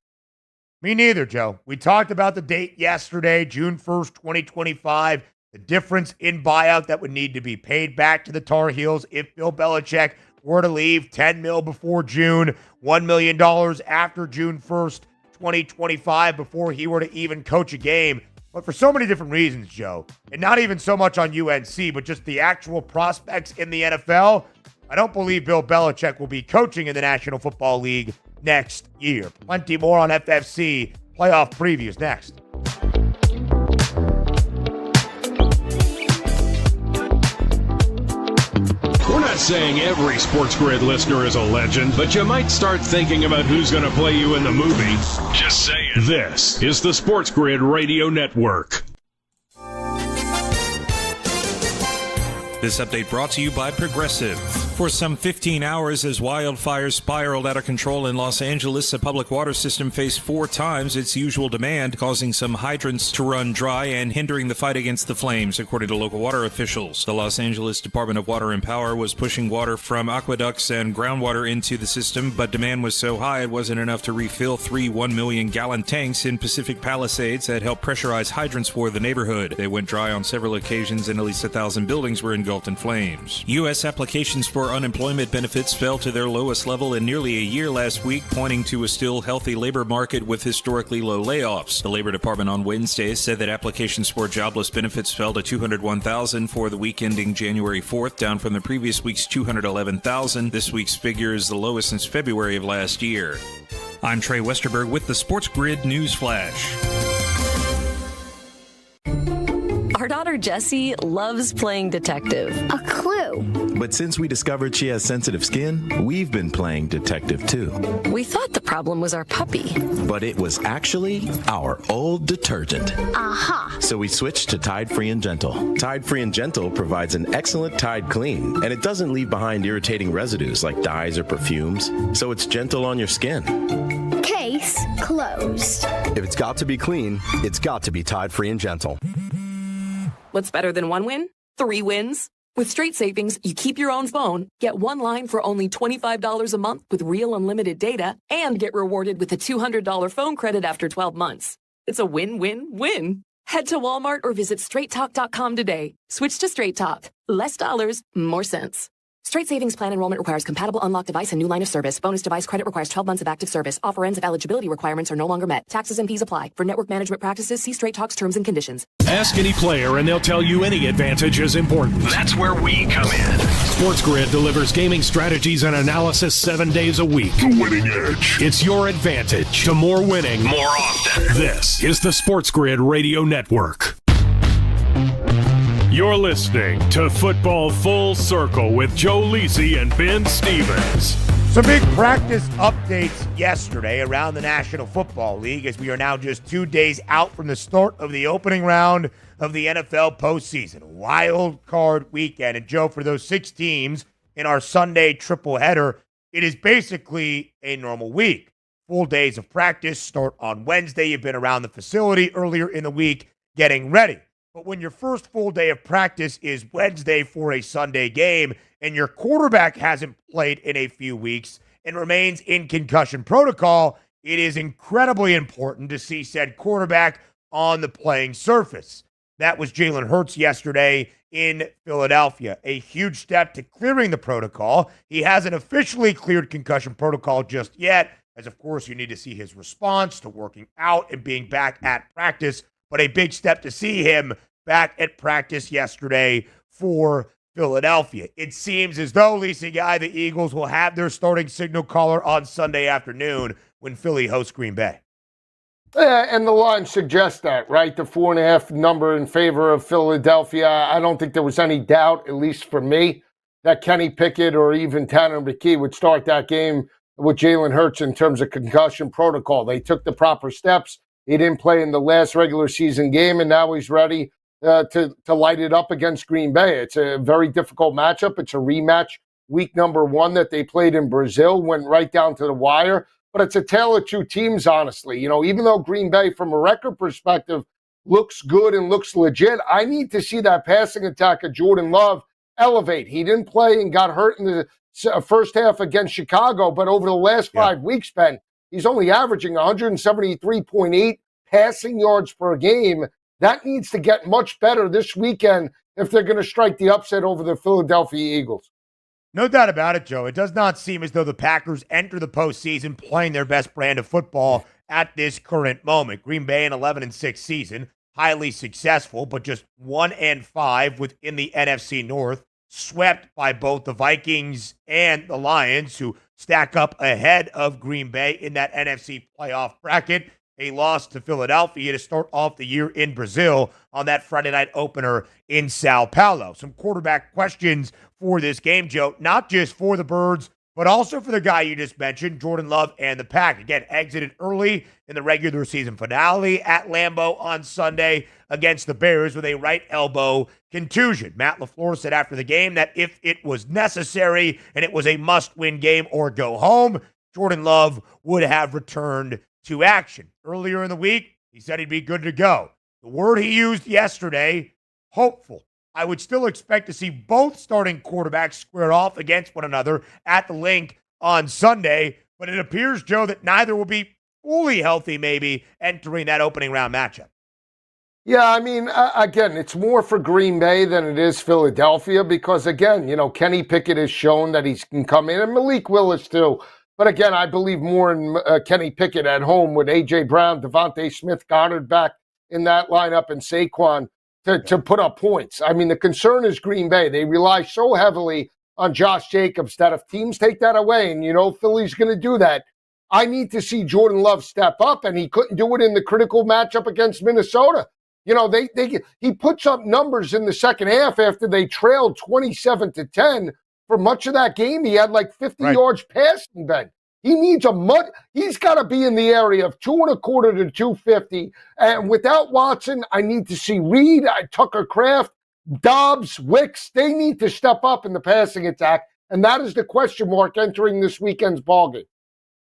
Me neither, Joe. We talked about the date yesterday, June 1st, 2025, the difference in buyout that would need to be paid back to the Tar Heels if Bill Belichick were to leave. $10 million before June, $1 million after June 1st, 2025, before he were to even coach a game. But for so many different reasons, Joe, and not even so much on UNC, but just the actual prospects in the NFL, I don't believe Bill Belichick will be coaching in the National Football League next year. Plenty more on FFC playoff previews next. We're not saying every SportsGrid listener is a legend, but you might start thinking about who's going to play you in the movie. Just saying. This is the SportsGrid Radio Network. This update brought to you by Progressive. For some 15 hours, as wildfires spiraled out of control in Los Angeles, a public water system faced 4 times its usual demand, causing some hydrants to run dry and hindering the fight against the flames, according to local water officials. The Los Angeles Department of Water and Power was pushing water from aqueducts and groundwater into the system, but demand was so high it wasn't enough to refill 3 1-million-gallon tanks in Pacific Palisades that helped pressurize hydrants for the neighborhood. They went dry on several occasions, and at least 1,000 buildings were engulfed in flames. U.S. applications for unemployment benefits fell to their lowest level in nearly a year last week, pointing to a still healthy labor market with historically low layoffs. The Labor Department on Wednesday said that applications for jobless benefits fell to 201,000 for the week ending January 4th, down from the previous week's 211,000. This week's figure is the lowest since February of last year. I'm Trey Westerberg with the SportsGrid News Flash. Our daughter Jessie loves playing detective. A clue. But since we discovered she has sensitive skin, we've been playing detective too. We thought the problem was our puppy. But it was actually our old detergent. Aha. So we switched to Tide Free and Gentle. Tide Free and Gentle provides an excellent Tide clean, and it doesn't leave behind irritating residues like dyes or perfumes, so it's gentle on your skin. Case closed. If it's got to be clean, it's got to be Tide Free and Gentle. What's better than 1 win? 3 wins. With Straight Savings, you keep your own phone, get 1 line for only $25 a month with real unlimited data, and get rewarded with a $200 phone credit after 12 months. It's a win-win-win. Head to Walmart or visit straighttalk.com today. Switch to Straight Talk. Less dollars, more sense. Straight Savings Plan enrollment requires compatible unlocked device and new line of service. Bonus device credit requires 12 months of active service. Offer ends if eligibility requirements are no longer met. Taxes and fees apply. For network management practices, see Straight Talk's terms and conditions. Ask any player and they'll tell you any advantage is important. That's where we come in. SportsGrid delivers gaming strategies and analysis 7 days a week. The winning edge. It's your advantage to more winning more often. This is the SportsGrid Radio Network. You're listening to Football Full Circle with Joe Lisi and Ben Stevens. Some big practice updates yesterday around the National Football League as we are now just 2 days out from the start of the opening round of the NFL postseason. Wild card weekend. And Joe, for those 6 teams in our Sunday triple header, it is basically a normal week. Full days of practice start on Wednesday. You've been around the facility earlier in the week getting ready. But when your first full day of practice is Wednesday for a Sunday game and your quarterback hasn't played in a few weeks and remains in concussion protocol, it is incredibly important to see said quarterback on the playing surface. That was Jalen Hurts yesterday in Philadelphia. A huge step to clearing the protocol. He hasn't officially cleared concussion protocol just yet, as of course you need to see his response to working out and being back at practice, but a big step to see him back at practice yesterday for Philadelphia. It seems as though, Lisa Guy, the Eagles will have their starting signal caller on Sunday afternoon when Philly hosts Green Bay. And the line suggests that, right? The 4.5 number in favor of Philadelphia. I don't think there was any doubt, at least for me, that Kenny Pickett or even Tanner McKee would start that game with Jalen Hurts in terms of concussion protocol. They took the proper steps. He didn't play in the last regular season game, and now he's ready to light it up against Green Bay. It's a very difficult matchup. It's a rematch. Week number 1 that they played in Brazil went right down to the wire. But it's a tale of two teams, honestly. You know, even though Green Bay, from a record perspective, looks good and looks legit, I need to see that passing attack of Jordan Love elevate. He didn't play and got hurt in the first half against Chicago, but over the last 5 weeks, Ben, he's only averaging 173.8 passing yards per game. That needs to get much better this weekend if they're going to strike the upset over the Philadelphia Eagles. No doubt about it, Joe. It does not seem as though the Packers enter the postseason playing their best brand of football at this current moment. Green Bay, an 11-6 season, highly successful, but just 1-5 within the NFC North, swept by both the Vikings and the Lions, who stack up ahead of Green Bay in that NFC playoff bracket. A loss to Philadelphia to start off the year in Brazil on that Friday night opener in Sao Paulo. Some quarterback questions for this game, Joe, not just for the Birds, but also for the guy you just mentioned, Jordan Love and the Pack. Again, exited early in the regular season finale at Lambeau on Sunday against the Bears with a right elbow contusion. Matt LaFleur said after the game that if it was necessary and it was a must-win game or go home, Jordan Love would have returned to action. Earlier in the week, he said he'd be good to go. The word he used yesterday, hopeful. I would still expect to see both starting quarterbacks square off against one another at the Link on Sunday, but it appears, Joe, that neither will be fully healthy maybe entering that opening round matchup. Yeah, I mean, again, it's more for Green Bay than it is Philadelphia because, again, you know, Kenny Pickett has shown that he can come in, and Malik Willis too. But again, I believe more in Kenny Pickett at home with A.J. Brown, Devontae Smith, Goddard back in that lineup, and Saquon to put up points. I mean, the concern is Green Bay. They rely so heavily on Josh Jacobs that if teams take that away, and, you know, Philly's going to do that, I need to see Jordan Love step up, and he couldn't do it in the critical matchup against Minnesota. You know, he puts up numbers in the second half after they trailed 27-10. For much of that game, he had like 50 yards passing, Ben. He needs he's got to be in the area of 225 to 250. And without Watson, I need to see Reed, Tucker Kraft, Dobbs, Wicks. They need to step up in the passing attack. And that is the question mark entering this weekend's ballgame.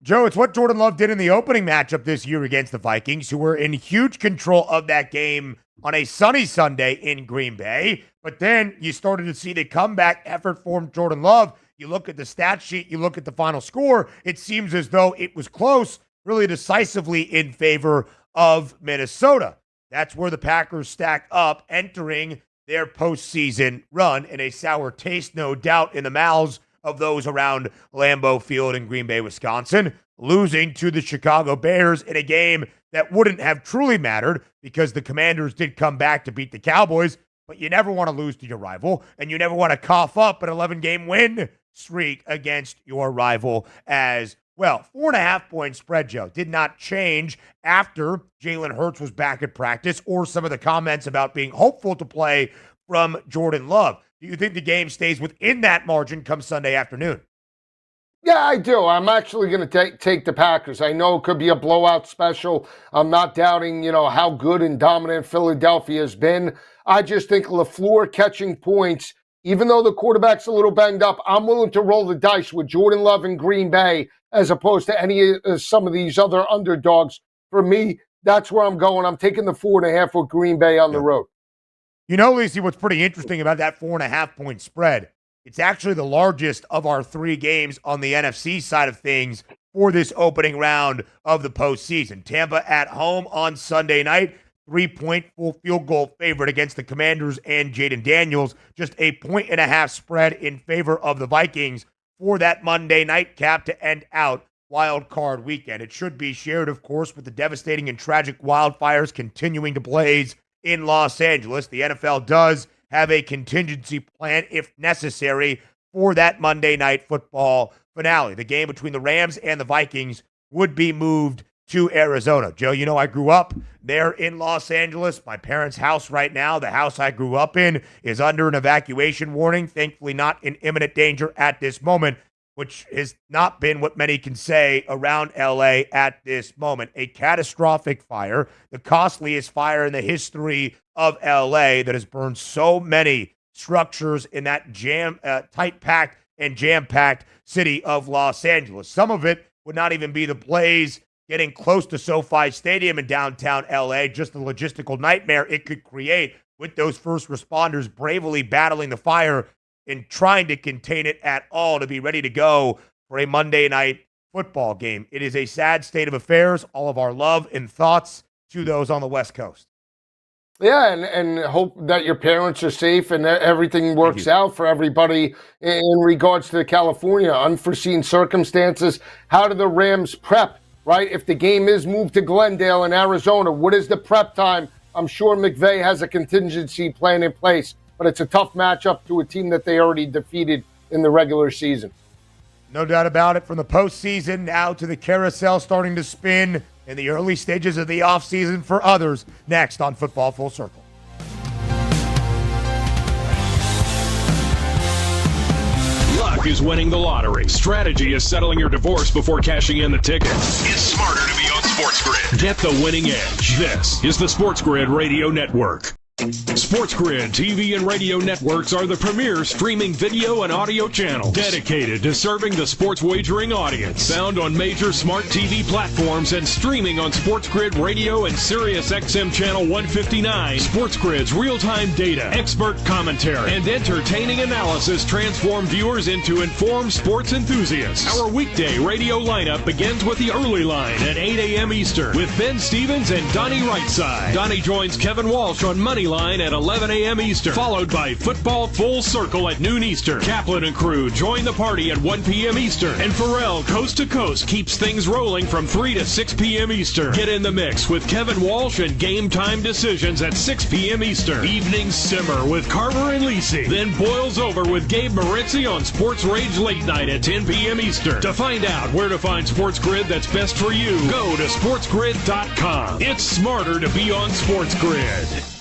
Joe, it's what Jordan Love did in the opening matchup this year against the Vikings, who were in huge control of that game on a sunny Sunday in Green Bay. But then you started to see the comeback effort from Jordan Love. You look at the stat sheet, you look at the final score, it seems as though it was close, really decisively in favor of Minnesota. That's where the Packers stack up, entering their postseason run, in a sour taste, no doubt, in the mouths of those around Lambeau Field in Green Bay, Wisconsin, losing to the Chicago Bears in a game that wouldn't have truly mattered because the Commanders did come back to beat the Cowboys, but you never want to lose to your rival, and you never want to cough up an 11-game win streak against your rival as well. 4.5-point spread, Joe, did not change after Jalen Hurts was back at practice or some of the comments about being hopeful to play from Jordan Love. Do you think the game stays within that margin come Sunday afternoon? Yeah, I do. I'm actually going to take the Packers. I know it could be a blowout special. I'm not doubting, you know, how good and dominant Philadelphia has been. I just think LaFleur catching points, even though the quarterback's a little banged up, I'm willing to roll the dice with Jordan Love and Green Bay as opposed to some of these other underdogs. For me, that's where I'm going. I'm taking the 4.5 with Green Bay on the road. You know, Lacey, what's pretty interesting about that 4.5-point spread? It's actually the largest of our 3 games on the NFC side of things for this opening round of the postseason. Tampa at home on Sunday night, 3-point full field goal favorite against the Commanders and Jaden Daniels. Just 1.5 spread in favor of the Vikings for that Monday nightcap to end out wild card weekend. It should be shared, of course, with the devastating and tragic wildfires continuing to blaze in Los Angeles. The NFL does have a contingency plan, if necessary, for that Monday Night Football finale. The game between the Rams and the Vikings would be moved to Arizona. Joe, you know I grew up there in Los Angeles. My parents' house right now, the house I grew up in, is under an evacuation warning. Thankfully not in imminent danger at this moment, which has not been what many can say around LA at this moment. A catastrophic fire, the costliest fire in the history of LA that has burned so many structures in that tight-packed and jam-packed city of Los Angeles. Some of it would not even be the blaze getting close to SoFi Stadium in downtown LA, just the logistical nightmare it could create with those first responders bravely battling the fire and trying to contain it at all to be ready to go for a Monday night football game. It is a sad state of affairs. All of our love and thoughts to those on the West Coast. Yeah, and hope that your parents are safe and that everything works out for everybody in regards to California. Unforeseen circumstances. How do the Rams prep, right? If the game is moved to Glendale in Arizona, what is the prep time? I'm sure McVay has a contingency plan in place, but it's a tough matchup to a team that they already defeated in the regular season. No doubt about it. From the postseason now to the carousel starting to spin in the early stages of the offseason for others. Next on Football Full Circle. Luck is winning the lottery. Strategy is settling your divorce before cashing in the ticket. It's smarter to be on SportsGrid. Get the winning edge. This is the SportsGrid Radio Network. SportsGrid TV and radio networks are the premier streaming video and audio channels dedicated to serving the sports wagering audience. Found on major smart TV platforms and streaming on SportsGrid Radio and SiriusXM Channel 159. SportsGrid's real-time data, expert commentary, and entertaining analysis transform viewers into informed sports enthusiasts. Our weekday radio lineup begins with the early line at 8 a.m. Eastern with Ben Stevens and Donnie Rightside. Donnie joins Kevin Walsh on Moneyline at 11 a.m. Eastern, followed by Football Full Circle at noon Eastern. Kaplan and crew join the party at 1 p.m. Eastern. And Pharrell Coast to Coast keeps things rolling from 3 to 6 p.m. Eastern. Get in the mix with Kevin Walsh and Game Time Decisions at 6 p.m. Eastern. Evenings simmer with Carver and Lisi. Then boils over with Gabe Moritzi on Sports Rage Late Night at 10 p.m. Eastern. To find out where to find SportsGrid that's best for you, go to sportsgrid.com. It's smarter to be on SportsGrid.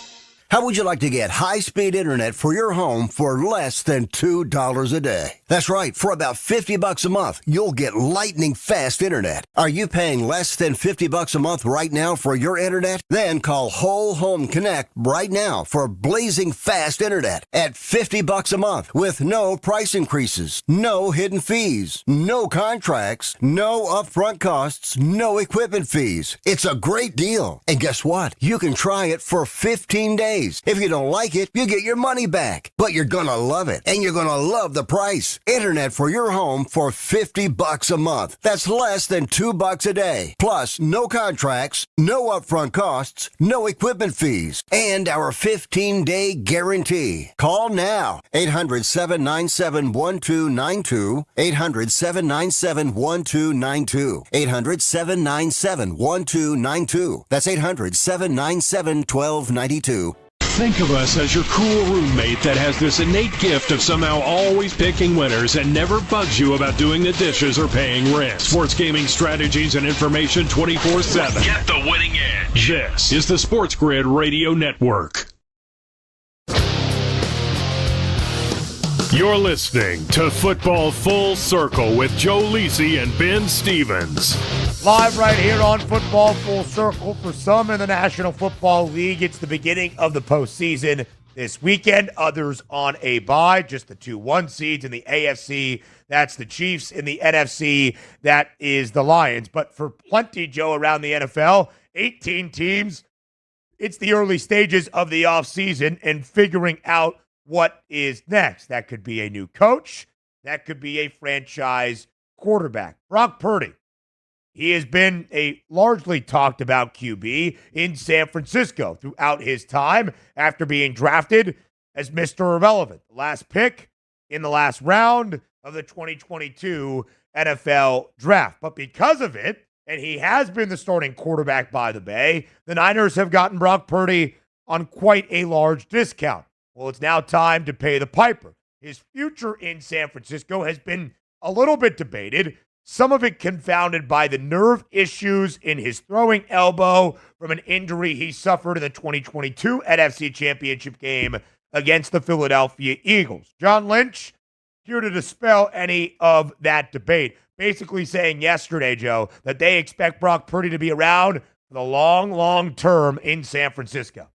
How would you like to get high-speed internet for your home for less than $2 a day? That's right. For about $50 a month, you'll get lightning-fast internet. Are you paying less than $50 a month right now for your internet? Then call Whole Home Connect right now for blazing fast internet at $50 a month with no price increases, no hidden fees, no contracts, no upfront costs, no equipment fees. It's a great deal. And guess what? You can try it for 15 days. If you don't like it, you get your money back. But you're gonna love it, and you're gonna love the price. Internet for your home for $50 a month. That's less than $2 a day. Plus, no contracts, no upfront costs, no equipment fees, and our 15-day guarantee. Call now. 800-797-1292. 800-797-1292. 800-797-1292. That's 800-797-1292. Think of us as your cool roommate that has this innate gift of somehow always picking winners and never bugs you about doing the dishes or paying rent. Sports gaming strategies and information 24/7. Get the winning edge. This is the SportsGrid Radio Network. You're listening to Football Full Circle with Joe Lisi and Ben Stevens. Live right here on Football Full Circle. For some in the National Football League, it's the beginning of the postseason this weekend. Others on a bye, just the 2-1 seeds in the AFC. That's the Chiefs. In the NFC, that is the Lions. But for plenty, Joe, around the NFL, 18 teams it's the early stages of the offseason and figuring out what is next. That could be a new coach. That could be a franchise quarterback. Brock Purdy. He has been a largely talked about QB in San Francisco throughout his time after being drafted as Mr. Irrelevant. The last pick in the last round of the 2022 NFL draft. But because of it, and he has been the starting quarterback by the Bay, the Niners have gotten Brock Purdy on quite a large discount. Well, it's now time to pay the piper. His future in San Francisco has been a little bit debated, some of it confounded by the nerve issues in his throwing elbow from an injury he suffered in the 2022 NFC Championship game against the Philadelphia Eagles. John Lynch here to dispel any of that debate, basically saying yesterday, Joe, that they expect Brock Purdy to be around for the long, long term in San Francisco.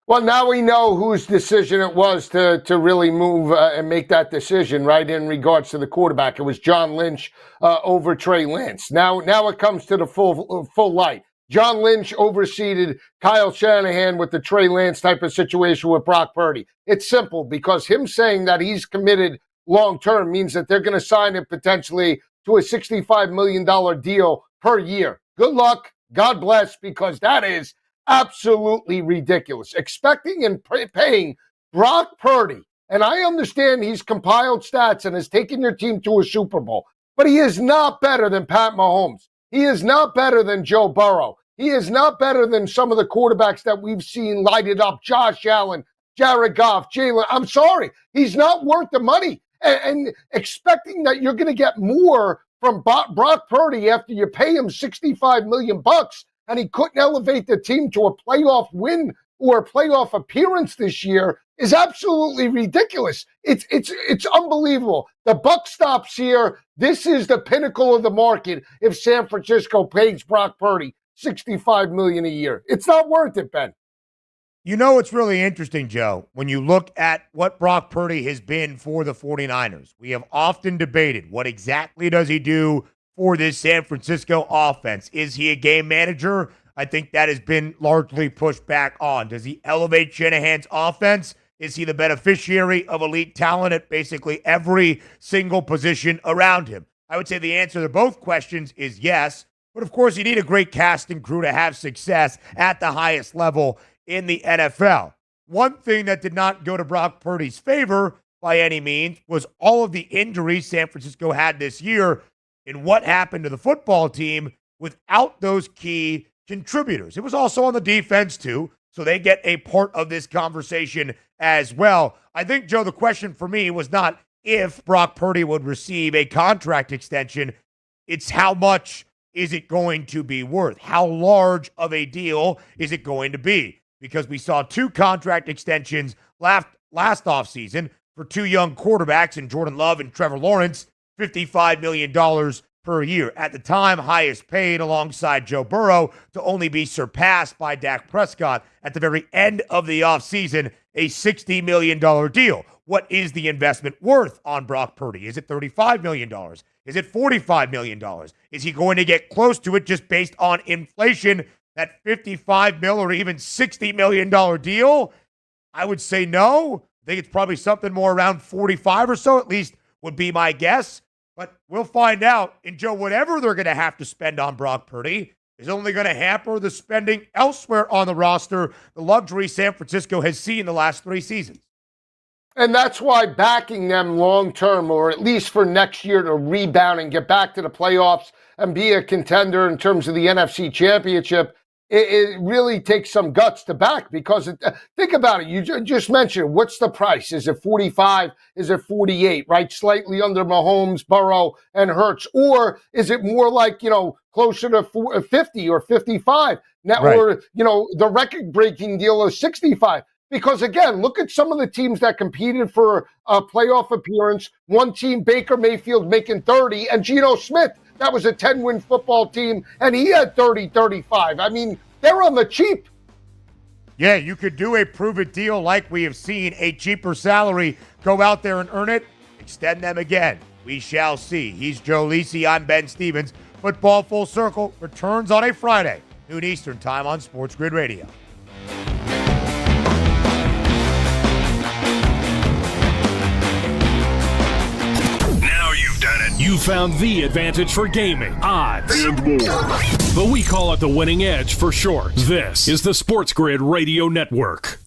Well, now we know whose decision it was to really move and make that decision, right, in regards to the quarterback. It was John Lynch over Trey Lance. Now it comes to the full light. John Lynch overseeded Kyle Shanahan with the Trey Lance type of situation with Brock Purdy. It's simple because him saying that he's committed long-term means that they're going to sign him potentially to a $65 million deal per year. Good luck. God bless, because that is absolutely ridiculous. Expecting and paying Brock Purdy, and I understand he's compiled stats and has taken your team to a Super Bowl, but he is not better than Pat Mahomes. He is not better than Joe Burrow. He is not better than some of the quarterbacks that we've seen light it up. Josh Allen, Jared Goff, Jalen. I'm sorry. He's not worth the money. And expecting that you're going to get more from Brock Purdy after you pay him $65 million and he couldn't elevate the team to a playoff win or a playoff appearance this year is absolutely ridiculous. It's unbelievable. The buck stops here. This is the pinnacle of the market if San Francisco pays Brock Purdy $65 million a year. It's not worth it, Ben. You know what's really interesting, Joe, when you look at what Brock Purdy has been for the 49ers. We have often debated what exactly does he do for this San Francisco offense. Is he a game manager? I think that has been largely pushed back on. Does he elevate Shanahan's offense? Is he the beneficiary of elite talent at basically every single position around him? I would say the answer to both questions is yes. But of course, you need a great casting crew to have success at the highest level in the NFL. One thing that did not go to Brock Purdy's favor by any means was all of the injuries San Francisco had this year and what happened to the football team without those key contributors. It was also on the defense too, so they get a part of this conversation as well. I think, Joe, the question for me was not if Brock Purdy would receive a contract extension. It's how much is it going to be worth? How large of a deal is it going to be? Because we saw 2 contract extensions last offseason for 2 young quarterbacks in Jordan Love and Trevor Lawrence, $55 million per year. At the time, highest paid alongside Joe Burrow, to only be surpassed by Dak Prescott at the very end of the offseason, a $60 million deal. What is the investment worth on Brock Purdy? Is it $35 million? Is it $45 million? Is he going to get close to it just based on inflation? That $55 million or even $60 million deal? I would say no. I think it's probably something more around 45 or so, at least would be my guess. But we'll find out. And Joe, whatever they're going to have to spend on Brock Purdy is only going to hamper the spending elsewhere on the roster, the luxury San Francisco has seen the last 3 seasons. And that's why backing them long-term, or at least for next year to rebound and get back to the playoffs and be a contender in terms of the NFC Championship, it really takes some guts to back, because think about it. You just mentioned, what's the price? Is it 45? Is it 48, right? Slightly under Mahomes, Burrow, and Hurts. Or is it more like, closer to 50 or 55? Now, right. Or, the record-breaking deal of 65. Because, again, look at some of the teams that competed for a playoff appearance. One team, Baker Mayfield, making 30, and Geno Smith, that was a 10-win football team, and he had 30, 35. I mean, they're on the cheap. Yeah, you could do a prove-it deal like we have seen, a cheaper salary, go out there and earn it, extend them again. We shall see. He's Joe Lisi. I'm Ben Stevens. Football Full Circle returns on a Friday, noon Eastern time on SportsGrid Radio. You've found the advantage for gaming, odds, and more. But we call it the winning edge for short. This is the SportsGrid Radio Network.